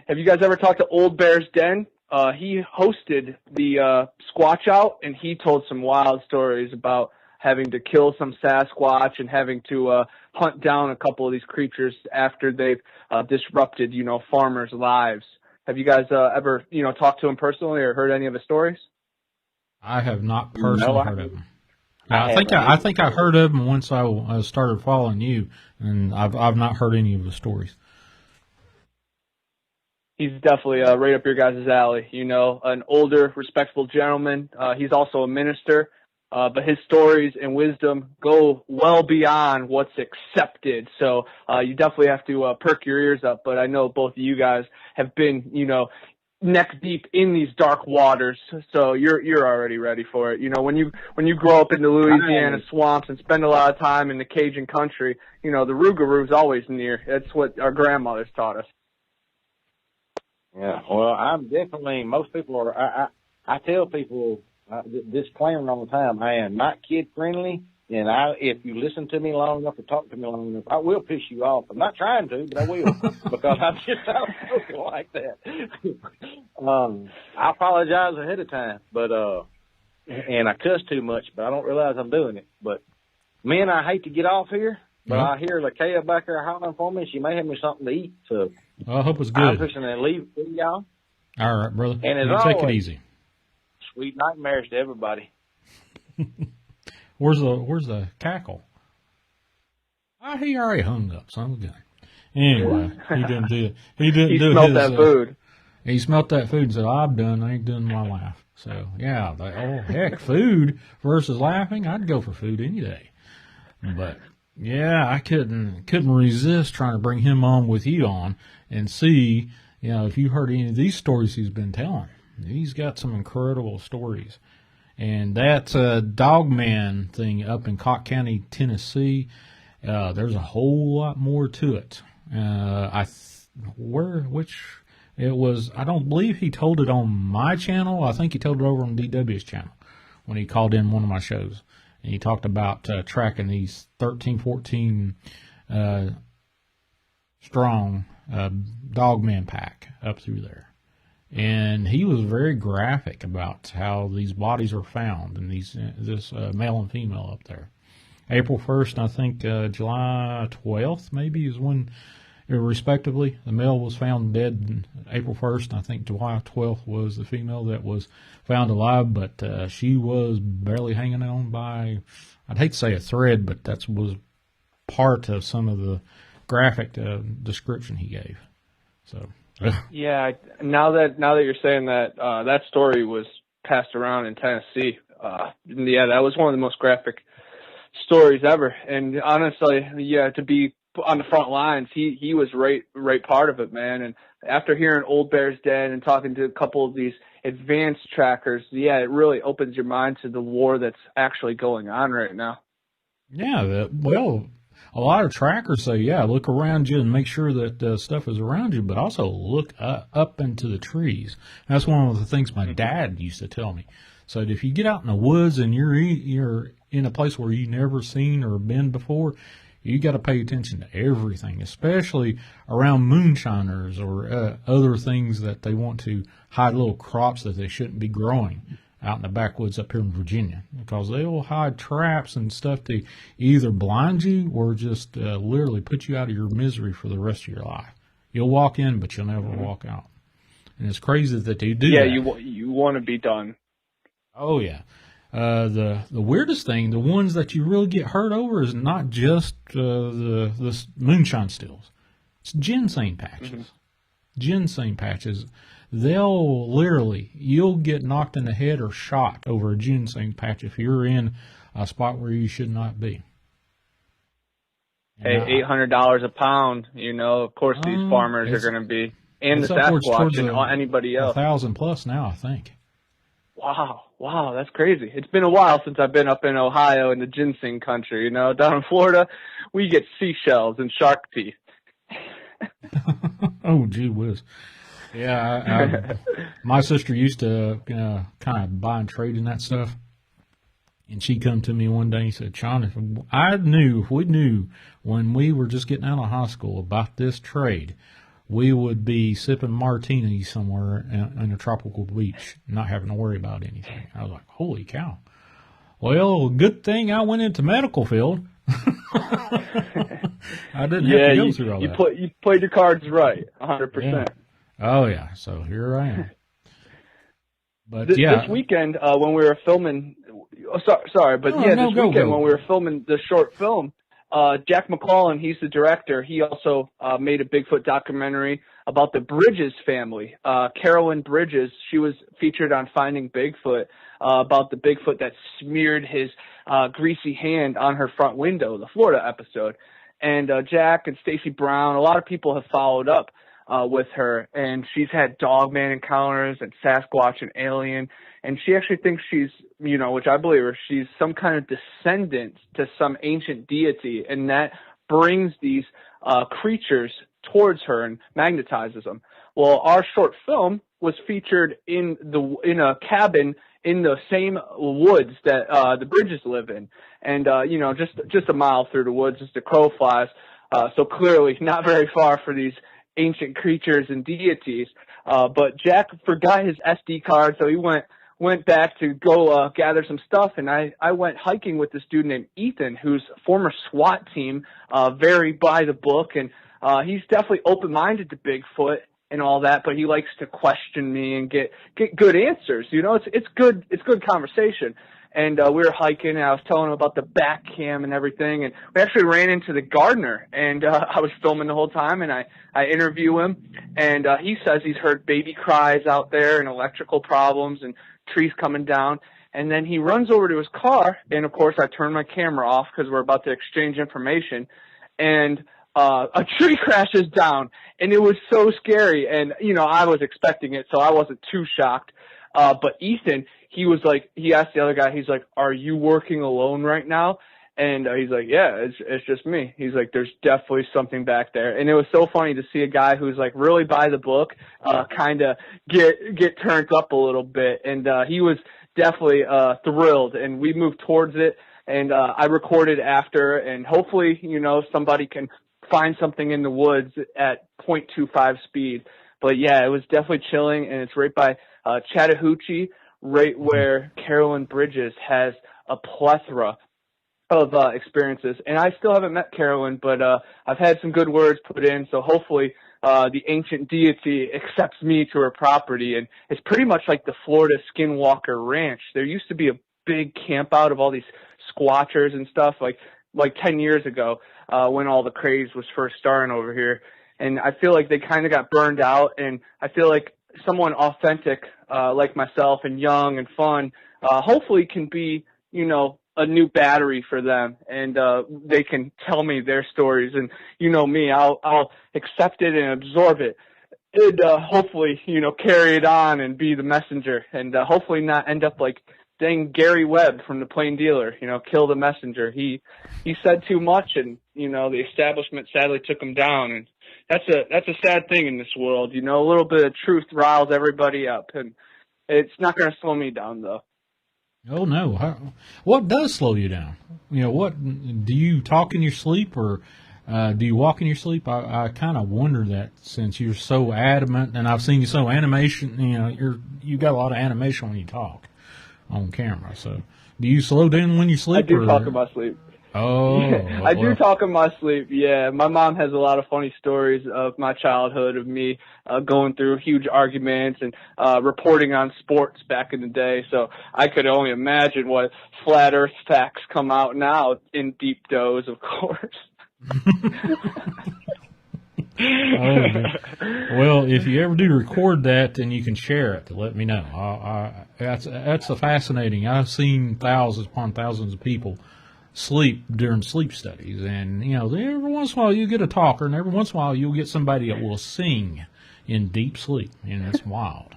Have you guys ever talked to Old Bear's Den? He hosted the Squatch Out, and he told some wild stories about having to kill some Sasquatch and having to hunt down a couple of these creatures after they've disrupted, farmers' lives. Have you guys ever, talked to him personally or heard any of his stories?
I have not personally heard of him. I think I heard of him once I started following you, and I've not heard any of his stories.
He's definitely right up your guys' alley. An older, respectable gentleman. He's also a minister, but his stories and wisdom go well beyond what's accepted. So you definitely have to perk your ears up. But I know both of you guys have been, neck deep in these dark waters, so you're already ready for it. When you grow up in the Louisiana swamps and spend a lot of time in the Cajun country, the Rougarou's always near. That's what our grandmothers taught us.
Yeah, well, I'm definitely, most people are, I tell people, disclaimer all the time, I am not kid friendly, and if you listen to me long enough or talk to me long enough, I will piss you off. I'm not trying to, but I will, because I'm just outspoken like that. I apologize ahead of time, but and I cuss too much, but I don't realize I'm doing it. But man, I hate to get off here, but I hear Lakeia back there hollering for me. She may have me something to eat, so
I hope it's good.
I'm fixing to leave for y'all.
All right, brother.
And as
take
always,
it easy.
Sweet nightmares to everybody.
Where's the cackle? He already hung up, son of a gun. Anyway, he didn't do it. He
smelled that food.
He smelled that food and said, I'm done. I ain't doing my laugh. So, yeah, heck, food versus laughing, I'd go for food any day. But, yeah, I couldn't resist trying to bring him on with you on and see, if you heard any of these stories he's been telling. He's got some incredible stories. And that Dogman thing up in Cocke County, Tennessee, there's a whole lot more to it. I don't believe he told it on my channel. I think he told it over on DW's channel when he called in one of my shows. And he talked about tracking these 13, 14 strong Dogman pack up through there. And he was very graphic about how these bodies are found, and this male and female up there. April 1st, I think July 12th maybe is when respectively. The male was found dead April 1st. I think July 12th was the female that was found alive, but she was barely hanging on by, I'd hate to say a thread, but that was part of some of the graphic description he gave. So
yeah, now that you're saying that, that story was passed around in Tennessee. Yeah, that was one of the most graphic stories ever. And honestly, yeah, to be on the front lines, he was right part of it, man. And after hearing Old Bear's Dead and talking to a couple of these advanced trackers, yeah, it really opens your mind to the war that's actually going on right now.
Yeah, well, a lot of trackers say, yeah, look around you and make sure that stuff is around you, but also look up into the trees. That's one of the things my dad used to tell me. So if you get out in the woods and you're in a place where you've never seen or been before, you got to pay attention to everything, especially around moonshiners or other things that they want to hide little crops that they shouldn't be growing out in the backwoods up here in Virginia, because they will hide traps and stuff to either blind you or just literally put you out of your misery for the rest of your life. You'll walk in, but you'll never walk out. And it's crazy that they do that.
Yeah, you want to be done.
Oh, yeah. The weirdest thing, the ones that you really get hurt over, is not just the moonshine stills. It's ginseng patches.
Mm-hmm.
Ginseng patches. You'll get knocked in the head or shot over a ginseng patch if you're in a spot where you should not be.
Hey, $800 a pound, of course these farmers are going to be, and the Sasquatch and anybody else.
1,000 plus now, I think.
Wow, that's crazy. It's been a while since I've been up in Ohio in the ginseng country, Down in Florida, we get seashells and shark teeth.
Oh, gee whiz. Yeah, my sister used to kind of buy and trade in that stuff. And she come to me one day and said, Shawn, if we knew when we were just getting out of high school about this trade, we would be sipping martinis somewhere in a tropical beach, not having to worry about anything. I was like, holy cow. Well, good thing I went into medical field. I didn't have to go through all that.
You played your cards right, 100%.
Yeah. Oh, yeah. So here I am. But
this weekend, when we were filming, when we were filming the short film, Jack McClellan, he's the director. He also made a Bigfoot documentary about the Bridges family. Carolyn Bridges, she was featured on Finding Bigfoot, about the Bigfoot that smeared his greasy hand on her front window, the Florida episode. And Jack and Stacy Brown, a lot of people have followed up with her, and she's had dogman encounters and Sasquatch and alien, and she actually thinks she's, which I believe her, she's some kind of descendant to some ancient deity, and that brings these creatures towards her and magnetizes them. Well, our short film was featured in a cabin in the same woods that the Bridges live in, and just a mile through the woods as the crow flies. So clearly not very far for these ancient creatures and deities. But Jack forgot his SD card, so he went back to go gather some stuff, and I went hiking with this dude named Ethan, who's former SWAT team, very by the book, and he's definitely open-minded to Bigfoot and all that, but he likes to question me and get good answers. It's good conversation. And we were hiking, and I was telling him about the back cam and everything, and we actually ran into the gardener, and I was filming the whole time, and I interview him, and he says he's heard baby cries out there and electrical problems and trees coming down, and then he runs over to his car, and of course I turn my camera off because we're about to exchange information, and a tree crashes down, and it was so scary, and I was expecting it, so I wasn't too shocked. But Ethan, he asked the other guy, he's like, are you working alone right now? And he's like, yeah, it's just me. He's like, there's definitely something back there. And it was so funny to see a guy who's like really by the book, kind of get turned up a little bit. And he was definitely thrilled, and we moved towards it. And I recorded after, and hopefully, somebody can find something in the woods at 0.25 speed. But yeah, it was definitely chilling, and it's right by Chattahoochee, right where Carolyn Bridges has a plethora of experiences. And I still haven't met Carolyn, but I've had some good words put in, so hopefully the ancient deity accepts me to her property. And it's pretty much like the Florida Skinwalker Ranch. There used to be a big camp out of all these squatchers and stuff like 10 years ago when all the craze was first starting over here. And I feel like they kind of got burned out, and I feel like someone authentic like myself and young and fun hopefully can be, you know, a new battery for them, and they can tell me their stories. And you know me, I'll accept it and absorb it, and hopefully, you know, carry it on and be the messenger, and hopefully not end up like dang Gary Webb from the Plain Dealer, you know, kill the messenger. He said too much, and you know, the establishment sadly took him down, and that's a sad thing in this world. You know, a little bit of truth riles everybody up, and it's not going to slow me down though.
Oh no! What does slow you down? You know, what do you talk in your sleep, or do you walk in your sleep? I kind of wonder that, since you're so adamant, and I've seen you so animation. You know, you got a lot of animation when you talk on camera. So, do you slow down when you sleep?
I do talk in my sleep.
Oh,
I do talk in my sleep. Yeah, my mom has a lot of funny stories of my childhood, of me going through huge arguments and reporting on sports back in the day. So I could only imagine what flat Earth facts come out now in deep doze, of course.
Well, if you ever do record that, then you can share it to let me know. That's a fascinating. I've seen thousands upon thousands of people sleep during sleep studies, and you know, every once in a while you get a talker, and every once in a while you'll get somebody that will sing in deep sleep, and it's wild.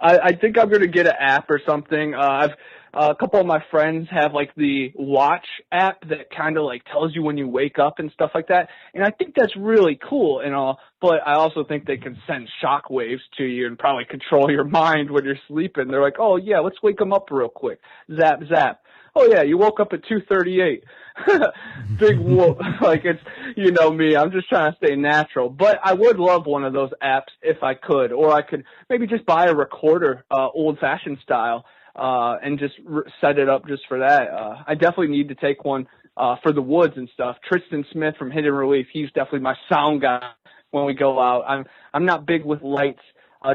I think I'm going to get an app or something. A couple of my friends have like the Watch app that kind of like tells you when you wake up and stuff like that. And I think that's really cool and all, but I also think they can send shock waves to you and probably control your mind when you're sleeping. They're like, oh yeah, let's wake them up real quick. Zap, zap. Oh yeah, you woke up at 2:38. Big whoop. Like, it's, you know me, I'm just trying to stay natural. But I would love one of those apps if I could, or I could maybe just buy a recorder, old fashioned style, and just set it up just for that. I definitely need to take one, for the woods and stuff. Tristan Smith from Hidden Relief, he's definitely my sound guy when we go out. I'm not big with lights.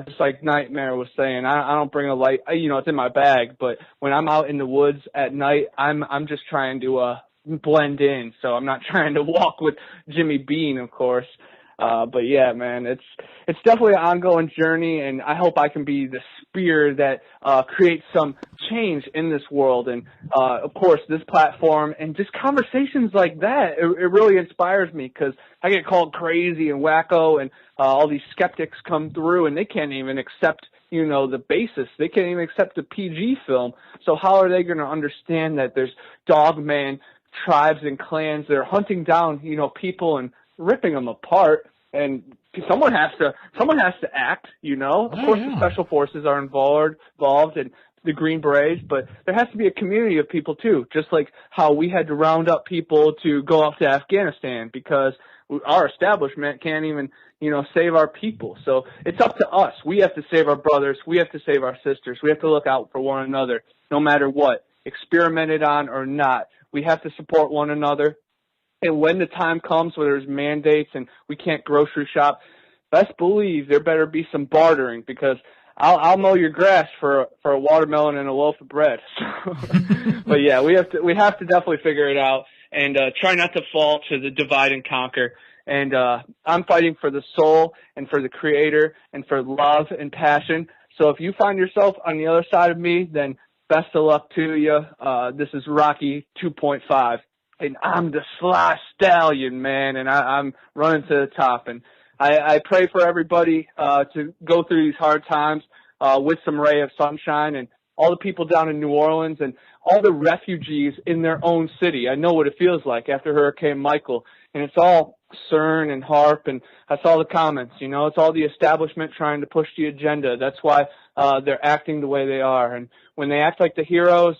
Just like Nightmare was saying, I don't bring a light. You know, it's in my bag, but when I'm out in the woods at night, I'm just trying to blend in. So I'm not trying to walk with Jimmy Bean, of course. But yeah, man, it's definitely an ongoing journey, and I hope I can be the spear that creates some change in this world. And of course, this platform and just conversations like that, it really inspires me, because I get called crazy and wacko, and all these skeptics come through, and they can't even accept, you know, the basis. They can't even accept the PG film. So how are they going to understand that there's dogman tribes and clans that are hunting down, you know, people and ripping them apart? And someone has to act, you know. Of course, the special forces are involved and the Green Berets, but there has to be a community of people too, just like how we had to round up people to go off to Afghanistan because our establishment can't even, you know, save our people. So it's up to us. We have to save our brothers. We have to save our sisters. We have to look out for one another, no matter what, experimented on or not. We have to support one another. And when the time comes where there's mandates and we can't grocery shop, best believe there better be some bartering, because I'll mow your grass for a watermelon and a loaf of bread. But yeah, we have to definitely figure it out and try not to fall to the divide and conquer. And I'm fighting for the soul and for the creator and for love and passion. So if you find yourself on the other side of me, then best of luck to you. This is Rocky 2.5. And I'm the Sly Stallion, man, and I'm running to the top. And I pray for everybody to go through these hard times with some ray of sunshine, and all the people down in New Orleans and all the refugees in their own city. I know what it feels like after Hurricane Michael, and it's all CERN and HARP, and I saw the comments. You know, it's all the establishment trying to push the agenda. That's why they're acting the way they are. And when they act like the heroes,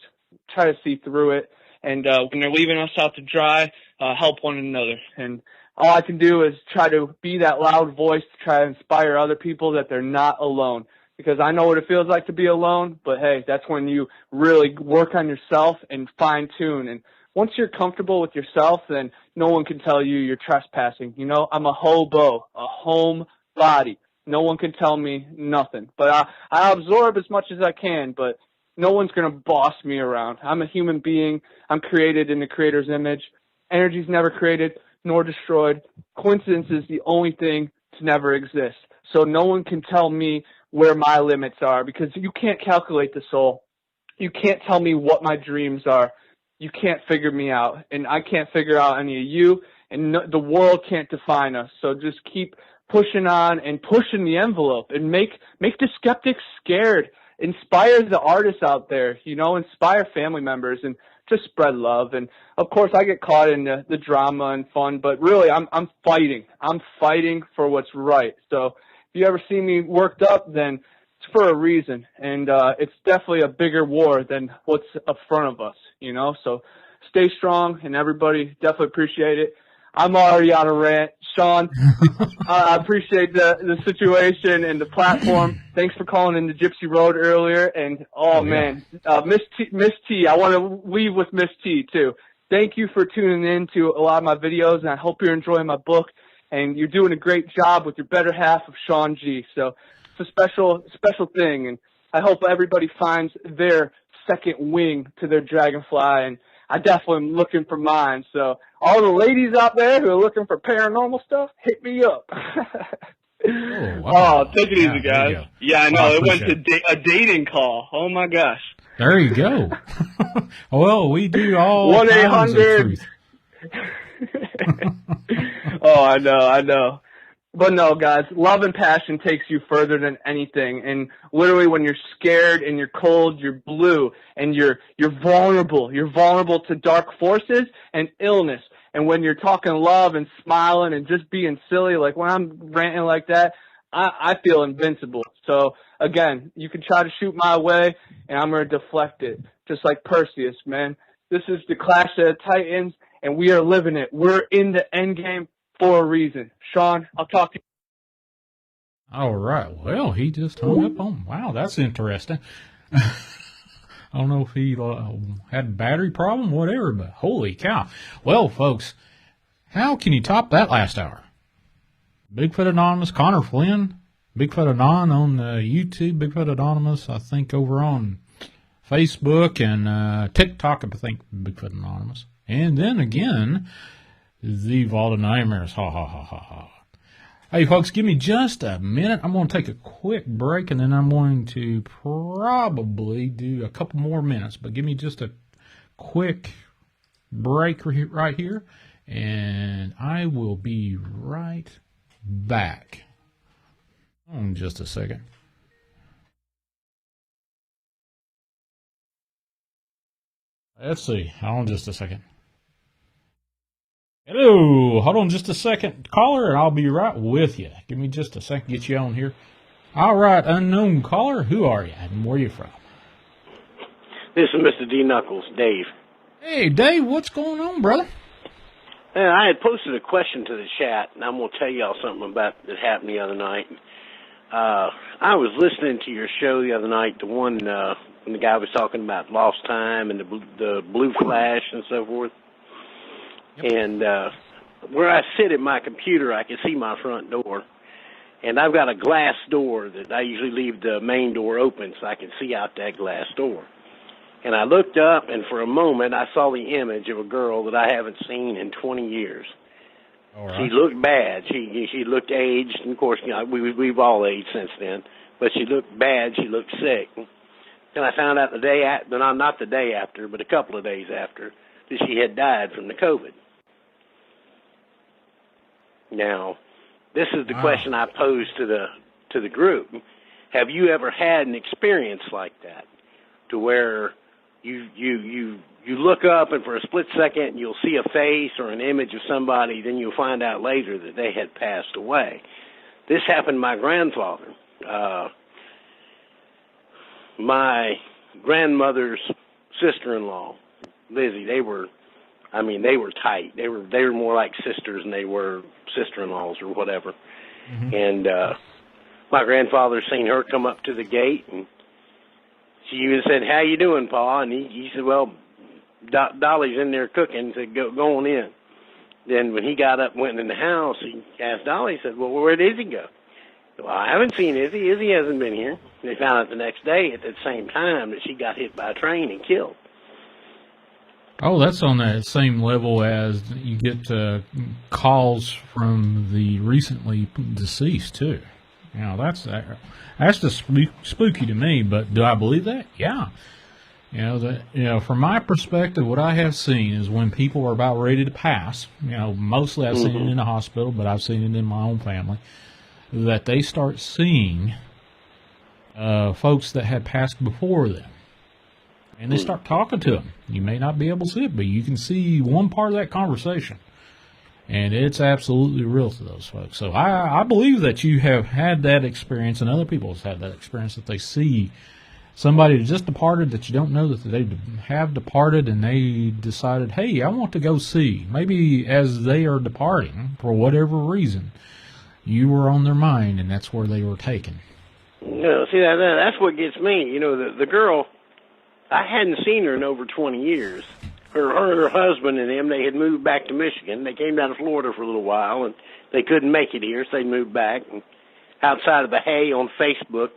try to see through it. And when they're leaving us out to dry, help one another. And all I can do is try to be that loud voice to try to inspire other people that they're not alone. because I know what it feels like to be alone. But hey, that's when you really work on yourself and fine tune. And once you're comfortable with yourself, then no one can tell you you're trespassing. You know, I'm a hobo, a home body. No one can tell me nothing. But I absorb as much as I can, but no one's going to boss me around. I'm a human being. I'm created in the Creator's image. Energy's never created nor destroyed. Coincidence is the only thing to never exist. So no one can tell me where my limits are, because you can't calculate the soul. You can't tell me what my dreams are. You can't figure me out, and I can't figure out any of you, and no, the world can't define us. So just keep pushing on and pushing the envelope, and make the skeptics scared. Inspire the artists out there, you know, inspire family members, and just spread love. And of course I get caught in the drama and fun, but really I'm fighting. I'm fighting for what's right. So if you ever see me worked up, then it's for a reason. And it's definitely a bigger war than what's in front of us, you know. So stay strong, and everybody definitely appreciate it. I'm already on a rant. Shawn, I appreciate the situation and the platform. Thanks for calling in the Gypsy Road earlier. And, man, Miss T, I want to leave with Miss T, too. Thank you for tuning in to a lot of my videos, and I hope you're enjoying my book. And you're doing a great job with your better half of Shawn G. So it's a special thing, and I hope everybody finds their second wing to their dragonfly, and I definitely am looking for mine. So all the ladies out there who are looking for paranormal stuff, hit me up.
Wow.
Take it easy, guys. Yeah, I know. It went to a dating call. Oh, my gosh.
There you go. Well, we do all
1-800. Oh, I know. But no, guys, love and passion takes you further than anything. And literally when you're scared and you're cold, you're blue, and you're vulnerable. You're vulnerable to dark forces and illness. And when you're talking love and smiling and just being silly, like when I'm ranting like that, I feel invincible. So again, you can try to shoot my way, and I'm going to deflect it. Just like Perseus, man. This is the Clash of the Titans, and we are living it. We're in the end game for a reason. Shawn, I'll talk to you.
All right. Well, he just hung up on. Wow, that's interesting. I don't know if he had a battery problem, whatever, but holy cow. Well, folks, how can you top that last hour? Bigfoot Anonymous, Connor Flynn, Bigfoot Anon on YouTube, Bigfoot Anonymous, I think, over on Facebook and TikTok, I think, Bigfoot Anonymous. And then again, the Vault of Nightmares. Ha, ha, ha, ha, ha. Hey, folks, give me just a minute. I'm going to take a quick break, and then I'm going to probably do a couple more minutes. But give me just a quick break right here, and I will be right back. In just a second. Let's see. Hold on just a second. Hello, hold on just a second, caller, and I'll be right with you. Give me just a second, get you on here. All right, unknown caller, who are you and where are you from?
This is Mr. D. Knuckles, Dave.
Hey, Dave, what's going on, brother?
I had posted a question to the chat, and I'm going to tell y'all something about that happened the other night. I was listening to your show the other night, the one when the guy was talking about lost time and the blue flash and so forth. Yep. And where I sit at my computer, I can see my front door. And I've got a glass door that I usually leave the main door open so I can see out that glass door. And I looked up, and for a moment, I saw the image of a girl that I haven't seen in 20 years. All right. She looked bad. She looked aged. And, of course, you know, we've all aged since then. But she looked bad. She looked sick. And I found out the day after, not the day after, but a couple of days after, that she had died from the COVID. Now, this is the question I posed to the group. Have you ever had an experience like that, to where you look up and for a split second you'll see a face or an image of somebody, then you'll find out later that they had passed away? This happened to my grandfather. My grandmother's sister-in-law, Lizzie, they were tight. They were more like sisters than they were sister-in-laws or whatever. Mm-hmm. And my grandfather seen her come up to the gate, and she even said, "How you doing, Pa?" And he said, "Well, Dolly's in there cooking." Said, "Go on in." Then when he got up and went in the house, he asked Dolly, he said, "Well, where did Izzy go?" "Well, I haven't seen Izzy. Izzy hasn't been here." They found out the next day at the same time that she got hit by a train and killed.
Oh, that's on that same level as you get calls from the recently deceased, too. You know, that's just spooky to me, but do I believe that? Yeah. From my perspective, what I have seen is when people are about ready to pass, mostly I've seen it in the hospital, but I've seen it in my own family, that they start seeing folks that had passed before them. And they start talking to them. You may not be able to see it, but you can see one part of that conversation. And it's absolutely real to those folks. So I believe that you have had that experience, and other people have had that experience, that they see somebody that just departed that you don't know that they have departed, and they decided, hey, I want to go see. Maybe as they are departing, for whatever reason, you were on their mind, and that's where they were taken.
No, see, that's what gets me. The girl, I hadn't seen her in over 20 years. Her husband and them, they had moved back to Michigan. They came down to Florida for a little while, and they couldn't make it here, so they moved back. And outside of the hay on Facebook,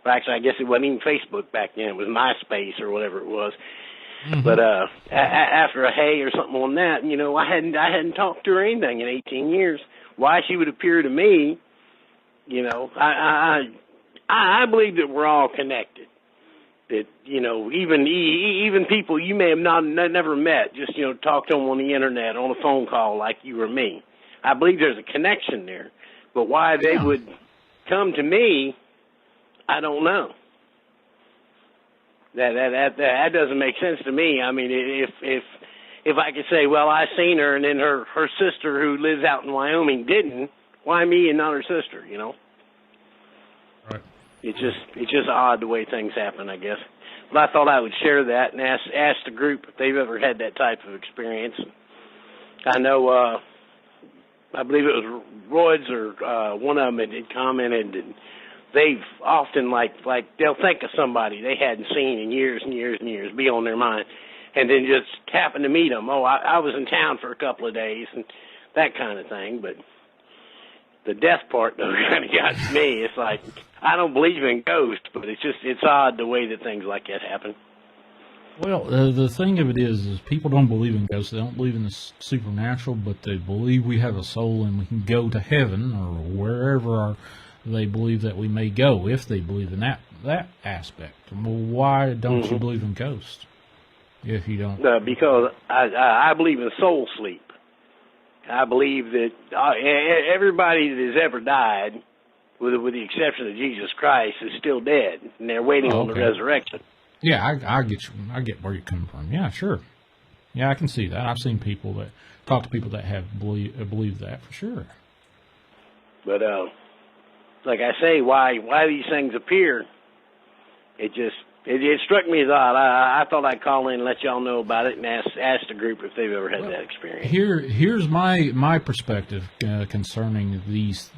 actually, I guess it wasn't even Facebook back then. It was MySpace or whatever it was. Mm-hmm. But after a hay or something on that, I hadn't talked to her anything in 18 years. Why she would appear to me, I believe that we're all connected. That, even people you may have never met, just, talk to them on the internet, on a phone call like you or me. I believe there's a connection there. But why they would come to me, I don't know. That doesn't make sense to me. I mean, if I could say, well, I seen her, and then her sister who lives out in Wyoming didn't, why me and not her sister?
Right.
It's just odd the way things happen, I guess. But I thought I would share that and ask the group if they've ever had that type of experience. I know, I believe it was Royds or one of them had commented, and they've often like they'll think of somebody they hadn't seen in years and years and years, be on their mind, and then just happen to meet them. Oh, I was in town for a couple of days and that kind of thing. But the death part, though, kind of got to me. It's like, I don't believe in ghosts, but it's odd the way that things like that happen.
Well, the thing of it is people don't believe in ghosts. They don't believe in the supernatural, but they believe we have a soul and we can go to heaven or wherever they believe that we may go, if they believe in that aspect. Well, why don't you believe in ghosts if you don't?
Because I believe in soul sleep. I believe that everybody that has ever died, with the exception of Jesus Christ, is still dead, and they're waiting on the resurrection.
Yeah, I get you. I get where you're coming from. Yeah, sure. Yeah, I can see that. I've seen people that talk to people that have believed that for sure.
But like I say, why these things appear? It struck me as odd. I thought I'd call in and let y'all know about it and ask the group if they've ever had that experience.
Here's my perspective concerning these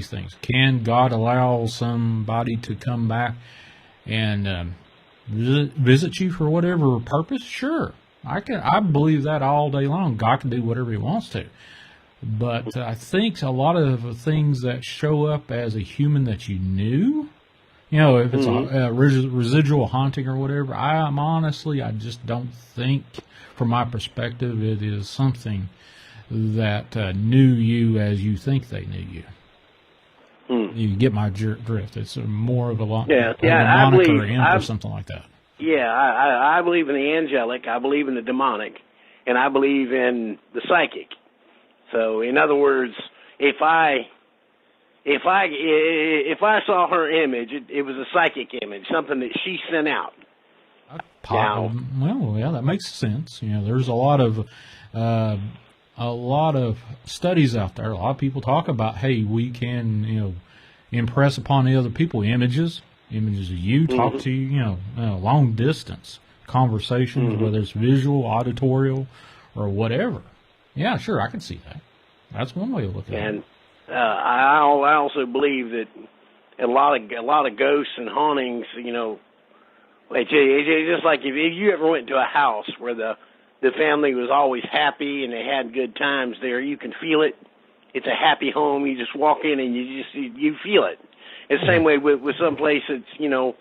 things. Can God allow somebody to come back and visit you for whatever purpose? Sure, I believe that all day long. God can do whatever He wants to. But I think a lot of things that show up as a human that you knew, if it's a residual haunting or whatever, I just don't think, from my perspective, it is something that knew you as you think they knew you. You get my drift. It's more of a moniker or something like that.
Yeah, I believe in the angelic, I believe in the demonic, and I believe in the psychic. So, in other words, if I saw her image, it was a psychic image, something that she sent out.
That makes sense. There's a lot of studies out there. A lot of people talk about, hey, we can, impress upon the other people images of you, talk to you, long distance conversations, whether it's visual, auditorial, or whatever. Yeah, sure, I can see that. That's one way of looking at it.
And I also believe that a lot of ghosts and hauntings, you know. It's just like if you ever went to a house where the family was always happy and they had good times there, you can feel it. It's a happy home. You just walk in and you feel it. It's the same way with some place that's, you know,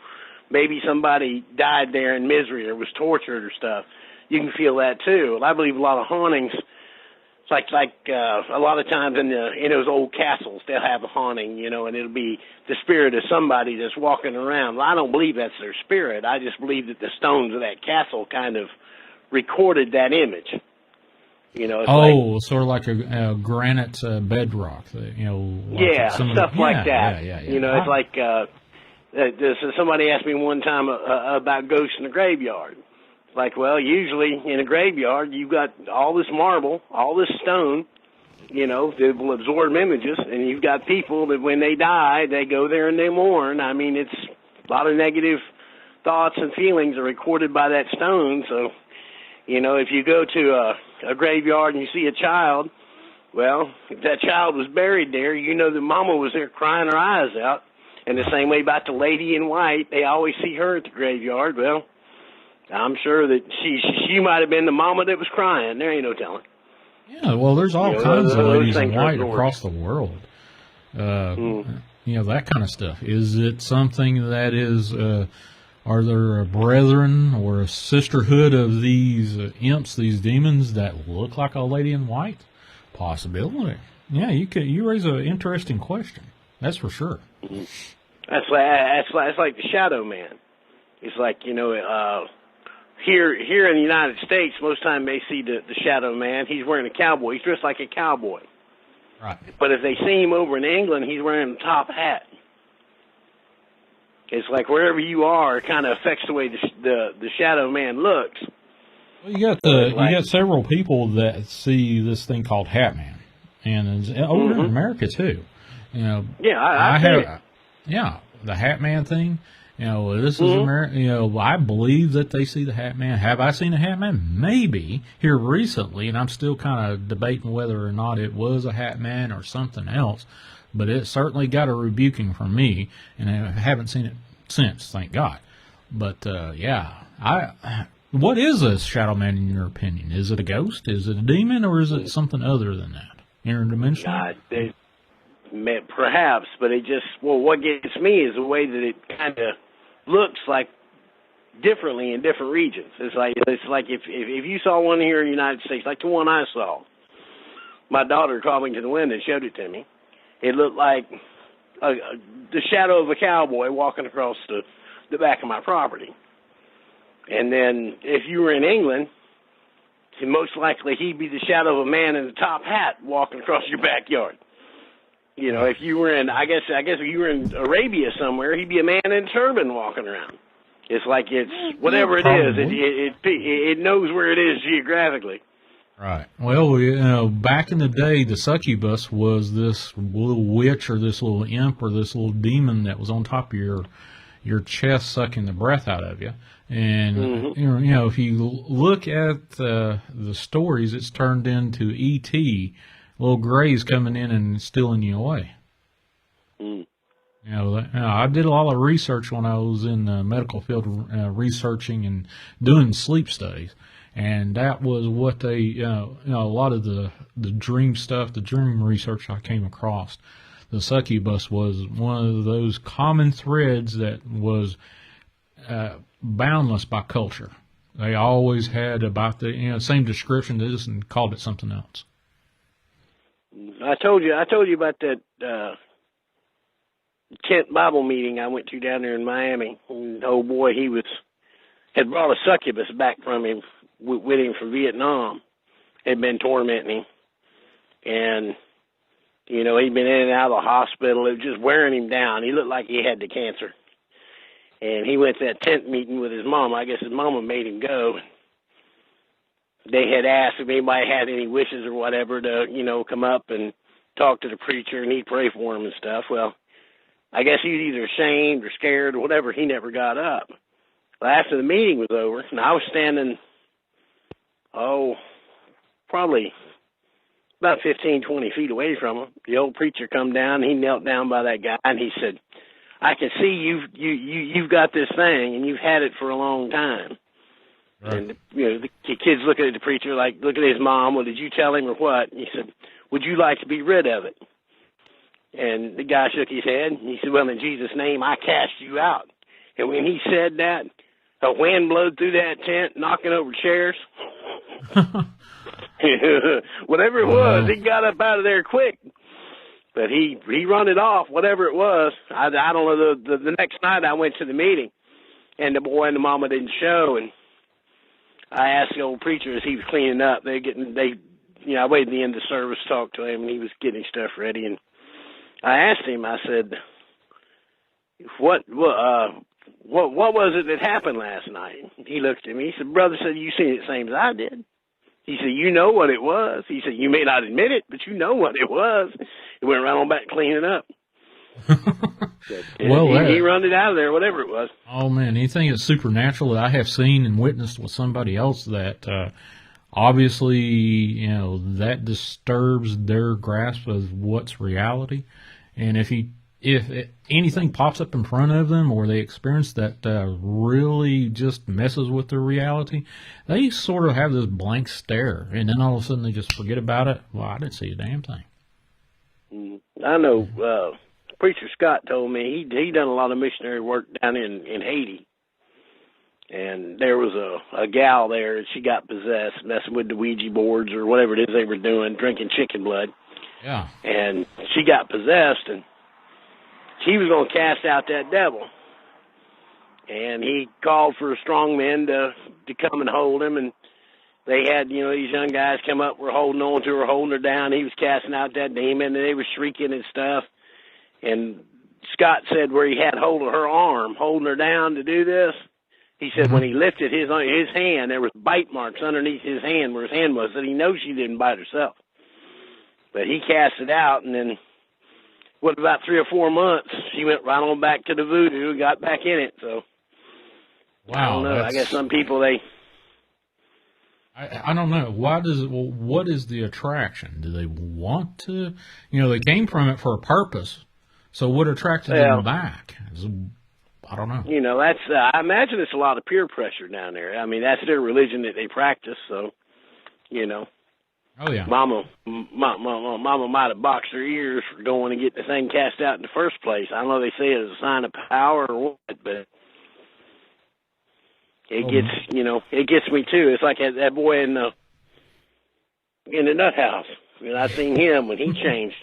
maybe somebody died there in misery or was tortured or stuff. You can feel that too. And I believe a lot of hauntings. It's like a lot of times in those old castles, they'll have a haunting, you know, and it'll be the spirit of somebody that's walking around. Well, I don't believe that's their spirit. I just believe that the stones of that castle kind of recorded that image. You know, it's
sort of like a granite bedrock, you know.
Like stuff like that.
Yeah.
You know, it's like somebody asked me one time about ghosts in the graveyard. Like, well, usually in a graveyard, you've got all this marble, all this stone, you know, that will absorb images, and you've got people that when they die, they go there and they mourn. I mean, it's a lot of negative thoughts and feelings are recorded by that stone. So, you know, if you go to a graveyard and you see a child, well, if that child was buried there, you know that mama was there crying her eyes out. And the same way about the lady in white, they always see her at the graveyard. Well, I'm sure that she might have been the mama that was crying. There ain't no telling.
Yeah, well, there's all kinds of ladies in white across the world. You know, that kind of stuff. Is it something that is, are there a brethren or a sisterhood of these imps, these demons that look like a lady in white? Possibility. Yeah, you raise an interesting question. That's for sure.
That's like the shadow man. It's like, you know, here in the United States, most time they see the shadow man. He's wearing a cowboy. He's dressed like a cowboy.
Right.
But if they see him over in England, he's wearing a top hat. It's like wherever you are, it kind of affects the way the shadow man looks.
Well, you got several people that see this thing called Hat Man, and over in America too. You know.
Yeah, I have.
Yeah, the Hat Man thing. You know, this is America. You know, I believe that they see the Hat Man. Have I seen a Hat Man? Maybe here recently, and I'm still kind of debating whether or not it was a Hat Man or something else. But it certainly got a rebuking from me, and I haven't seen it since, thank God. But what is a shadow man in your opinion? Is it a ghost? Is it a demon, or is it something other than that? Interdimensional?
Perhaps, but what gets me is the way that it kind of looks like differently in different regions. It's like if you saw one here in the United States, like the one I saw, my daughter called me to the window and showed it to me. It looked like the shadow of a cowboy walking across the back of my property. And then if you were in England, most likely he'd be the shadow of a man in a top hat walking across your backyard. You know, if you were in, I guess if you were in Arabia somewhere, he'd be a man in a turban walking around. It's like it's whatever it is, it knows where it is geographically.
Right. Well, you know, back in the day, the succubus was this little witch or this little imp or this little demon that was on top of your chest, sucking the breath out of you. And you know, if you look at the stories, it's turned into E.T. Little Gray's coming in and stealing you away. You know, I did a lot of research when I was in the medical field, researching and doing sleep studies, and that was what they, you know, a lot of the dream stuff, the dream research I came across. The succubus was one of those common threads that was boundless by culture. They always had about the same description, they just called it something else.
I told you about that tent Bible meeting I went to down there in Miami. And, oh boy, he had brought a succubus back from him with him from Vietnam. Had been tormenting him, and you know he'd been in and out of the hospital. It was just wearing him down. He looked like he had the cancer. And he went to that tent meeting with his mama. I guess his mama made him go. They had asked if anybody had any wishes or whatever to, you know, come up and talk to the preacher and he'd pray for him and stuff. Well, I guess he was either ashamed or scared or whatever. He never got up. Well, after the meeting was over, and I was standing, probably about 15, 20 feet away from him, the old preacher come down. He knelt down by that guy and he said, I can see you've got this thing and you've had it for a long time. Right. And the kids looking at the preacher like looking at his mom. Well, did you tell him or what? And he said, would you like to be rid of it? And the guy shook his head. And he said, well, in Jesus' name, I cast you out. And when he said that, a wind blew through that tent, knocking over chairs. Whatever it was, he got up out of there quick. But he run it off, whatever it was. I don't know. The next night I went to the meeting, and the boy and the mama didn't show. And I asked the old preacher as he was cleaning up. I waited at the end of the service to talk to him, and he was getting his stuff ready. And I asked him. I said, "What was it that happened last night?" He looked at me. He said, "Brother," said, "you seen it the same as I did." He said, "You know what it was." He said, "You may not admit it, but you know what it was." He went right on back cleaning up.
Well,
he run it out of there, whatever it was.
Oh, man, anything that's supernatural that I have seen and witnessed with somebody else that obviously, that disturbs their grasp of what's reality. And if anything pops up in front of them or they experience that really just messes with their reality, they sort of have this blank stare, and then all of a sudden they just forget about it. Well, I didn't see a damn thing.
I know Preacher Scott told me he done a lot of missionary work down in Haiti, and there was a gal there, and she got possessed, messing with the Ouija boards or whatever it is they were doing, drinking chicken blood.
Yeah.
And she got possessed, and he was going to cast out that devil. And he called for strong men to come and hold him. And they had, these young guys come up, were holding on to her, holding her down. He was casting out that demon, and they were shrieking and stuff. And Scott said where he had hold of her arm, holding her down to do this, he said when he lifted his hand, there was bite marks underneath his hand where his hand was, that he knows she didn't bite herself. But he cast it out, and then about 3 or 4 months, she went right on back to the voodoo and got back in it. So,
wow,
I don't know. I guess some people,
I don't know. What is the attraction? Do they want to? They came from it for a purpose. So what attracted them back? I don't know.
That's. I imagine it's a lot of peer pressure down there. I mean, that's their religion that they practice. So,
Oh yeah.
Mama might have boxed her ears for going and get the thing cast out in the first place. I know they say it's a sign of power or what, but it gets me too. It's like that boy in the nut house. I seen him when he changed.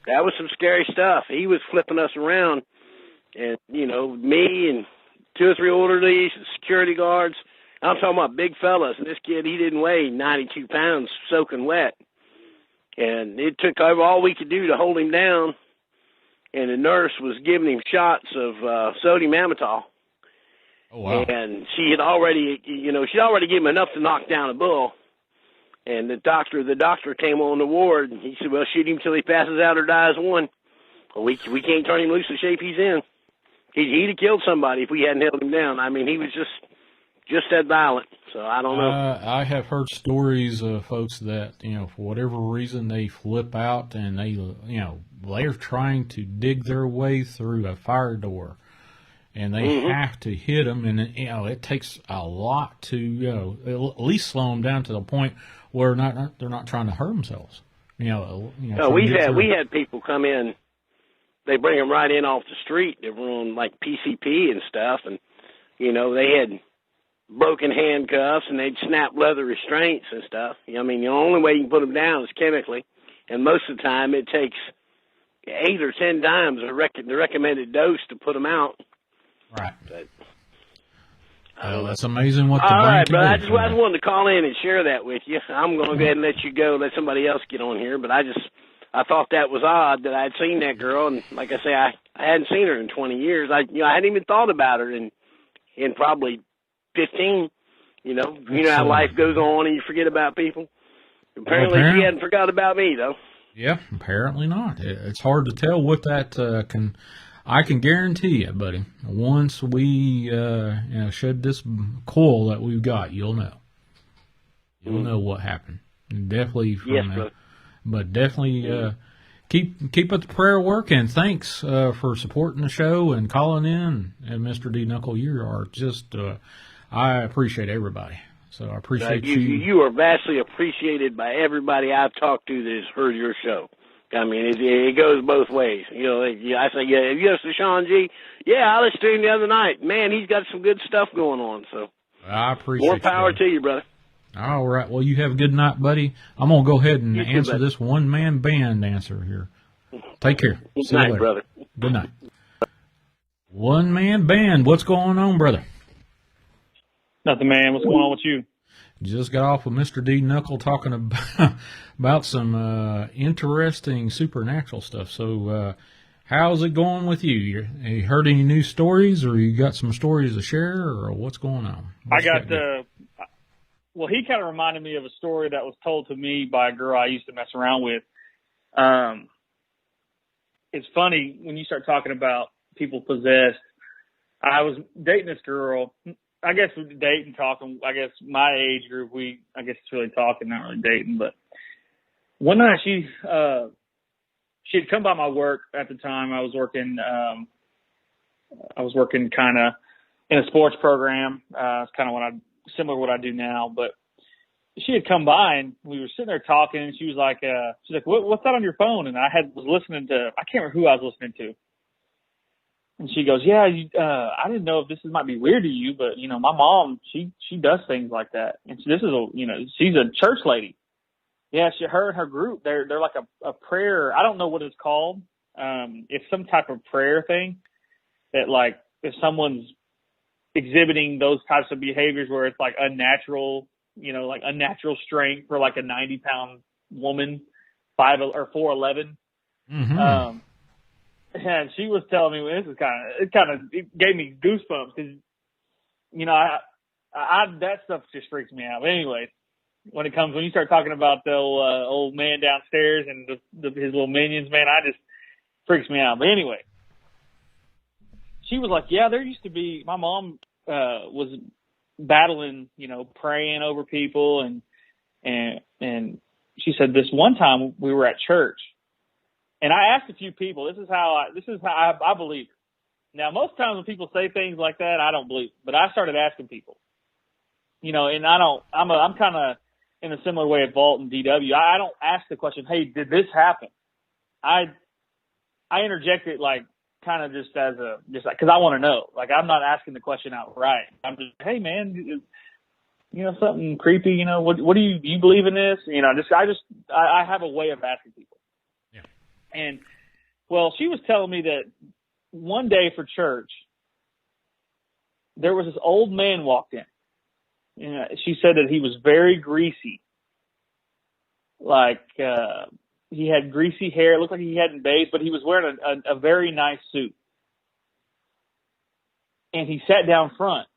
That was some scary stuff. He was flipping us around, and me and 2 or 3 orderlies and security guards. I'm talking about big fellas, and this kid, he didn't weigh 92 pounds soaking wet. And it took over all we could do to hold him down, and the nurse was giving him shots of sodium amytal.
Oh, wow.
And she had already, she'd already given him enough to knock down a bull. And the doctor came on the ward, and he said, well, shoot him till he passes out or dies one. Well, we can't turn him loose the shape he's in. He'd have killed somebody if we hadn't held him down. I mean, he was just that violent. So I don't know.
I have heard stories of folks that, for whatever reason they flip out and they're trying to dig their way through a fire door and they have to hit them. And, it takes a lot to, at least slow them down to the point where they're not trying to hurt themselves. We had people come in, they bring them right in off the street. They were on like PCP and stuff. And, they had broken handcuffs, and they'd snap leather restraints and stuff. I mean, the only way you can put them down is chemically, and most of the time it takes 8 or 10 times the recommended dose to put them out. Right.
But,
that's amazing what the
all right,
brain
but I
can
just
do.
wanted to call in and share that with you. I'm going to go ahead and let you go, let somebody else get on here, but I thought that was odd that I'd seen that girl, and like I say, I hadn't seen her in 20 years. I hadn't even thought about her in probably 15. You know how life goes on and you forget about people. Apparently she hadn't forgot about me, though.
Yeah, apparently not. It's hard to tell what that I can guarantee you, buddy. Once we shed this coil that we've got, you'll know. You'll know what happened. Definitely from
yes, brother.
But definitely keep up the prayer work, and thanks for supporting the show and calling in. And Mr. D Knuckle, you are just I appreciate everybody. So I appreciate you.
You are vastly appreciated by everybody I've talked to that has heard your show. I mean, it goes both ways. You know, I say, yeah, you listen to Shawn G? Yeah, I listened to him the other night. Man, he's got some good stuff going on. So
I appreciate
more power to you, brother.
All right. Well, you have a good night, buddy. I'm going to go ahead and answer
too,
this one-man band answer here. Take care.
Good night, brother.
Good night. One-man band. What's going on, brother?
Nothing, man. What's going on with you?
Just got off with Mr. D Knuckle talking about some interesting supernatural stuff. So how's it going with you? You heard any new stories, or you got some stories to share, or what's going on?
Well, he kind of reminded me of a story that was told to me by a girl I used to mess around with. It's funny when you start talking about people possessed. I was dating this girl. I guess we dating, talking. I guess my age group, I guess it's really talking, not really dating. But one night she had come by my work at the time. I was working kind of in a sports program. It's kind of similar to what I do now. But she had come by and we were sitting there talking, and she was like, "What's that on your phone?" And I was listening to, I can't remember who I was listening to. And she goes, "Yeah, I didn't know if this might be weird to you, but you know, my mom, she does things like that. And so she's a church lady. Yeah, her and her group, they're like a prayer. I don't know what it's called. It's some type of prayer thing that, like, if someone's exhibiting those types of behaviors where it's like unnatural, like unnatural strength for like a 90-pound woman, 4'11".
Mm-hmm.
And she was telling me, it gave me goosebumps because, that stuff just freaks me out. But anyway, when you start talking about the old man downstairs and his little minions, man, it just freaks me out. But anyway, she was like, yeah, there used to be, my mom was battling, praying over people. And she said this one time we were at church. And I asked a few people, this is how I believe it. Now, most times when people say things like that, I don't believe it. But I started asking people, and I'm kind of in a similar way of Vault and DW. I don't ask the question, hey, did this happen? I interject it like kind of just because I want to know. Like, I'm not asking the question outright. I'm just, hey, man, something creepy, what do you believe in this? I have a way of asking people. And, well, she was telling me that one day for church, there was this old man walked in. She said that he was very greasy. Like, he had greasy hair. It looked like he hadn't bathed, but he was wearing a very nice suit. And he sat down front.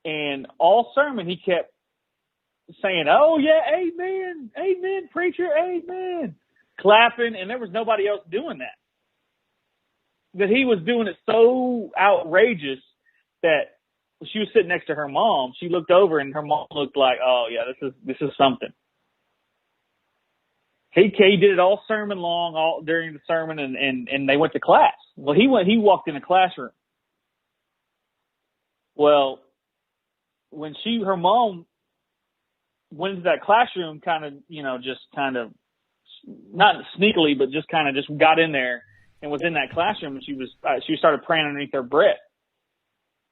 And all sermon, he kept saying, oh, yeah, amen, amen, preacher, amen. Clapping, and there was nobody else doing that. That he was doing it so outrageous that when she was sitting next to her mom, she looked over and her mom looked like, oh yeah, this is something. He did it all sermon long, all during the sermon, and they went to class. Well, he walked in a classroom. Well, when her mom went into that classroom, kind of not sneakily, but just got in there and was in that classroom, and she started praying underneath her breath.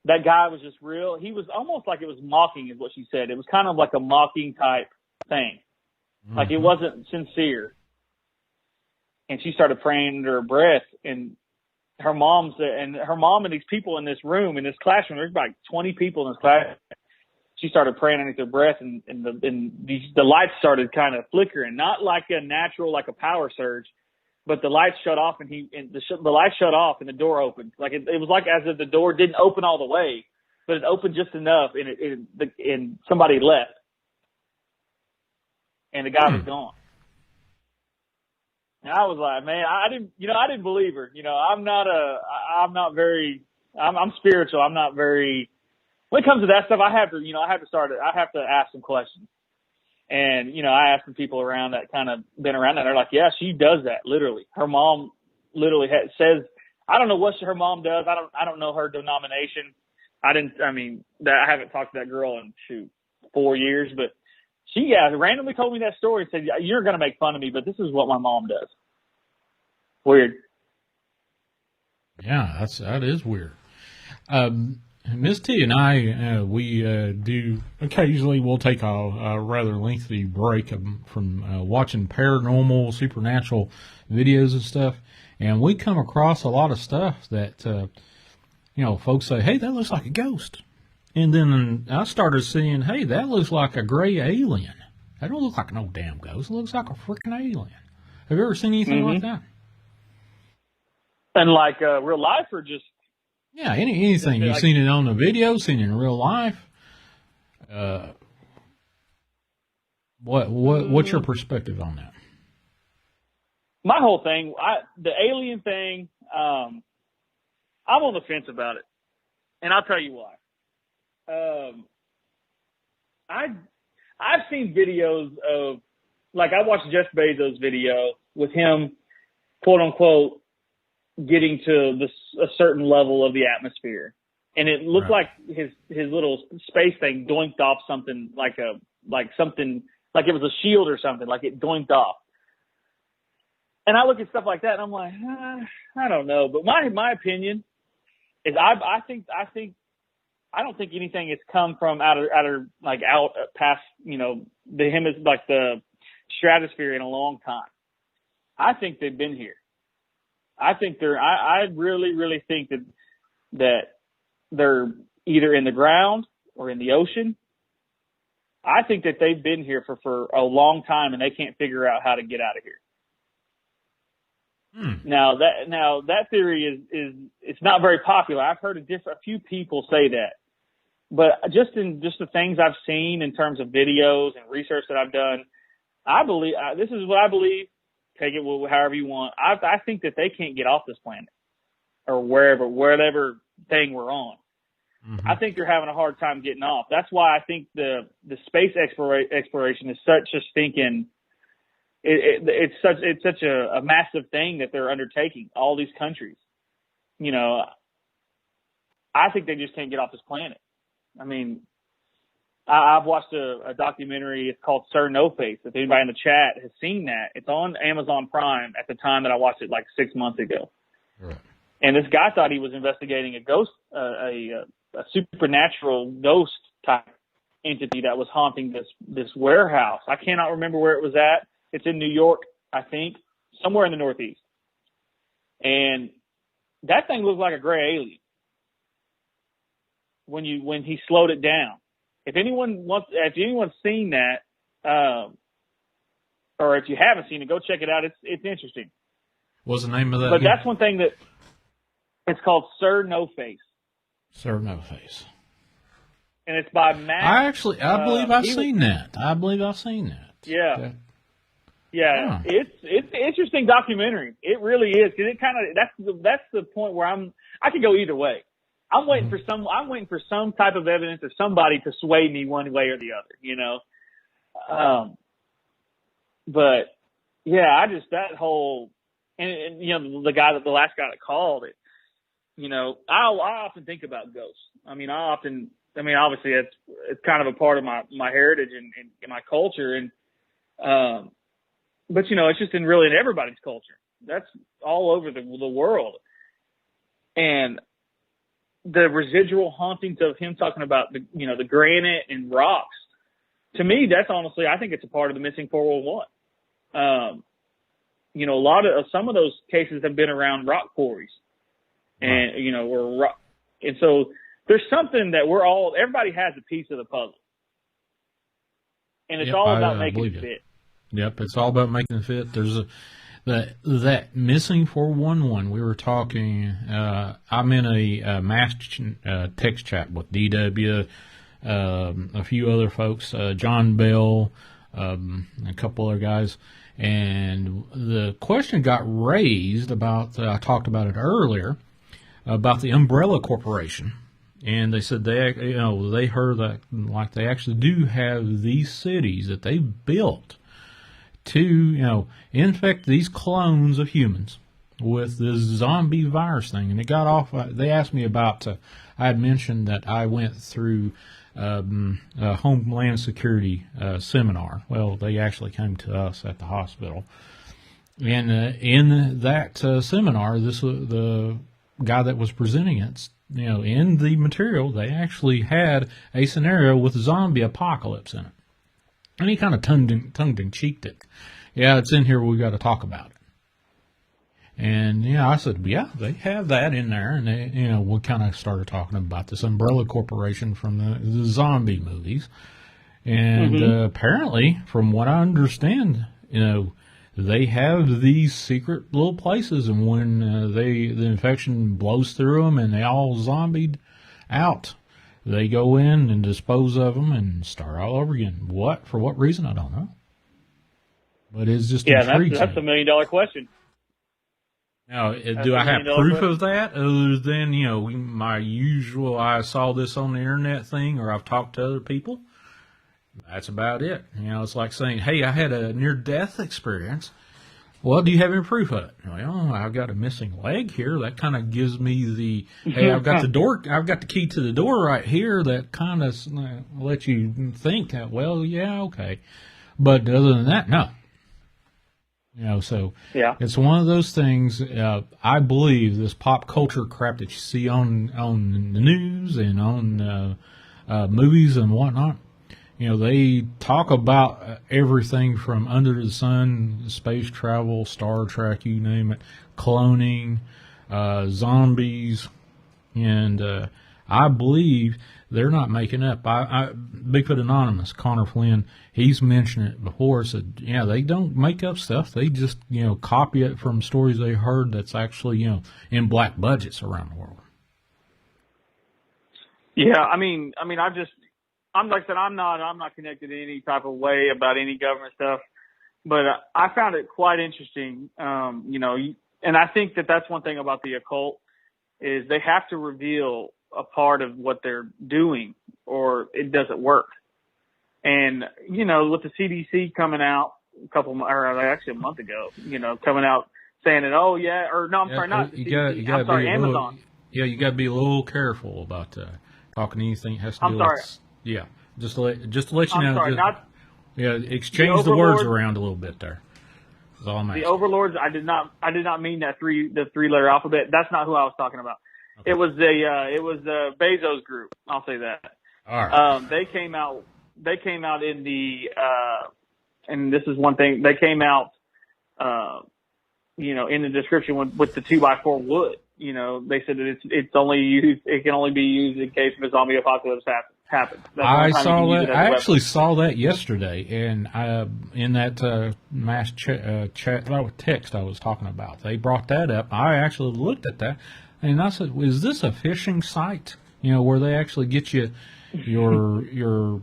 That guy was just real. He was almost like it was mocking, is what she said. It was kind of like a mocking type thing. Mm-hmm. Like it wasn't sincere. And she started praying under her breath, and her mom and these people in this room, in this classroom, there's about 20 people in this class. She started praying underneath her breath, and the lights started kind of flickering, not like a natural, like a power surge, but the lights shut off, and the lights shut off, and the door opened. Like it was like as if the door didn't open all the way, but it opened just enough, and somebody left, and the guy was gone. And I was like, man, I didn't believe her. I'm spiritual. I'm not very. When it comes to that stuff, I have to ask some questions. And, you know, I asked some people around that kind of been around that. They're like, yeah, she does that literally. Her mom literally says, I don't know what her mom does. I don't know her denomination. I haven't talked to that girl in 4 years, but she randomly told me that story and said, you're going to make fun of me, but this is what my mom does. Weird.
Yeah, that is weird. Miss T and I, we do occasionally. We'll take a rather lengthy break from watching paranormal, supernatural videos and stuff, and we come across a lot of stuff that folks say, "Hey, that looks like a ghost," and then I started seeing, "Hey, that looks like a gray alien. That don't look like no damn ghost. It looks like a freaking alien." Have you ever seen anything like that?
And like real life, or just?
Yeah, anything. You've seen it on the video, seen it in real life. What's your perspective on that?
My whole thing, the alien thing, I'm on the fence about it, and I'll tell you why. I've seen videos of, like, I watched Jeff Bezos' video with him, quote unquote, getting to a certain level of the atmosphere, and it looked like his little space thing doinked off something like it was a shield or something, like it doinked off. And I look at stuff like that and I'm like, I don't know. But my opinion is I don't think anything has come from out past, the stratosphere in a long time. I think they've been here. I think I really, really think that they're either in the ground or in the ocean. I think that they've been here for a long time and they can't figure out how to get out of here. Now that theory is it's not very popular. I've heard a few people say that, but just the things I've seen in terms of videos and research that I've done, I believe this is what I believe. Take it however you want. I think that they can't get off this planet or whatever thing we're on. Mm-hmm. I think they're having a hard time getting off. That's why I think the space exploration is such a stinking. It's such a massive thing that they're undertaking. All these countries, I think they just can't get off this planet. I mean, I've watched a documentary. It's called Sir No Face. If anybody in the chat has seen that, it's on Amazon Prime at the time that I watched it, like 6 months ago. Right. And this guy thought he was investigating a ghost, a supernatural ghost type entity that was haunting this warehouse. I cannot remember where it was at. It's in New York, I think, somewhere in the Northeast. And that thing looked like a gray alien when he slowed it down. If anyone's seen that, or if you haven't seen it, go check it out. It's interesting.
What's the name of that?
But that's one thing that it's called Sir No Face.
Sir No Face.
And it's by Matt.
I believe I've seen that.
Yeah.
Okay.
Yeah, It's an interesting documentary. It really is, because it kind of that's the point where I could go either way. I'm waiting for some type of evidence or somebody to sway me one way or the other, But yeah, that whole and the last guy that called it, I often think about ghosts. Obviously it's kind of a part of my heritage and my culture, and but it's just in everybody's culture. That's all over the world. And the residual hauntings of him talking about the granite and rocks, to me, that's honestly, I think it's a part of the missing 411. A lot of some of those cases have been around rock quarries, and and so there's something that everybody has a piece of the puzzle, and it's all about making it fit.
Yep, it's all about making it fit. There's that missing 411. We were talking. I'm in a mass text chat with DW, a few other folks, John Bell, a couple other guys, and the question got raised about. I talked about it earlier about the Umbrella Corporation And they said they heard that like they actually do have these cities that they built to infect these clones of humans with this zombie virus thing. And it got off. They asked me about. I had mentioned that I went through a Homeland Security seminar. Well, they actually came to us at the hospital, and in that seminar, the guy that was presenting it, in the material, they actually had a scenario with zombie apocalypse in it. And he kind of tongue-in-cheeked it. Yeah, it's in here. We got to talk about it. And, I said, yeah, they have that in there. And, we kind of started talking about this umbrella corporation from the zombie movies. And apparently, from what I understand, they have these secret little places, and when the infection blows through them and they all zombied out, they go in and dispose of them and start all over again. For what reason, I don't know. But it's just intriguing.
That's $1 million question.
Now, do I have proof of that other than, my usual, I saw this on the internet thing, or I've talked to other people? That's about it. It's like saying, hey, I had a near-death experience. Well, do you have any proof of it? Well, I've got a missing leg here. That kind of gives me hey, I've got the key to the door right here. That kind of lets you think that, well, yeah, okay. But other than that, no. So yeah. It's one of those things. I believe this pop culture crap that you see on the news and on movies and whatnot. They talk about everything from under the sun, space travel, Star Trek, you name it, cloning, zombies, and I believe they're not making up. Bigfoot Anonymous, Connor Flynn, he's mentioned it before, said, they don't make up stuff. They just, copy it from stories they heard that's actually, in black budgets around the world.
Yeah, I mean, I'm like I said, I'm not connected in any type of way about any government stuff, but I found it quite interesting. And I think that that's one thing about the occult is they have to reveal a part of what they're doing or it doesn't work. And, with the CDC coming out actually a month ago, coming out saying that, oh yeah, or no, I'm sorry, not the CDC, I'm sorry, Amazon.
You got to be a little careful about talking anything that has to do with. Yeah, just to let you know.
Sorry,
exchange the words around a little bit there. That's all I'm asking.
The overlords. I did not mean the 3-letter alphabet. That's not who I was talking about. Okay. It was the Bezos group. I'll say that.
All right.
They came out in the and this is one thing. They came out in the description with the 2x4 wood. They said that it can only be used in case of a zombie apocalypse happens.
I saw that. I actually saw that yesterday, and in that mass chat text I was talking about, they brought that up. I actually looked at that, and I said, "Is this a phishing site? Where they actually get you your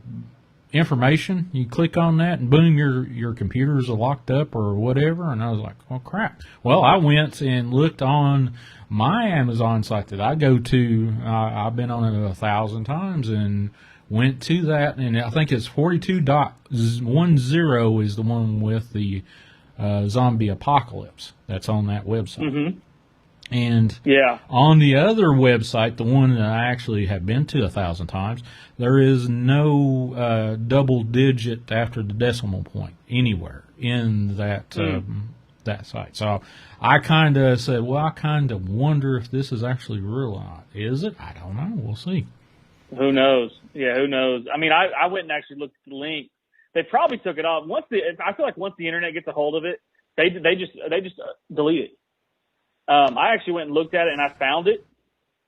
information? You click on that, and boom, your computers are locked up or whatever." And I was like, "Oh crap!" Well, I went and looked on my Amazon site that I go to. I've been on it 1,000 times and went to that, and I think it's 42.10 is the one with the zombie apocalypse that's on that website.
Mm-hmm.
And on the other website, the one that I actually have been to 1,000 times, there is no double digit after the decimal point anywhere in that that site. So I kind of said, well, I kind of wonder if this is actually real or not. Is it? I don't know. We'll see.
Who knows? Yeah, who knows? I mean, I went and actually looked at the link. They probably took it off. I feel like once the internet gets a hold of it, they just delete it. I actually went and looked at it and I found it.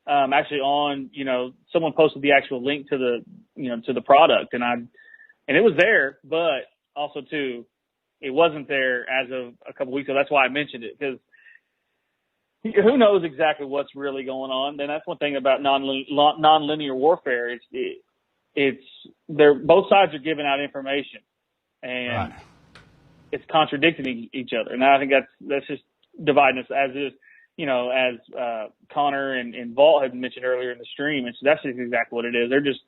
Actually on, someone posted the actual link to the product and it was there, but also too, it wasn't there as of a couple weeks ago. That's why I mentioned it, because who knows exactly what's really going on. And that's one thing about non-linear warfare. Both sides are giving out information and it's contradicting each other. And I think that's just dividing us as is. as Connor and Vault had mentioned earlier in the stream, and so that's just exactly what it is. They're just,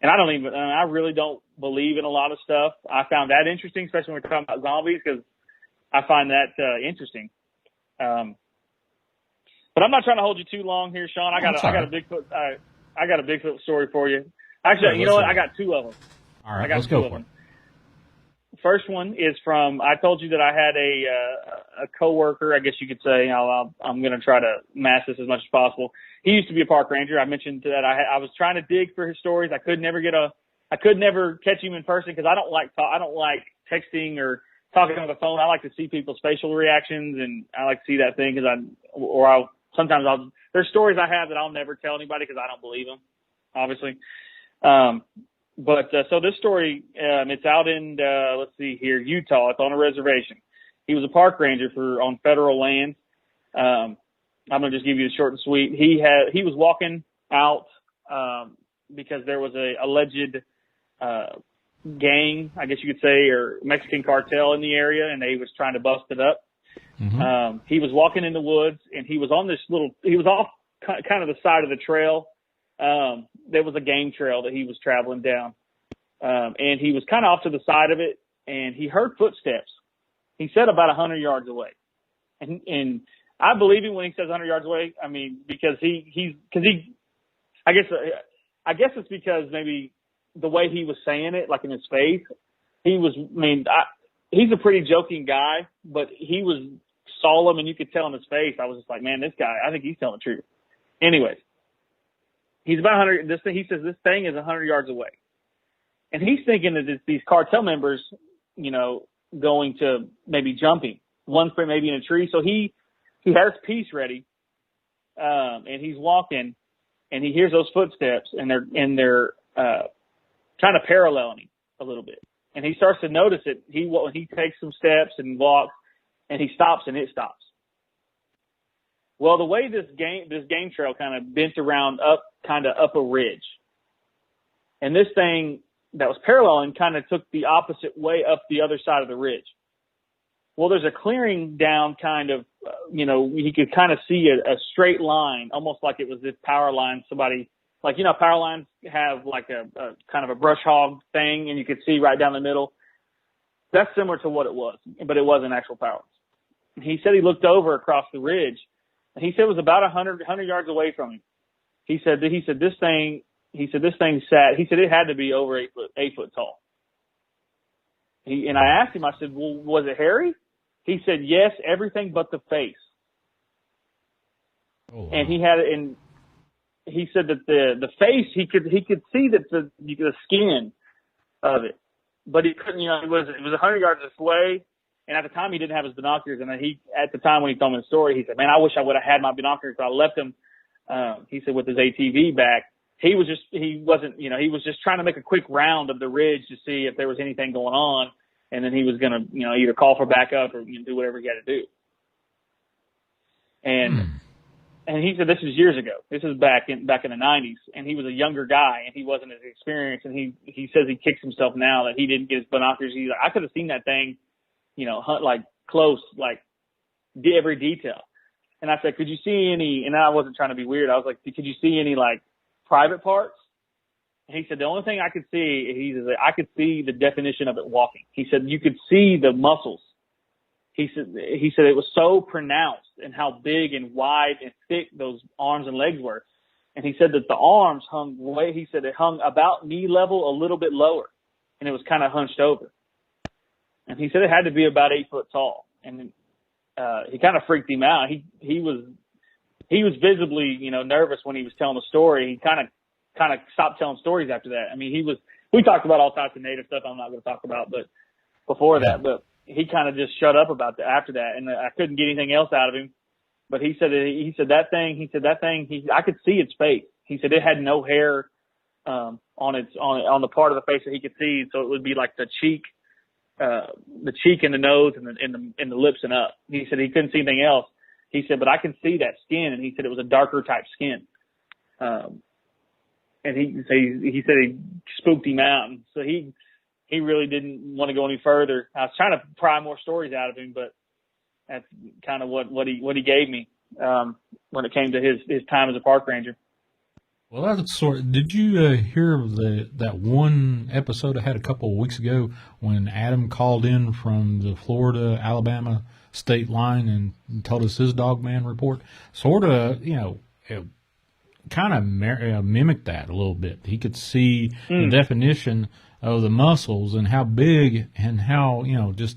and I really don't believe in a lot of stuff. I found that interesting, especially when we're talking about zombies, because I find that interesting. But I'm not trying to hold you too long here, Shawn. I got a Bigfoot story for you. Actually, you know what? I got two of them.
All right, let's go for it.
First one is from, I told you that I had a coworker, I guess you could say. I'm going to try to mask this as much as possible. He used to be a park ranger. I mentioned that I was trying to dig for his stories. I could never catch him in person because I don't like texting or talking on the phone. I like to see people's facial reactions, and I like to see that thing because there's stories I have that I'll never tell anybody because I don't believe them, obviously. So this story, it's out in, let's see here, Utah. It's on a reservation. He was a park ranger on federal land. I'm going to just give you the short and sweet. He was walking out, because there was a alleged, gang, I guess you could say, or Mexican cartel in the area, and they was trying to bust it up. Mm-hmm. He was walking in the woods, and he was off kind of the side of the trail. There was a game trail that he was traveling down. And he was kind of off to the side of it, and he heard footsteps. He said about 100 yards away. And I believe him when he says 100 yards away. I mean, because I guess it's because maybe the way he was saying it, like in his face, he's a pretty joking guy, but he was solemn, and you could tell in his face. I was just like, man, this guy, I think he's telling the truth. Anyways. He's about 100. He says this thing is 100 yards away, and he's thinking that it's these cartel members, going to maybe jumping. One's maybe in a tree, so he has his piece ready, and he's walking, and he hears those footsteps, and they're kind of paralleling him a little bit, and he starts to notice it. He takes some steps and walks, and he stops, and it stops. Well, the way this game trail kind of bent around up a ridge, and this thing that was paralleling kind of took the opposite way up the other side of the ridge. Well, there's a clearing down kind of, he could kind of see a straight line, almost like it was this power line. Somebody, like, power lines have like a kind of a brush hog thing, and you could see right down the middle. That's similar to what it was, but it wasn't actual power lines. He said he looked over across the ridge. He said it was about 100 yards away from him. He said this thing sat. He said it had to be over 8 foot tall. And I asked him, I said, well, was it hairy? He said, yes, everything but the face. Oh, wow. And he said that the face, he could see that the skin of it, but he couldn't, it was 100 yards this way. And at the time, he didn't have his binoculars. And at the time when he told me the story, he said, man, I wish I would have had my binoculars. So I left him, he said, with his ATV back. He was just trying to make a quick round of the ridge to see if there was anything going on. And then he was going to, either call for backup or do whatever he had to do. And he said, this is years ago. This is back in the 90s. And he was a younger guy, and he wasn't as experienced. And he says he kicks himself now that he didn't get his binoculars. He's like, I could have seen that thing, hunt like close, like every detail. And I said, could you see any, and I wasn't trying to be weird. I was like, could you see any like private parts? And he said, the only thing I could see, I could see the definition of it walking. He said, you could see the muscles. He said it was so pronounced and how big and wide and thick those arms and legs were. And he said that the arms it hung about knee level, a little bit lower, and it was kind of hunched over. And he said it had to be about 8 foot tall. And he kind of freaked him out. He was visibly, nervous when he was telling the story. He kind of stopped telling stories after that. I mean, we talked about all types of native stuff I'm not going to talk about, but before that, but he kind of just shut up about that after that. And I couldn't get anything else out of him. But he said that thing, I could see its face. He said it had no hair, on the part of the face that he could see. So it would be like the cheek and the nose and the lips and up. He said he couldn't see anything else. He said, but I can see that skin. And he said it was a darker type skin. And he said he spooked him out. And so he really didn't want to go any further. I was trying to pry more stories out of him, but that's kind of what he gave me. when it came to his time as a park ranger.
Well, that's did you hear of that one episode I had a couple of weeks ago when Adam called in from the Florida-Alabama state line and told us his dogman report? Sort of, kind of mimicked that a little bit. He could see the definition of the muscles and how big and how, just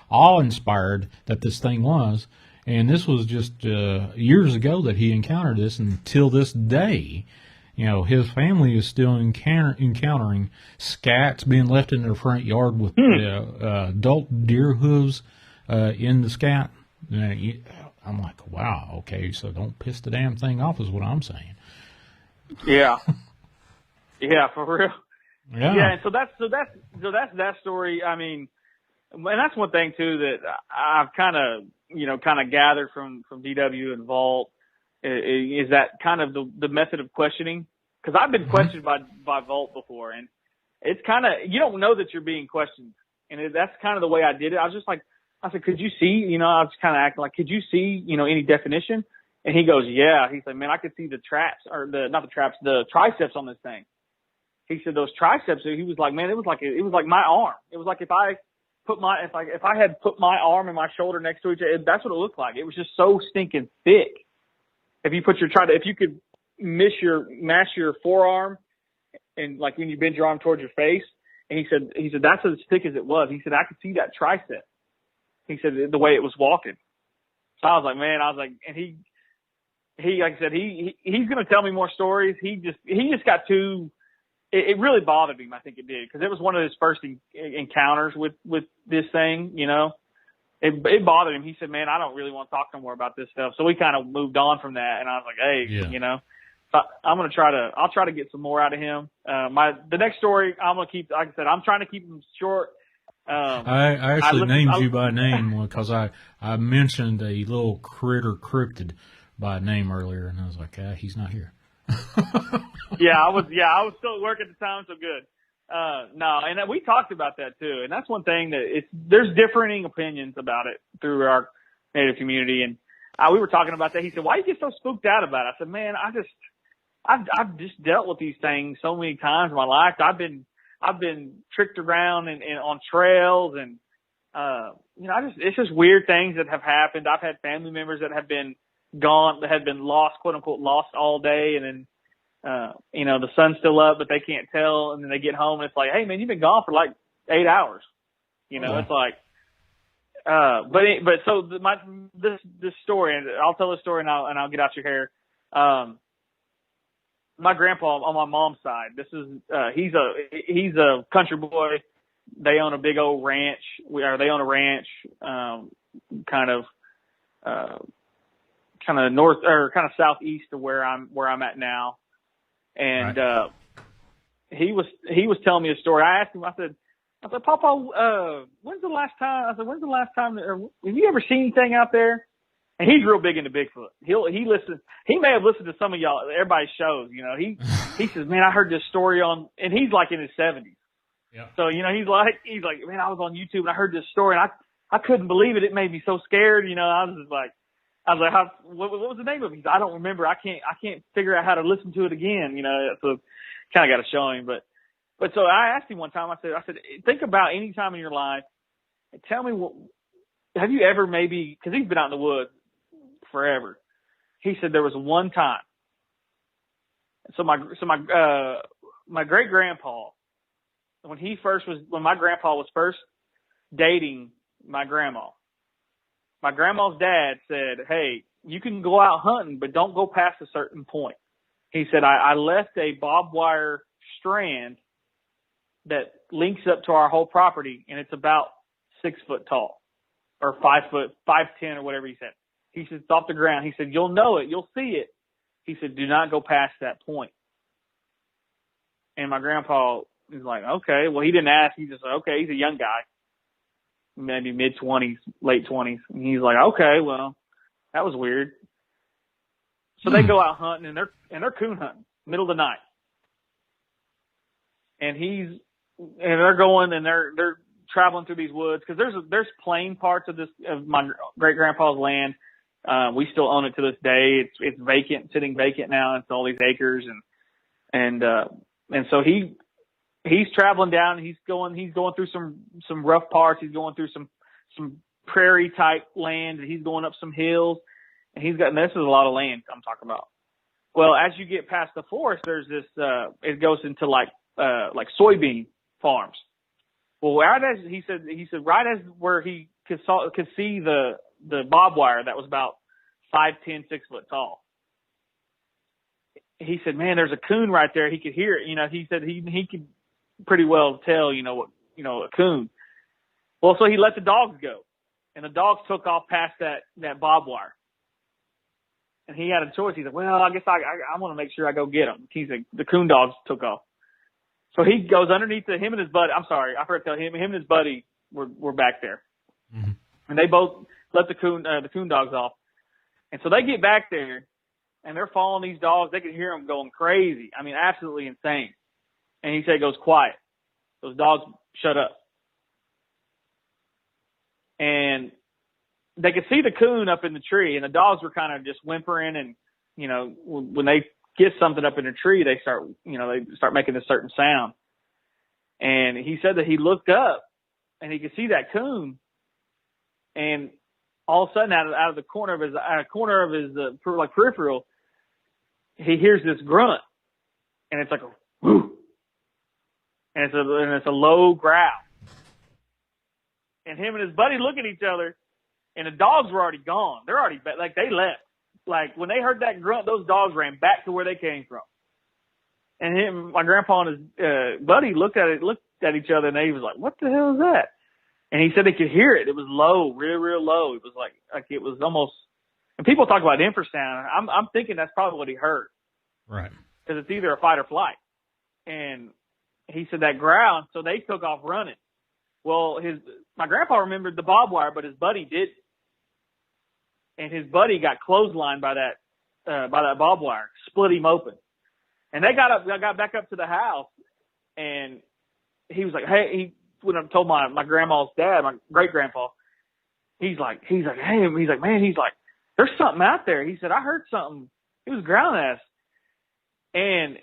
awe-inspired that this thing was. And this was just years ago that he encountered this, and until this day, his family is still encountering scats being left in their front yard with adult deer hooves in the scat. I'm like, wow, okay, so don't piss the damn thing off is what I'm saying.
Yeah. Yeah, for real.
Yeah.
Yeah, and so that's that story. I mean, and that's one thing too that I've kind of gathered from DW and Vault is that kind of the method of questioning, because I've been questioned by Vault before, and it's kind of, you don't know that you're being questioned, and that's kind of the way I did it. I was just like, I said, could you see, I was kind of acting like, could you see, any definition? And he goes, yeah. He's like, man, I could see the traps, or not the traps, the triceps on this thing. He said those triceps. He was like, man, it was like my arm. It was like if I had put my arm and my shoulder next to each other, that's what it looked like. It was just so stinking thick. If you could mash your forearm, and like when you bend your arm towards your face, and he said that's as thick as it was. He said I could see that tricep. He said the way it was walking. So I was like, and he like I said, he's going to tell me more stories. He just got too. It really bothered him. I think it did, because it was one of his first encounters with this thing. It bothered him. He said, man, I don't really want to talk no more about this stuff. So we kind of moved on from that. And I was like, hey, I'm going to I'll try to get some more out of him. The next story, I'm going to keep, like I said, I'm trying to keep them short.
I actually named you by name because I mentioned a little critter cryptid by name earlier, and I was like, he's not here.
I was still at work at the time, so good. No, and we talked about that too, and that's one thing that there's differing opinions about it through our Native community, and we were talking about that. He said, "Why you get so spooked out about it?" I said, "Man, I've just dealt with these things so many times in my life. I've been tricked around and on trails, and it's just weird things that have happened. I've had family members that have been gone, that have been lost, quote unquote, lost all day, and then the sun's still up, but they can't tell, and then they get home and it's like, hey man, you've been gone for like 8 hours. It's like, this story, and I'll tell this story and I'll get out your hair. My grandpa on my mom's side, this is, he's a country boy. They own a big old ranch. They own a ranch, kind of north or kind of southeast of where I'm at now. And, right. He was telling me a story. I asked him, I said, Papa, when's the last time, have you ever seen anything out there? And he's real big into Bigfoot. He listens. He may have listened to some of everybody's shows. He says, man, I heard this story and he's like in his 70s. Yeah. So he's like, man, I was on YouTube and I heard this story and I couldn't believe it. It made me so scared. I was like, what was the name of it? He said, I don't remember. I can't figure out how to listen to it again. So kind of got to show him. But so I asked him one time. I said, think about any time in your life and tell me have you ever maybe, because he's been out in the woods forever. He said there was one time. So my great grandpa, when my grandpa was first dating my grandma, my grandma's dad said, hey, you can go out hunting, but don't go past a certain point. He said, I left a barbed wire strand that links up to our whole property, and it's about 6 foot tall, or 5 foot, 5'10", or whatever he said. He said, it's off the ground. He said, you'll know it. You'll see it. He said, do not go past that point. And my grandpa was like, okay. Well, he didn't ask. He just said, okay, he's a young guy, maybe mid-20s, late 20s. And he's like, okay, well, that was weird. So they go out hunting, and they're coon hunting, middle of the night. And they're going, and they're traveling through these woods, because there's plain parts of my great grandpa's land. We still own it to this day. It's vacant, sitting vacant now. It's all these acres, and so he's traveling down. He's going through some rough parts. He's going through some prairie type land. He's going up some hills, and this is a lot of land I'm talking about. Well, as you get past the forest, there's this. It goes into like soybean farms. Well, right as he said right as where he could see the barbed wire that was about 5'10", 6 foot tall. He said, "Man, there's a coon right there. He could hear it." He said he could pretty well tell, a coon. Well, so he let the dogs go, and the dogs took off past that barbed wire. And he had a choice. He said, "Well, I guess I want to make sure I go get them." He said the coon dogs took off. So he goes underneath him and his buddy. I'm sorry, I forgot to tell him and his buddy were back there,
Mm-hmm.
and they both let the coon dogs off. And so they get back there, and they're following these dogs. They can hear them going crazy. I mean, absolutely insane. And he said, it goes quiet. Those dogs shut up. And they could see the coon up in the tree, and the dogs were kind of just whimpering. And, when they get something up in a tree, they start making a certain sound. And he said that he looked up, and he could see that coon. And all of a sudden, out of the corner of his peripheral, he hears this grunt, and it's like a whoo, and it's a low growl. And him and his buddy look at each other, and the dogs were already gone. They're already they left. Like when they heard that grunt, those dogs ran back to where they came from. And my grandpa and his buddy looked at each other, and they was like, "What the hell is that?" And he said they could hear it. It was low, real, real low. It was like it was almost. And people talk about infrasound. I'm thinking that's probably what he heard,
Right?
Because it's either a fight or flight. And he said that growl, so they took off running. Well, my grandpa remembered the barbed wire, but his buddy didn't. And his buddy got clotheslined by that barbed wire, split him open. And they got back up to the house, and he was like, "Hey," when I told my grandma's dad, my great grandpa, he's like, "Hey," he's like, "Man," he's like, "There's something out there." He said, "I heard something. It was growling at us." And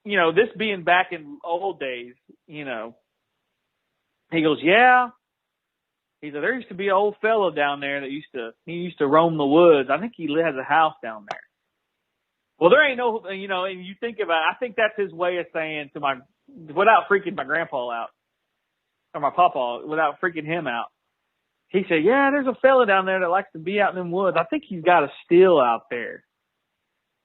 this being back in old days, he goes, "Yeah." He said, "There used to be an old fellow down there that used to roam the woods. I think he has a house down there." Well, there ain't no, and you think about it, I think that's his way of saying without freaking my grandpa out, or my papa, without freaking him out. He said, "Yeah, there's a fella down there that likes to be out in them woods. I think he's got a still out there."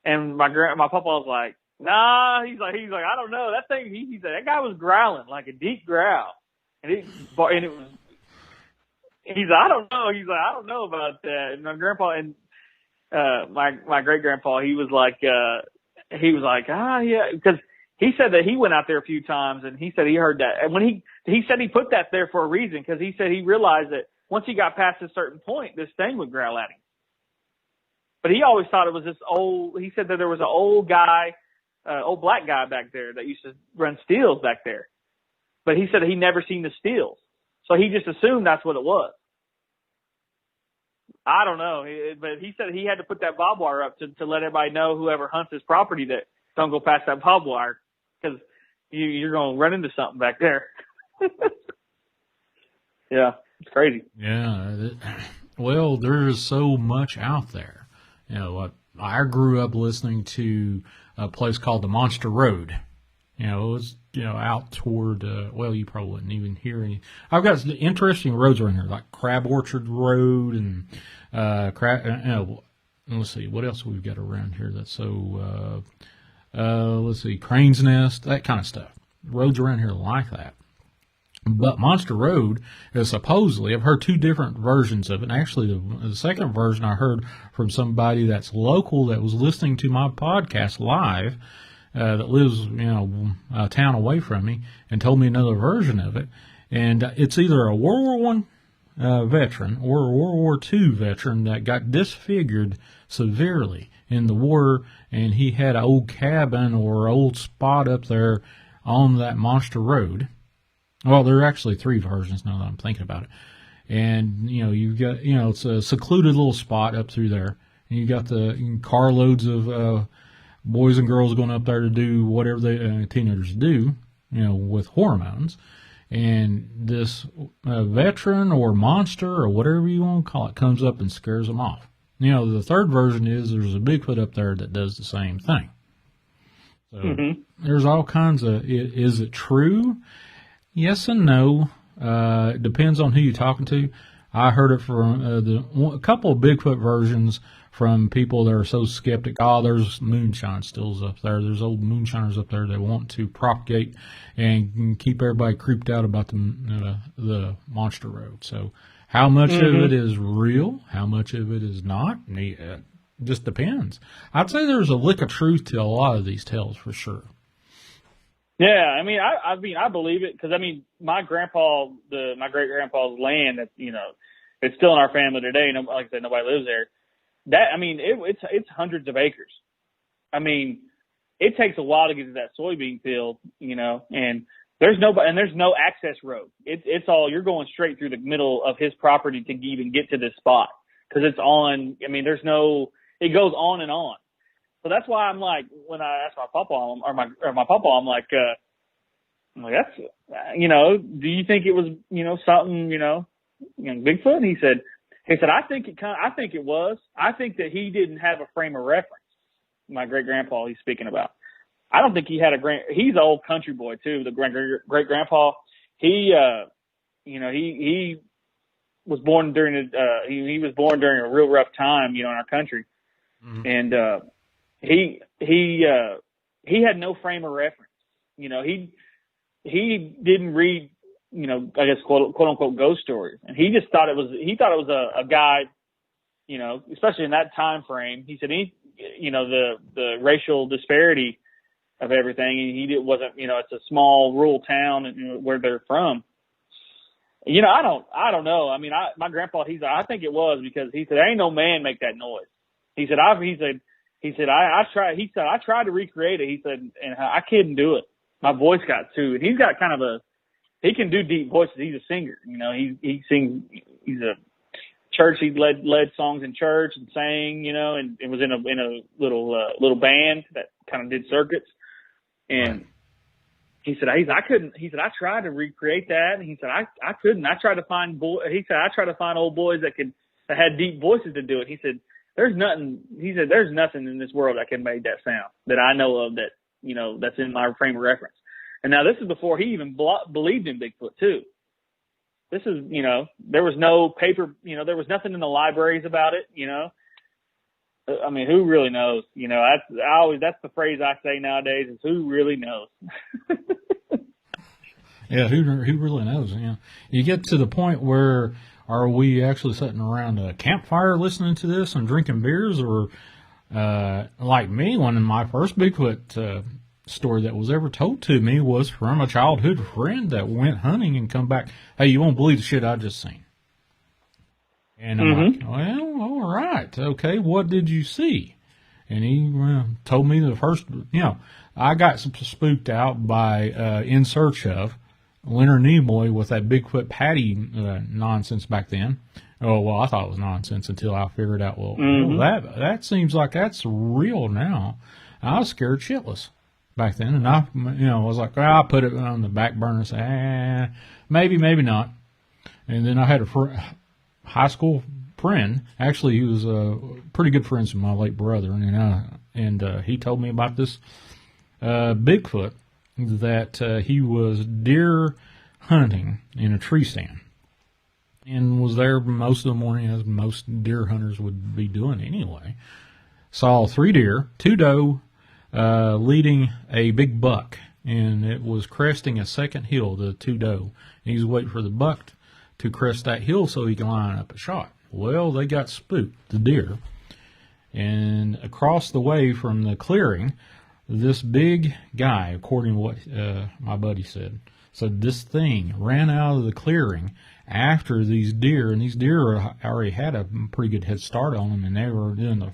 And my papa was like, "Nah," he's like, "I don't know. That thing," he said, "that guy was growling like a deep growl." And it was, he's like, "I don't know." He's like, "I don't know about that." And my grandpa and my great grandpa, he was like, yeah, because he said that he went out there a few times, and he said he heard that. And when he said he put that there for a reason, because he said he realized that once he got past a certain point, this thing would growl at him. But he always thought it was this old. He said that there was an old guy, old black guy back there that used to run steals back there. But he said he never seen the steals, so he just assumed that's what it was. I don't know, but he said he had to put that barbed wire up to let everybody know, whoever hunts his property, that don't go past that barbed wire, because you're going to run into something back there. Yeah, it's crazy.
Yeah, well, there's so much out there. I grew up listening to a place called the Monster Road. It was, out toward, you probably wouldn't even hear any. I've got some interesting roads around here, like Crab Orchard Road and, let's see, what else we've got around here that's so, let's see, Crane's Nest, that kind of stuff. Roads around here like that. But Monster Road is supposedly, I've heard two different versions of it. And actually, the second version I heard from somebody that's local that was listening to my podcast live, that lives, a town away from me, and told me another version of it. And it's either a World War I veteran or a World War II veteran that got disfigured severely in the war, and he had an old cabin or old spot up there on that Monster Road. Well, there are actually three versions now that I'm thinking about it. And, you've got, it's a secluded little spot up through there. And you got the carloads of boys and girls going up there to do whatever they teenagers do, with hormones. And this veteran or monster or whatever you want to call it comes up and scares them off. The third version is there's a Bigfoot up there that does the same thing. So there's all kinds of, is it true? Yes and no. It depends on who you're talking to. I heard it from a couple of Bigfoot versions from people that are so skeptic. Oh, there's moonshine stills up there. There's old moonshiners up there that want to propagate and keep everybody creeped out about the monster road. So how much of it is real? How much of it is not? It just depends. I'd say there's a lick of truth to a lot of these tales for sure.
Yeah, I believe it because my grandpa, my great grandpa's land, it's still in our family today. Like I said, nobody lives there. It's hundreds of acres. It takes a while to get to that soybean field, and there's no access road. It's all, you're going straight through the middle of his property to even get to this spot because it's on. It goes on and on. So that's why I'm like, when I asked my papa, I'm like, that's, do you think it was, something, Bigfoot? And he said, I think it was. I think that he didn't have a frame of reference. My great grandpa he's speaking about. I don't think he had he's an old country boy too. The great grandpa, he was born during he was born during a real rough time, in our country. Mm-hmm. And, he had no frame of reference. He didn't read, I guess quote unquote ghost stories. And he just thought it was a guy, especially in that time frame. He said the racial disparity of everything. And wasn't, it's a small rural town and where they're from. I don't know. My grandpa, I think it was because he said, ain't no man make that noise. He said, I tried to recreate it. He said, and I couldn't do it. My voice got too, and he's got he can do deep voices. He's a singer, he sings, he's a church. He led songs in church and sang, and it was in a little band that kind of did circuits. And he said, I tried to recreate that. And he said, I couldn't. I tried to find I tried to find old boys that had deep voices to do it. He said, there's nothing in this world that can make that sound that I know of that, that's in my frame of reference. And now this is before he even believed in Bigfoot too. This is, there was no paper, there was nothing in the libraries about it, who really knows? That's the phrase I say nowadays is who really knows?
Yeah. Who really knows? You get to the point where, are we actually sitting around a campfire listening to this and drinking beers? Or like me, one of my first Bigfoot story that was ever told to me was from a childhood friend that went hunting and come back, hey, you won't believe the shit I just seen. And I'm like, well, all right. Okay, what did you see? And he told me the first, I got spooked out by In Search Of, Leonard Nimoy with that Bigfoot Patty nonsense back then. Oh, well, I thought it was nonsense until I figured out, well, that seems like that's real now. I was scared shitless back then. And I was like, I put it on the back burner and say, maybe, maybe not. And then I had a high school friend. Actually, he was pretty good friends with my late brother. And he told me about this Bigfoot that he was deer hunting in a tree stand and was there most of the morning, as most deer hunters would be doing anyway. Saw 3 deer, 2 doe, leading a big buck, and it was cresting a second hill, the 2 doe. And he was waiting for the buck to crest that hill so he can line up a shot. Well, they got spooked, the deer, and across the way from the clearing, this big guy, according to what my buddy said, this thing ran out of the clearing after these deer, and these deer already had a pretty good head start on them, and they were doing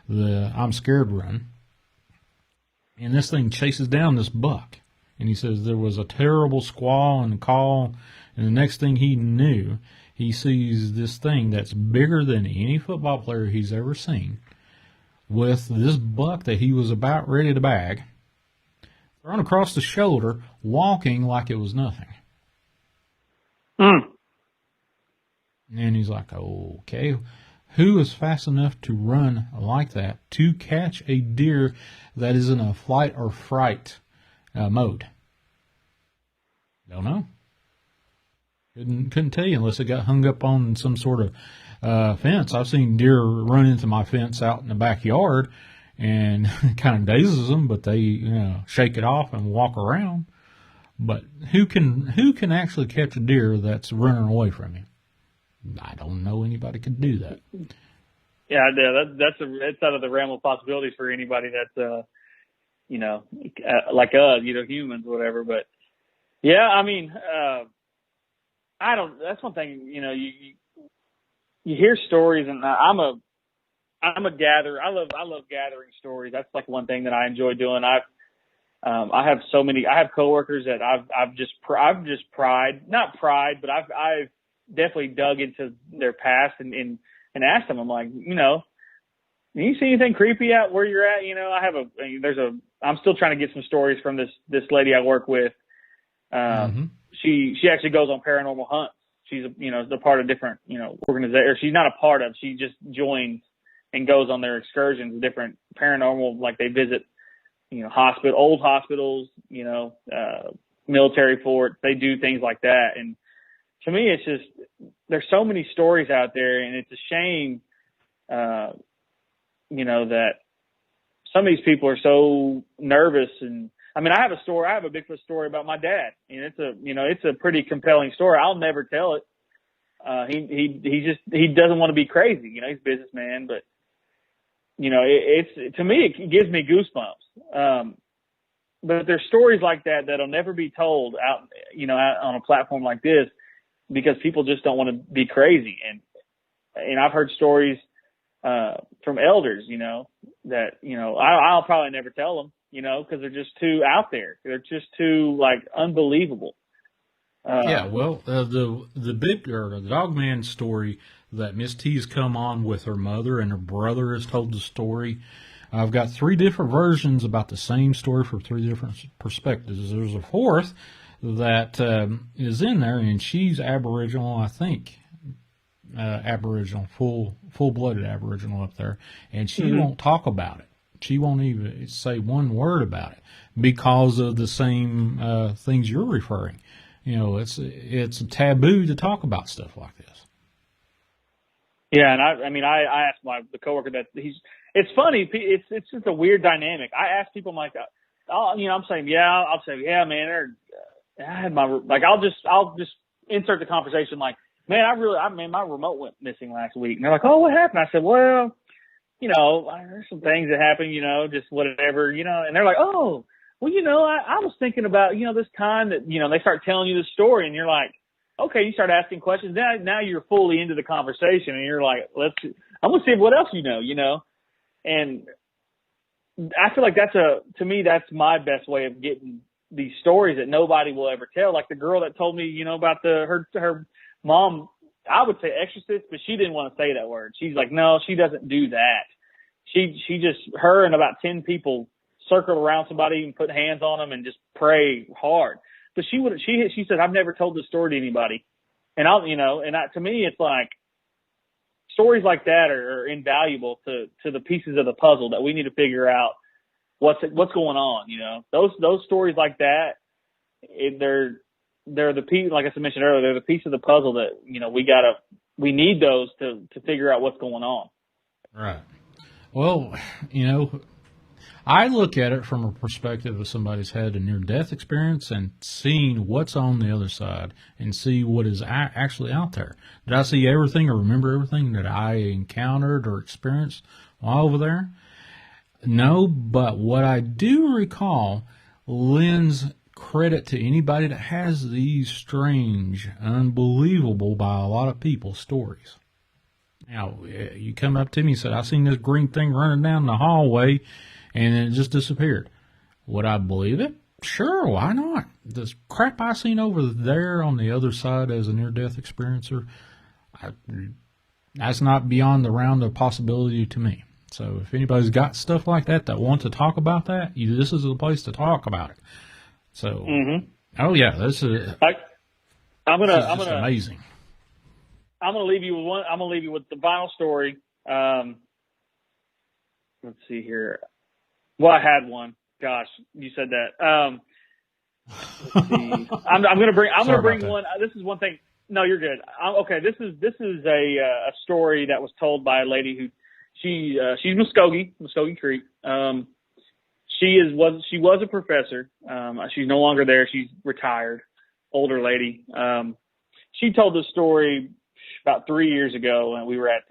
the I'm scared run. And this thing chases down this buck, and he says there was a terrible squall and call, and the next thing he knew, he sees this thing that's bigger than any football player he's ever seen, with this buck that he was about ready to bag, thrown across the shoulder, walking like it was nothing.
Mm.
And he's like, okay, who is fast enough to run like that to catch a deer that is in a flight or fright mode? Don't know. Couldn't tell you unless it got hung up on some sort of fence. I've seen deer run into my fence out in the backyard and kind of dazes them, but they shake it off and walk around. But who can actually catch a deer that's running away from you? I don't know anybody could do that.
Yeah, that's out of the realm of possibilities for anybody that's like us, humans, whatever. But yeah, I mean, I don't. That's one thing. You hear stories, and I'm a gatherer. I love gathering stories. That's like one thing that I enjoy doing. I have so many. I have coworkers that I've just not pride, but I've definitely dug into their past and asked them. I'm like, you see anything creepy out where you're at? I'm still trying to get some stories from this lady I work with. She actually goes on paranormal hunts. She's a part of different organization. She's not a part of. She just joins and goes on their excursions, different paranormal, like they visit old hospitals, military forts. They do things like that. And to me, it's just, there's so many stories out there, and it's a shame, that some of these people are so nervous. And I mean, I have a Bigfoot story about my dad, and it's a pretty compelling story. I'll never tell it. He doesn't want to be crazy. He's a businessman, but to me, it gives me goosebumps. But there's stories like that'll never be told out on a platform like this, because people just don't want to be crazy. And I've heard stories, from elders, that, I'll probably never tell them, cause they're just too out there. They're just too unbelievable.
Well, the Dogman story that Miss T's come on with her mother and her brother has told the story. I've got 3 different versions about the same story from 3 different perspectives. There's a 4th that is in there, and she's Aboriginal, I think. Aboriginal, full-blooded Aboriginal up there, and she won't talk about it. She won't even say one word about it because of the same things you're referring. It's a taboo to talk about stuff like this.
Yeah, and I asked the coworker that it's funny. It's just a weird dynamic. I ask people, I'm like, I'm saying, I'll say, yeah, man. I had I'll just insert the conversation like, man, my remote went missing last week. And they're like, oh, what happened? I said, well, there's some things that happen, just whatever, and they're like, oh, well, I was thinking about, this time that, they start telling you the story, and you're like, okay, you start asking questions. Now you're fully into the conversation, and you're like, I'm going to see what else you know. And I feel like to me, that's my best way of getting these stories that nobody will ever tell. Like the girl that told me, about her mom, I would say exorcist, but she didn't want to say that word. She's like, no, she doesn't do that. She just, her and about 10 people circled around somebody and put hands on them and just pray hard. But she said, I've never told this story to anybody. And to me, it's like stories like that are invaluable to the pieces of the puzzle that we need to figure out what's going on. Those stories like that, they're the piece, like I mentioned earlier, they're the piece of the puzzle that, we need those to figure out what's going on.
Right. Well, I look at it from a perspective of somebody's had a near-death experience and seeing what's on the other side and see what is actually out there. Did I see everything or remember everything that I encountered or experienced while over there? No, but what I do recall lends credit to anybody that has these strange, unbelievable by a lot of people stories. Now, you come up to me and said, I seen this green thing running down the hallway and then it just disappeared. Would I believe it? Sure, why not? This crap I seen over there on the other side as a near-death experiencer, that's not beyond the round of possibility to me. So if anybody's got stuff like that wants to talk about that, this is the place to talk about it. So, oh yeah, this is amazing.
I'm gonna leave you with one. I'm gonna leave you with the final story. Let's see here. Well, I had one. Gosh, you said that. Let's see. I'm gonna bring one. This is one thing. No, you're good. Okay. This is a story that was told by a lady who she's Muskogee Creek. She was a professor. She's no longer there. She's retired, older lady. She told this story about 3 years ago, and we were at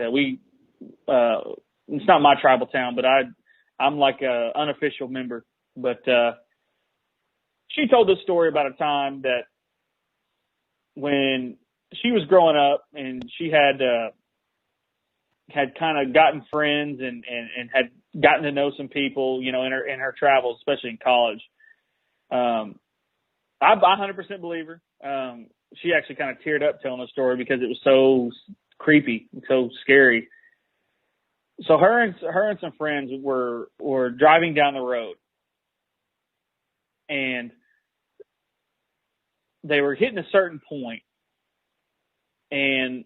it's not my tribal town, but I'm like a unofficial member. But she told this story about a time that when she was growing up and she had kind of gotten friends and had gotten to know some people, in her travels, especially in college. I 100% believe her. She actually kind of teared up telling the story because it was so creepy and so scary. So her and some friends were driving down the road, and they were hitting a certain point, and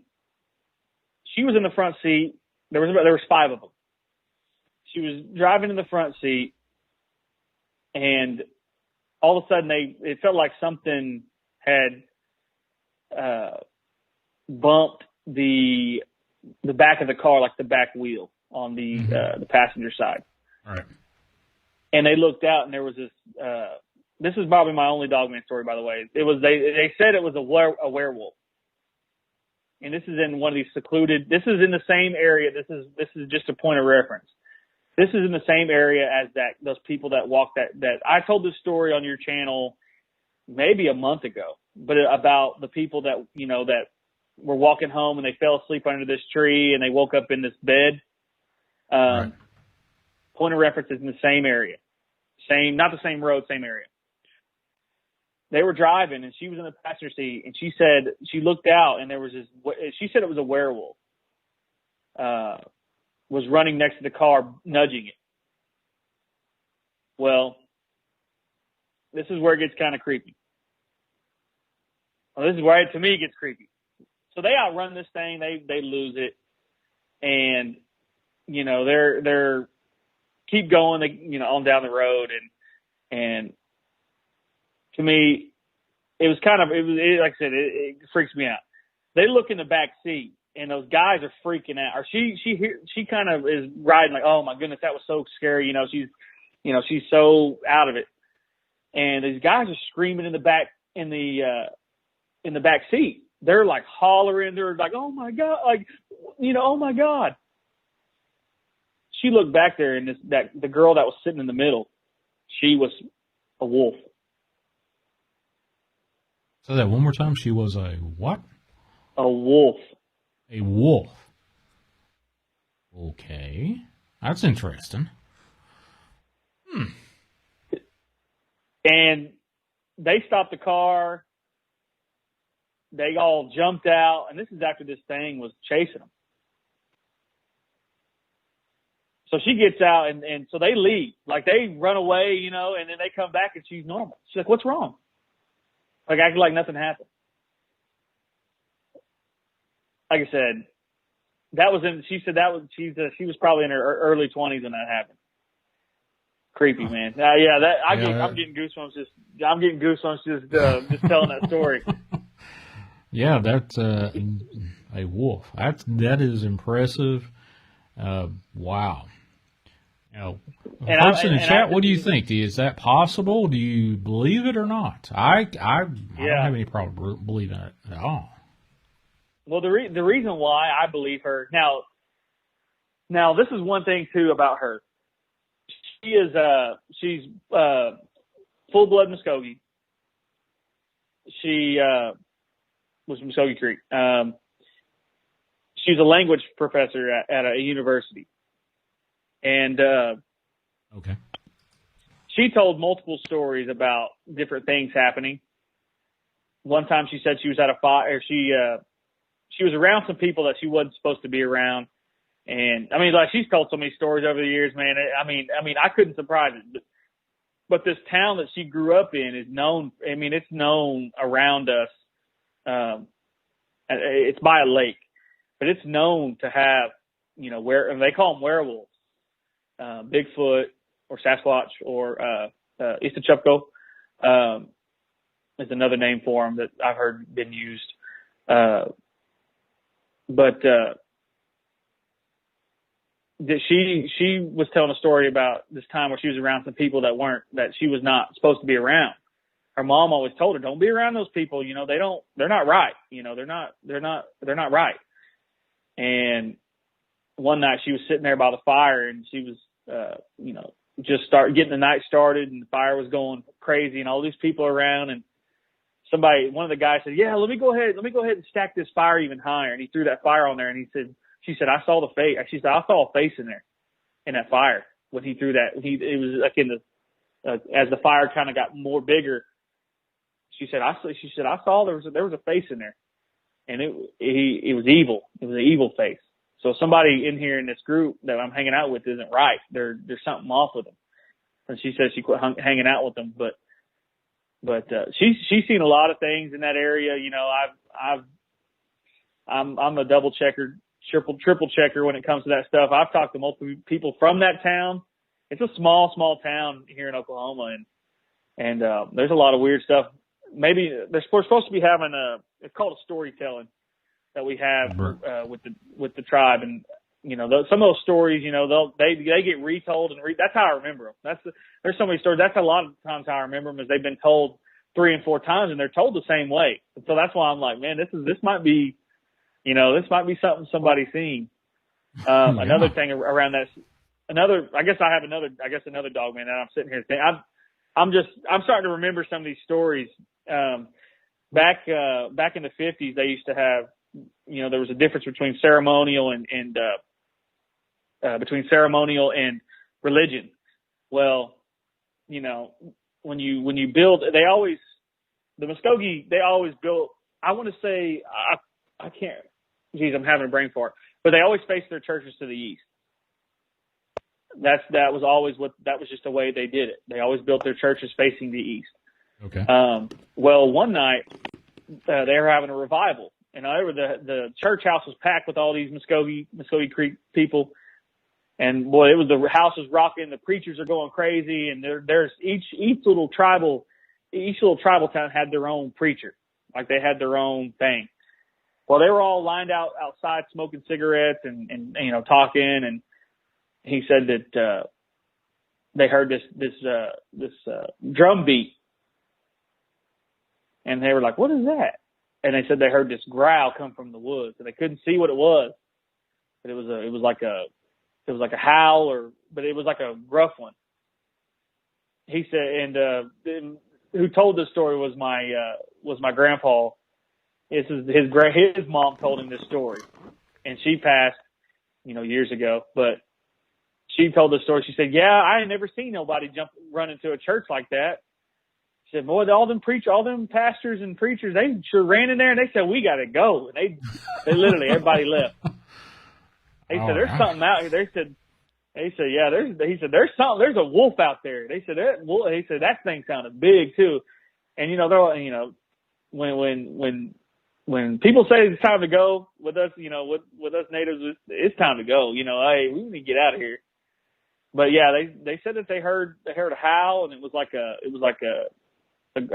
she was in the front seat. There was 5 of them. She was driving in the front seat, and all of a sudden it felt like something had bumped the back of the car, like the back wheel on the passenger side.
All right.
And they looked out, and there was this. This is probably my only Dogman story, by the way. It was they said it was a werewolf, and this is in one of these secluded. This is in the same area. This is just a point of reference. This is in the same area as those people that walk that I told this story on your channel maybe a month ago, but about the people that that were walking home and they fell asleep under this tree and they woke up in this bed.
Right.
Point of reference is in the same area, not the same road, same area. They were driving and she was in the passenger seat, and she said she looked out and there was this. She said it was a werewolf. Was running next to the car, nudging it. Well, this is where it gets kind of creepy. Well, this is where, to me, it gets creepy. So they outrun this thing, they lose it, and they're keep going, on down the road, and to me, it was like I said, it freaks me out. They look in the back seat. And those guys are freaking out. Or she kind of is riding like, oh my goodness, that was so scary. She's so out of it. And these guys are screaming in the back seat. They're like hollering. They're like, oh my God, oh my God. She looked back there, and the girl that was sitting in the middle, she was a wolf.
So that one more time. She was a what?
A wolf.
A wolf. Okay. That's interesting.
And they stopped the car. They all jumped out. And this is after this thing was chasing them. So she gets out, and so they leave. Like, they run away, and then they come back, and she's normal. She's like, what's wrong? Like, acting like nothing happened. Like I said, she was probably in her early 20s when that happened. Creepy, man. I'm getting goosebumps just telling that story.
Yeah, that's a wolf. That is impressive. Wow. Folks in the chat, what do you think? Is that possible? Do you believe it or not? I don't have any problem believing it at all.
Well, the reason why I believe her now this is one thing too about her. She's full blood Muskogee. She was from Muskogee Creek. She's a language professor at a university, and
okay.
She told multiple stories about different things happening. One time, she said she was at a fire. she was around some people that she wasn't supposed to be around. And I mean, like, she's told so many stories over the years, man. I mean, I couldn't surprise it. But this town that she grew up in is known. I mean, it's known around us. It's by a lake, but it's known to have, you know, and they call them werewolves, Bigfoot or Sasquatch or Istachupko is another name for them that I've heard been used. But she was telling a story about this time where she was around some people that she was not supposed to be around. Her mom always told her, don't be around those people. You know, they're not right. You know, they're not right. And one night she was sitting there by the fire and she was, you know, just getting the night started and the fire was going crazy and all these people around, and one of the guys said, yeah, let me go ahead and stack this fire even higher. And he threw that fire on there and she said, I saw the face. She said, I saw a face in there in that fire when he threw that. It was like as the fire kind of got more bigger. She said, I saw there was a face in there, and it was evil. It was an evil face. So somebody in here in this group that I'm hanging out with isn't right. There's something off with them. And she said she quit hanging out with them, but she's seen a lot of things in that area. You know, I'm a double checker, triple checker when it comes to that stuff. I've talked to multiple people from that town. It's a small town here in Oklahoma, and there's a lot of weird stuff. Maybe we're supposed to be having it's called a storytelling that we have with the tribe, and you know, some of those stories, you know, they get retold and that's how I remember them. There's so many stories. That's a lot of times how I remember them, is they've been told 3 and 4 times and they're told the same way. And so that's why I'm like, man, this might be, you know, this might be something somebody's seen. Another thing around that, I guess another dog man that I'm sitting here saying, I'm starting to remember some of these stories. Back in the 50s, they used to have, you know, there was a difference between ceremonial and religion. Well, you know, when you build, the Muskogee, they always built, I want to say, I can't, geez, I'm having a brain fart, but they always faced their churches to the east. That was just the way they did it. They always built their churches facing the east.
Okay.
Well, one night, they were having a revival, and the church house was packed with all these Muskogee Creek people. And boy, the house was rocking. The preachers are going crazy, and there's each little tribal town had their own preacher, like they had their own thing. Well, they were all lined out outside smoking cigarettes and you know, talking. And he said that they heard this drum beat, and they were like, "What is that?" And they said they heard this growl come from the woods, and they couldn't see what it was, but it was like a howl, but it was like a gruff one. He said, and who told this story was my grandpa. His mom told him this story, and she passed, you know, years ago. But she told the story. She said, "Yeah, I ain't never seen nobody run into a church like that." She said, "Boy, all them pastors and preachers, they sure ran in there and they said, we got to go." And they literally, everybody left. They said, "There's something out here." They said, "Yeah, there's something. There's a wolf out there." They said, "That thing sounded big too." And you know, they're, you know, when people say it's time to go with us, you know, with us natives, it's time to go. You know, hey, we need to get out of here. But yeah, they said that they heard a howl, and it was like a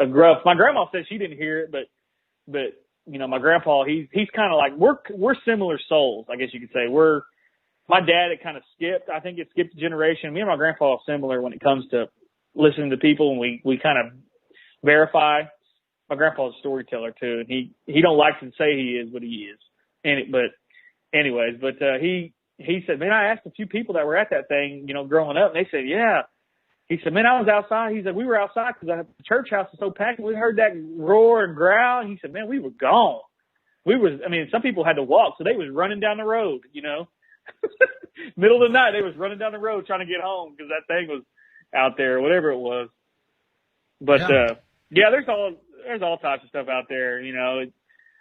gruff. My grandma said she didn't hear it, but you know, my grandpa, he's kind of like, we're similar souls, I guess you could say. My dad, it kind of skipped. I think it skipped a generation. Me and my grandpa are similar when it comes to listening to people, and we kind of verify. My grandpa's a storyteller too, and he don't like to say he is what he is. But he said, "Man, I asked a few people that were at that thing, you know, growing up, and they said, yeah." He said, "Man, I was outside." He said, "We were outside because the church house was so packed. We heard that roar and growl." He said, "Man, we were gone. Some people had to walk, so they was running down the road, you know." Middle of the night, they was running down the road trying to get home because that thing was out there, or whatever it was. But, yeah, there's all types of stuff out there, you know.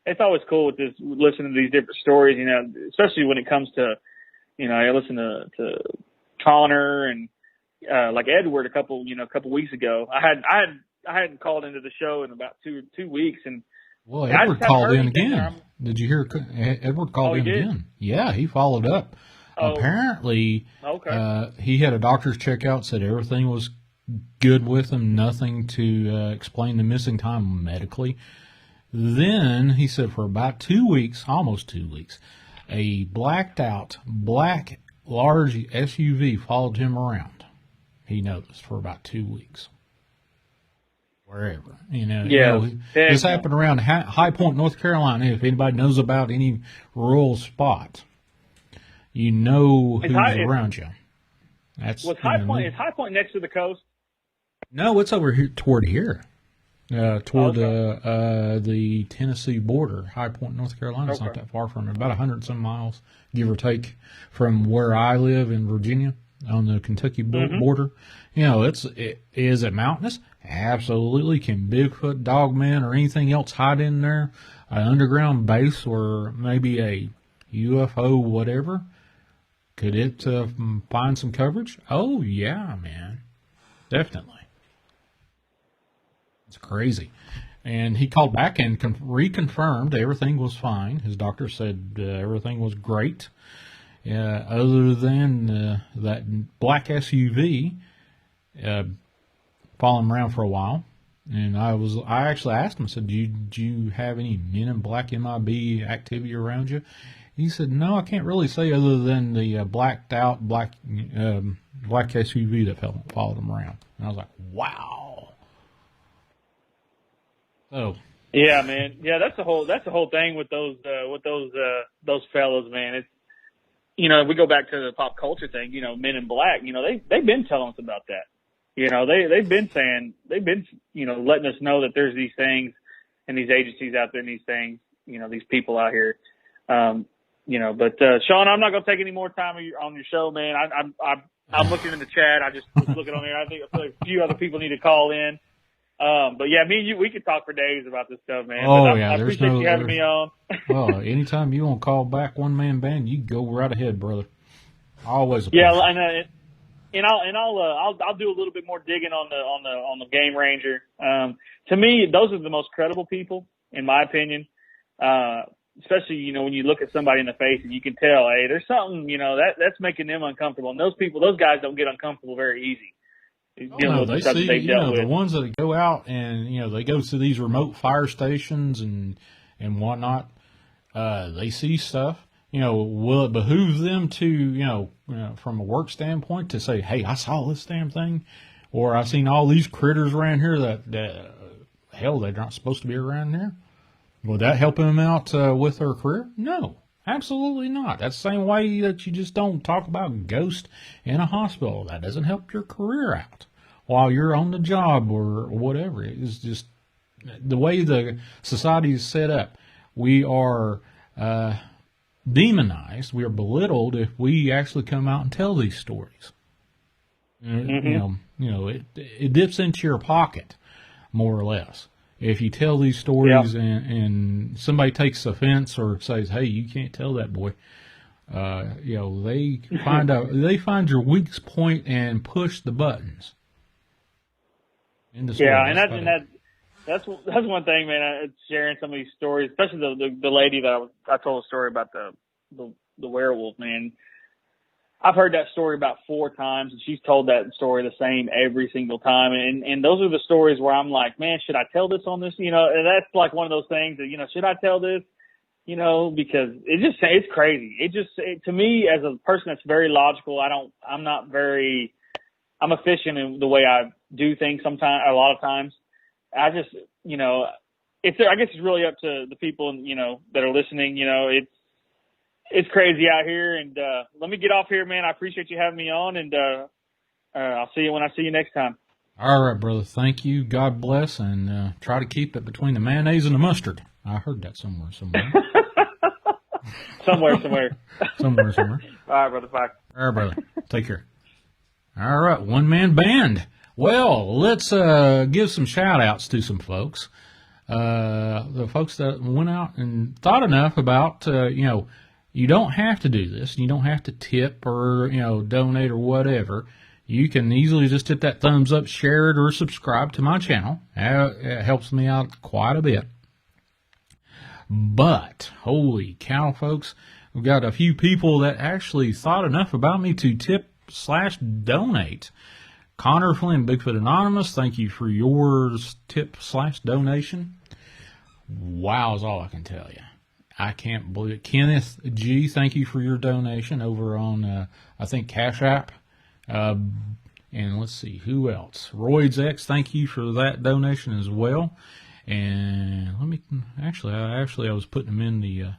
it's always cool with listening to these different stories, you know, especially when it comes to, you know, I listen to Connor and, like Edward a couple weeks ago. I hadn't called into the show in about two weeks, and
well, Edward called in again. Did you hear? Edward called in again. Yeah, he followed up. Apparently, he had a doctor's checkout, said everything was good with him, nothing to explain the missing time medically. Then he said for about 2 weeks, almost 2 weeks, a blacked out black large SUV followed him around. He noticed for about 2 weeks. Wherever, this happened around High Point, North Carolina. If anybody knows about any rural spot, you know who's around you. Is High
Point next to the coast?
No, it's over here toward here, toward the Tennessee border. High Point, North Carolina. It's not that far from it. About 100 some miles, give or take, from where I live in Virginia on the Kentucky border. You know, is it mountainous? Absolutely. Can Bigfoot, Dogman, or anything else hide in there? An underground base or maybe a UFO, whatever? Could it find some coverage? Oh, yeah, man. Definitely. It's crazy. And he called back and reconfirmed everything was fine. His doctor said everything was great. Other than that black SUV following around for a while. And I actually asked him, I said, do you have any Men in Black MIB activity around you? He said, no, I can't really say other than the blacked out black SUV that followed him around. And I was like, wow. So.
Yeah, man. Yeah, that's the whole thing with those fellows, man. It's, you know, we go back to the pop culture thing, you know, Men in Black, you know, they've been telling us about that. You know, they've been, you know, letting us know that there's these things and these agencies out there and these things, you know, these people out here. You know, but, Shawn, I'm not going to take any more time on your show, man. I'm looking in the chat. I just was looking on there. I feel like a few other people need to call in. But yeah, me and you, we could talk for days about this stuff, man.
Oh,
I appreciate you having me on.
Well, anytime you want to call back one man band, you go right ahead, brother. Always.
Yeah, and I'll do a little bit more digging on the Game Ranger. To me, those are the most credible people, in my opinion. Especially, you know, when you look at somebody in the face and you can tell, hey, there's something, you know, that's making them uncomfortable. And those guys don't get uncomfortable very easy.
They see, the ones that go out and, you know, they go to these remote fire stations and whatnot. They see stuff. You know, will it behoove them to, you know, from a work standpoint to say, hey, I saw this damn thing, or I seen all these critters around here that hell, they're not supposed to be around here? Would that help them out with their career? No, absolutely not. That's the same way that you just don't talk about ghosts in a hospital. That doesn't help your career out while you're on the job or whatever. It's just the way the society is set up. We are demonized. We are belittled if we actually come out and tell these stories. You know, it dips into your pocket, more or less. If you tell these stories and somebody takes offense or says, "Hey, you can't tell that, boy," you know, they find your weak point and push the buttons.
Yeah, and that's one thing, man. Sharing some of these stories, especially the lady that I told a story about the werewolf, man. I've heard that story about 4 times, and she's told that story the same every single time. And those are the stories where I'm like, man, should I tell this on this? You know, and that's like one of those things that, you know, should I tell this? You know, because it's crazy. To me, as a person that's very logical, I'm efficient in the way I do things sometimes, a lot of times. I just, you know, I guess it's really up to the people, you know, that are listening. You know, it's crazy out here, and let me get off here, man. I appreciate you having me on, and I'll see you when I see you next time.
All right, brother. Thank you. God bless, and try to keep it between the mayonnaise and the mustard. I heard that somewhere.
somewhere.
somewhere.
All right, brother. Bye.
All right, brother. Take care. All right, one-man band. Well, let's give some shout-outs to some folks. the folks that went out and thought enough about, you don't have to do this. You don't have to tip or, donate or whatever. You can easily just hit that thumbs up, share it, or subscribe to my channel. It helps me out quite a bit. But, holy cow, folks, we've got a few people that actually thought enough about me to tip/donate. Connor Flynn, Bigfoot Anonymous, thank you for your tip/donation. Wow is all I can tell you. I can't believe it. Kenneth G, thank you for your donation over on, I think, Cash App. And let's see, who else? Royd's X, thank you for that donation as well. And let me, I was putting them in the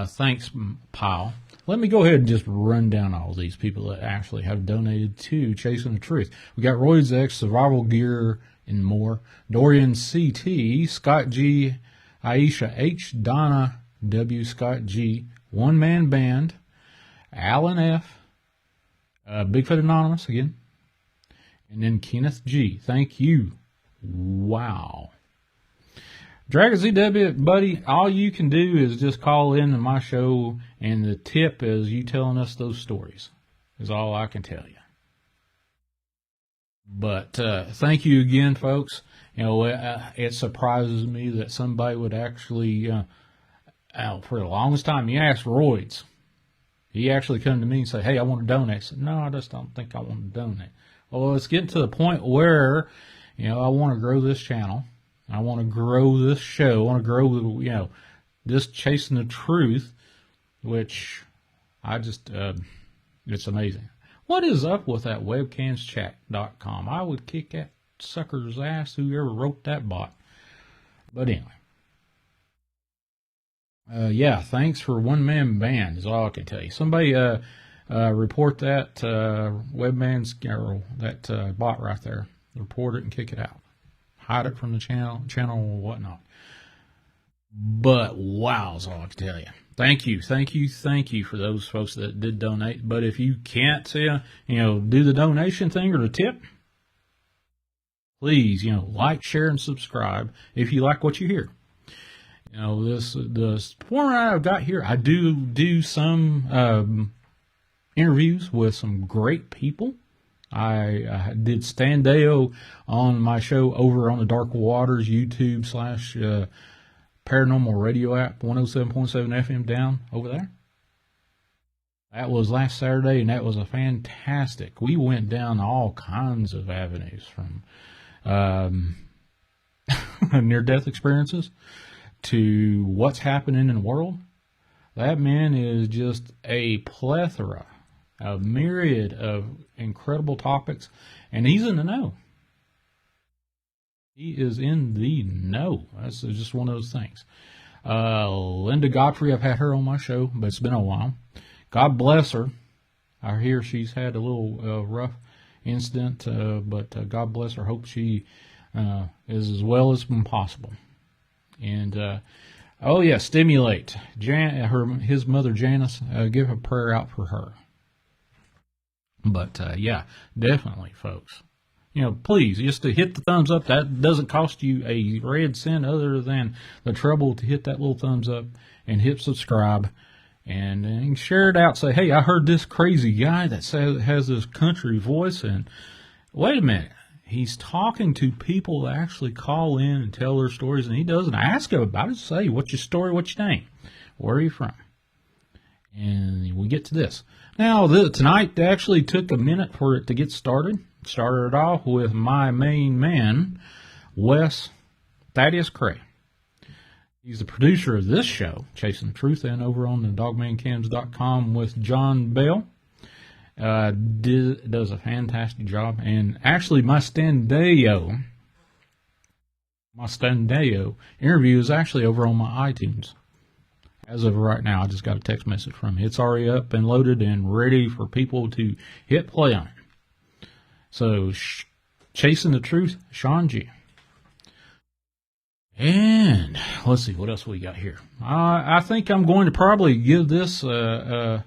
thanks pile. Let me go ahead and just run down all these people that actually have donated to Chasing the Truth. We got Royd's X, Survival Gear, and more. Dorian CT, Scott G, Aisha H, Donna W, Scott G, One Man Band, Alan F, Bigfoot Anonymous again, and then Kenneth G. Thank you. Wow. Dragon ZW, buddy, all you can do is just call in to my show, and the tip is you telling us those stories, is all I can tell you. But thank you again, folks. It surprises me that somebody would actually, for the longest time, you asked Royds. He actually come to me and say, hey, I want to donate. I said, no, I just don't think I want to donate. Well, it's getting to the point where, I want to grow this channel. I want to grow this show. I want to grow, this Chasing the Truth, which I just, it's amazing. What is up with that webcamschat.com? I would kick that sucker's ass, whoever wrote that bot. But anyway. Thanks for One Man Band is all I can tell you. Somebody report that webman's or that bot right there. Report it and kick it out. Hide it from the channel or whatnot. But wow is all I can tell you. Thank you for those folks that did donate. But if you can't do the donation thing or the tip, please, like, share, and subscribe if you like what you hear. The format I've got here, I do some interviews with some great people. I did Standeo on my show over on the Dark Waters YouTube / Paranormal Radio app, 107.7 FM down over there. That was last Saturday, and that was a fantastic. We went down all kinds of avenues from near-death experiences to what's happening in the world. That man is just a plethora, a myriad of incredible topics, and he's in the know. He is in the know. That's just one of those things. Linda Godfrey, I've had her on my show, but it's been a while. God bless her. I hear she's had a little rough incident, but God bless her. Hope she is as well as possible. And Stimulate. His mother Janice, give a prayer out for her. But definitely, folks. Please, just to hit the thumbs up. That doesn't cost you a red cent other than the trouble to hit that little thumbs up and hit subscribe. And share it out. Say, hey, I heard this crazy guy that has this country voice. And wait a minute. He's talking to people that actually call in and tell their stories. And he doesn't ask them about it. Say, what's your story? What's your name? Where are you from? And we get to this. Now, tonight actually took a minute for it to get started. Started it off with my main man, Wes Thaddeus Cray. He's the producer of this show, Chasing the Truth, and over on the dogmancams.com with John Bell. Does a fantastic job. And actually, my Standeo interview is actually over on my iTunes. As of right now, I just got a text message from him. It's already up and loaded and ready for people to hit play on it. So, Chasing the Truth, Shawn G. And let's see, what else we got here? I think I'm going to probably give this, put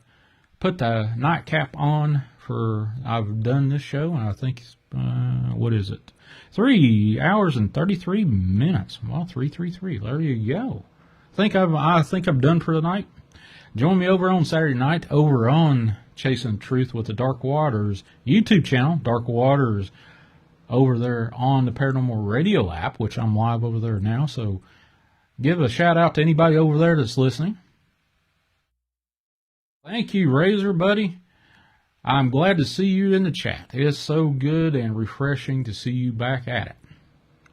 the nightcap on for, I've done this show, and I think What is it? 3 hours and 33 minutes. Well, 333. There you go. I think I'm done for the night. Join me over on Saturday night over on Chasing Truth with the Dark Waters YouTube channel. Dark Waters over there on the Paranormal Radio app, which I'm live over there now. So give a shout out to anybody over there that's listening. Thank you, Razor buddy. I'm glad to see you in the chat. It's so good and refreshing to see you back at it.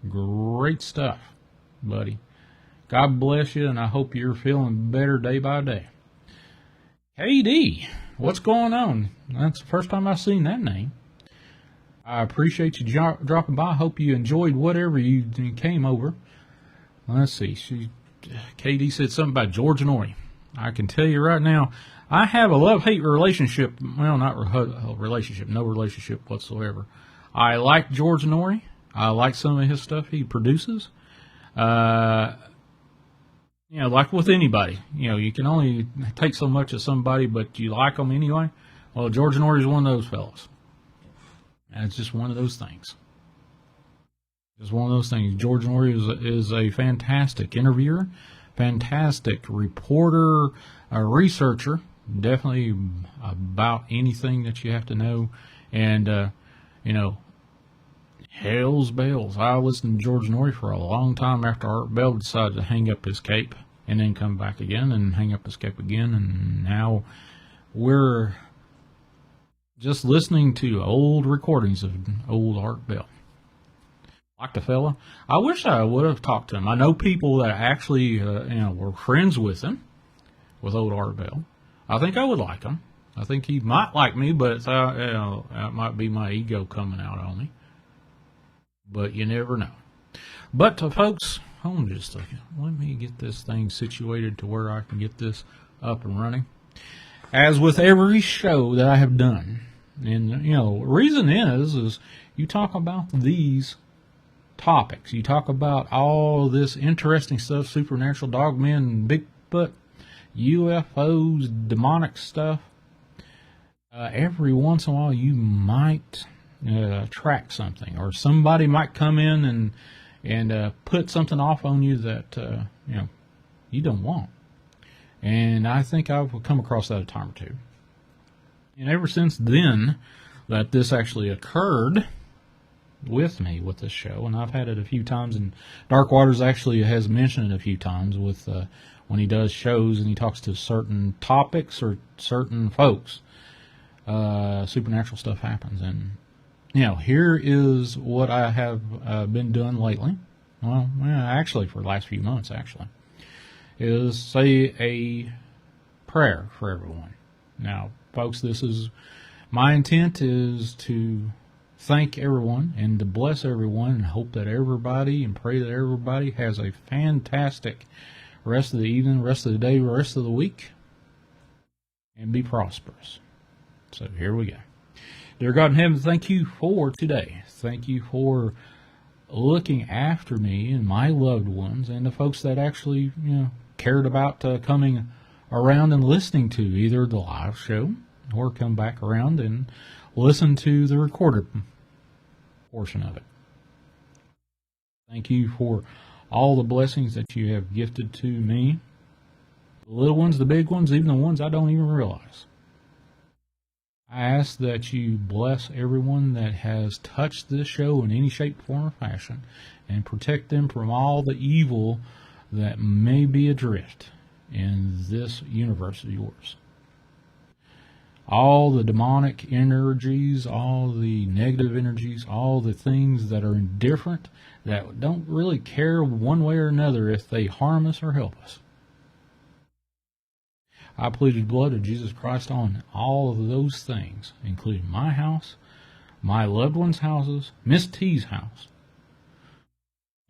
Great stuff, buddy. God bless you, and I hope you're feeling better day by day. KD, what's going on? That's the first time I've seen that name. I appreciate you dropping by. I hope you enjoyed whatever you came over. Let's see. KD said something about George Norrie. I can tell you right now, I have a love-hate relationship. Well, not a relationship, no relationship whatsoever. I like George Norrie. I like some of his stuff he produces. Like with anybody, you can only take so much of somebody, but you like them anyway. Well, George Norrie is one of those fellas. And it's just one of those things. Just one of those things. George Norrie is a fantastic interviewer, fantastic reporter, a researcher, definitely about anything that you have to know. And, hell's bells. I listened to George Norrie for a long time after Art Bell decided to hang up his cape and then come back again and hang up his cape again. And now we're just listening to old recordings of old Art Bell. Like the fella. I wish I would have talked to him. I know people that actually, were friends with him, with old Art Bell. I think I would like him. I think he might like me, but that might be my ego coming out on me. But you never know. But folks, hold on just a second. Let me get this thing situated to where I can get this up and running. As with every show that I have done, and the reason is you talk about these topics. You talk about all this interesting stuff, supernatural, dogmen, Bigfoot, UFOs, demonic stuff. Every once in a while you might track something, or somebody might come in and put something off on you that you don't want. And I think I've come across that a time or two. And ever since then that this actually occurred with me with this show, and I've had it a few times, and Dark Waters actually has mentioned it a few times with when he does shows and he talks to certain topics or certain folks, supernatural stuff happens. And here is what I have been doing lately. Well, actually for the last few months, is say a prayer for everyone. Now, folks, my intent is to thank everyone and to bless everyone and hope that everybody and pray that everybody has a fantastic rest of the evening, rest of the day, rest of the week, and be prosperous. So here we go. Dear God in heaven, thank you for today. Thank you for looking after me and my loved ones and the folks that actually, cared about coming around and listening to either the live show or come back around and listen to the recorded portion of it. Thank you for all the blessings that you have gifted to me. The little ones, the big ones, even the ones I don't even realize. I ask that you bless everyone that has touched this show in any shape, form, or fashion, and protect them from all the evil that may be adrift in this universe of yours. All the demonic energies, all the negative energies, all the things that are indifferent, that don't really care one way or another if they harm us or help us. I plead the blood of Jesus Christ on all of those things, including my house, my loved ones' houses, Miss T's house,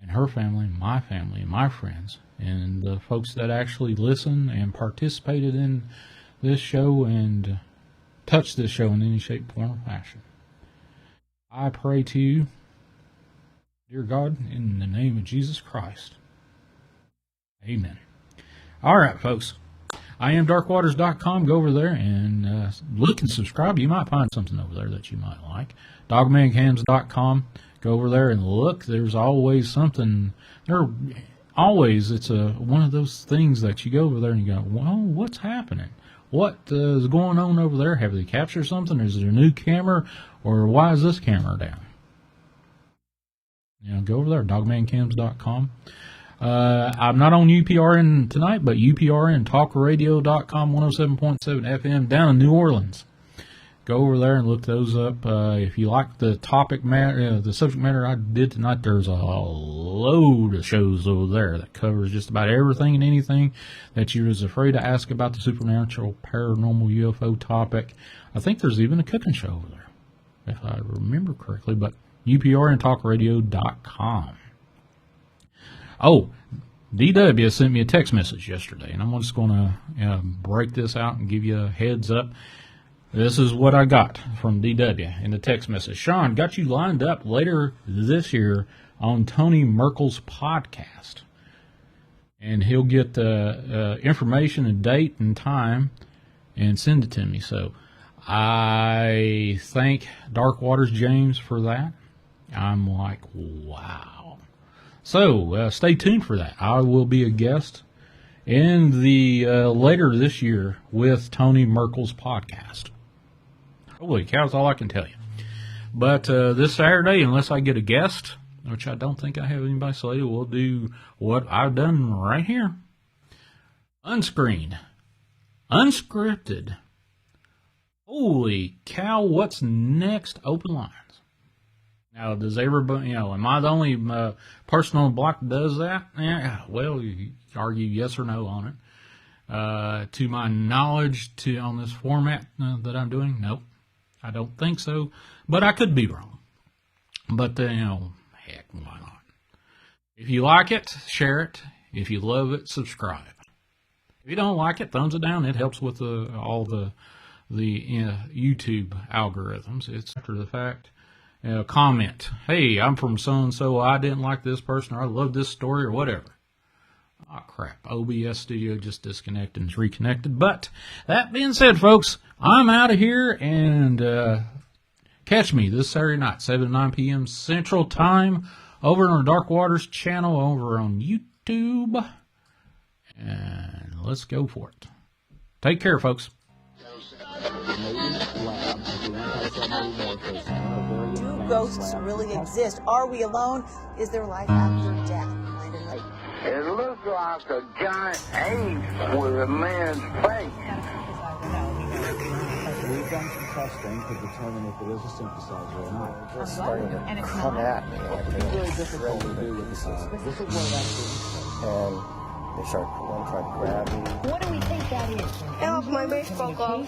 and her family, and my friends, and the folks that actually listen and participated in this show and touched this show in any shape, form, or fashion. I pray to you, dear God, in the name of Jesus Christ. Amen. All right, folks. IamDarkWaters.com. Go over there and look and subscribe. You might find something over there that you might like. DogmanCams.com. Go over there and look. There's always something. It's one of those things that you go over there and you go, well, what's happening? What is going on over there? Have they captured something? Is there a new camera? Or why is this camera down? Go over there, dogmancams.com. I'm not on UPRN tonight, but UPRN, talkradio.com, 107.7 FM down in New Orleans. Go over there and look those up. If you like the the subject matter I did tonight, there's a load of shows over there that covers just about everything and anything that you was afraid to ask about the supernatural, paranormal, UFO topic. I think there's even a cooking show over there, if I remember correctly, but UPRNtalkradio.com. Oh, DW sent me a text message yesterday, and I'm just going to break this out and give you a heads up. This is what I got from DW in the text message. Shawn, got you lined up later this year on Tony Merkel's podcast. And he'll get the information and date and time and send it to me. So I thank Dark Waters James for that. I'm like, wow. So stay tuned for that. I will be a guest in the later this year with Tony Merkel's podcast. Holy cow, that's all I can tell you. But this Saturday, unless I get a guest, which I don't think I have anybody slated, we'll do what I've done right here. Unscreened. Unscripted. Holy cow, what's next? Open lines. Now, does everybody, am I the only person on the block that does that? Yeah, well, you argue yes or no on it. To my knowledge, on this format that I'm doing, nope. I don't think so, but I could be wrong. But, heck, why not? If you like it, share it. If you love it, subscribe. If you don't like it, thumbs it down. It helps with all the YouTube algorithms. It's after the fact. Comment. Hey, I'm from so-and-so. I didn't like this person, or I love this story, or whatever. Oh, crap. OBS Studio just disconnected and is reconnected. But that being said, folks, I'm out of here, and catch me this Saturday night, 7 to 9 p.m. Central Time, over on our Dark Waters channel over on YouTube. And let's go for it. Take care, folks.
Do ghosts really exist? Are we alone? Is there life after death?
It looks like a giant ape with a man's face.
We've done some testing to determine if it is a synthesizer or not. It's starting to come at me. It's very difficult to do with the system. This is what it actually is. And they start, one trying to grab me.
What do we think that is?
Off my baseball glove.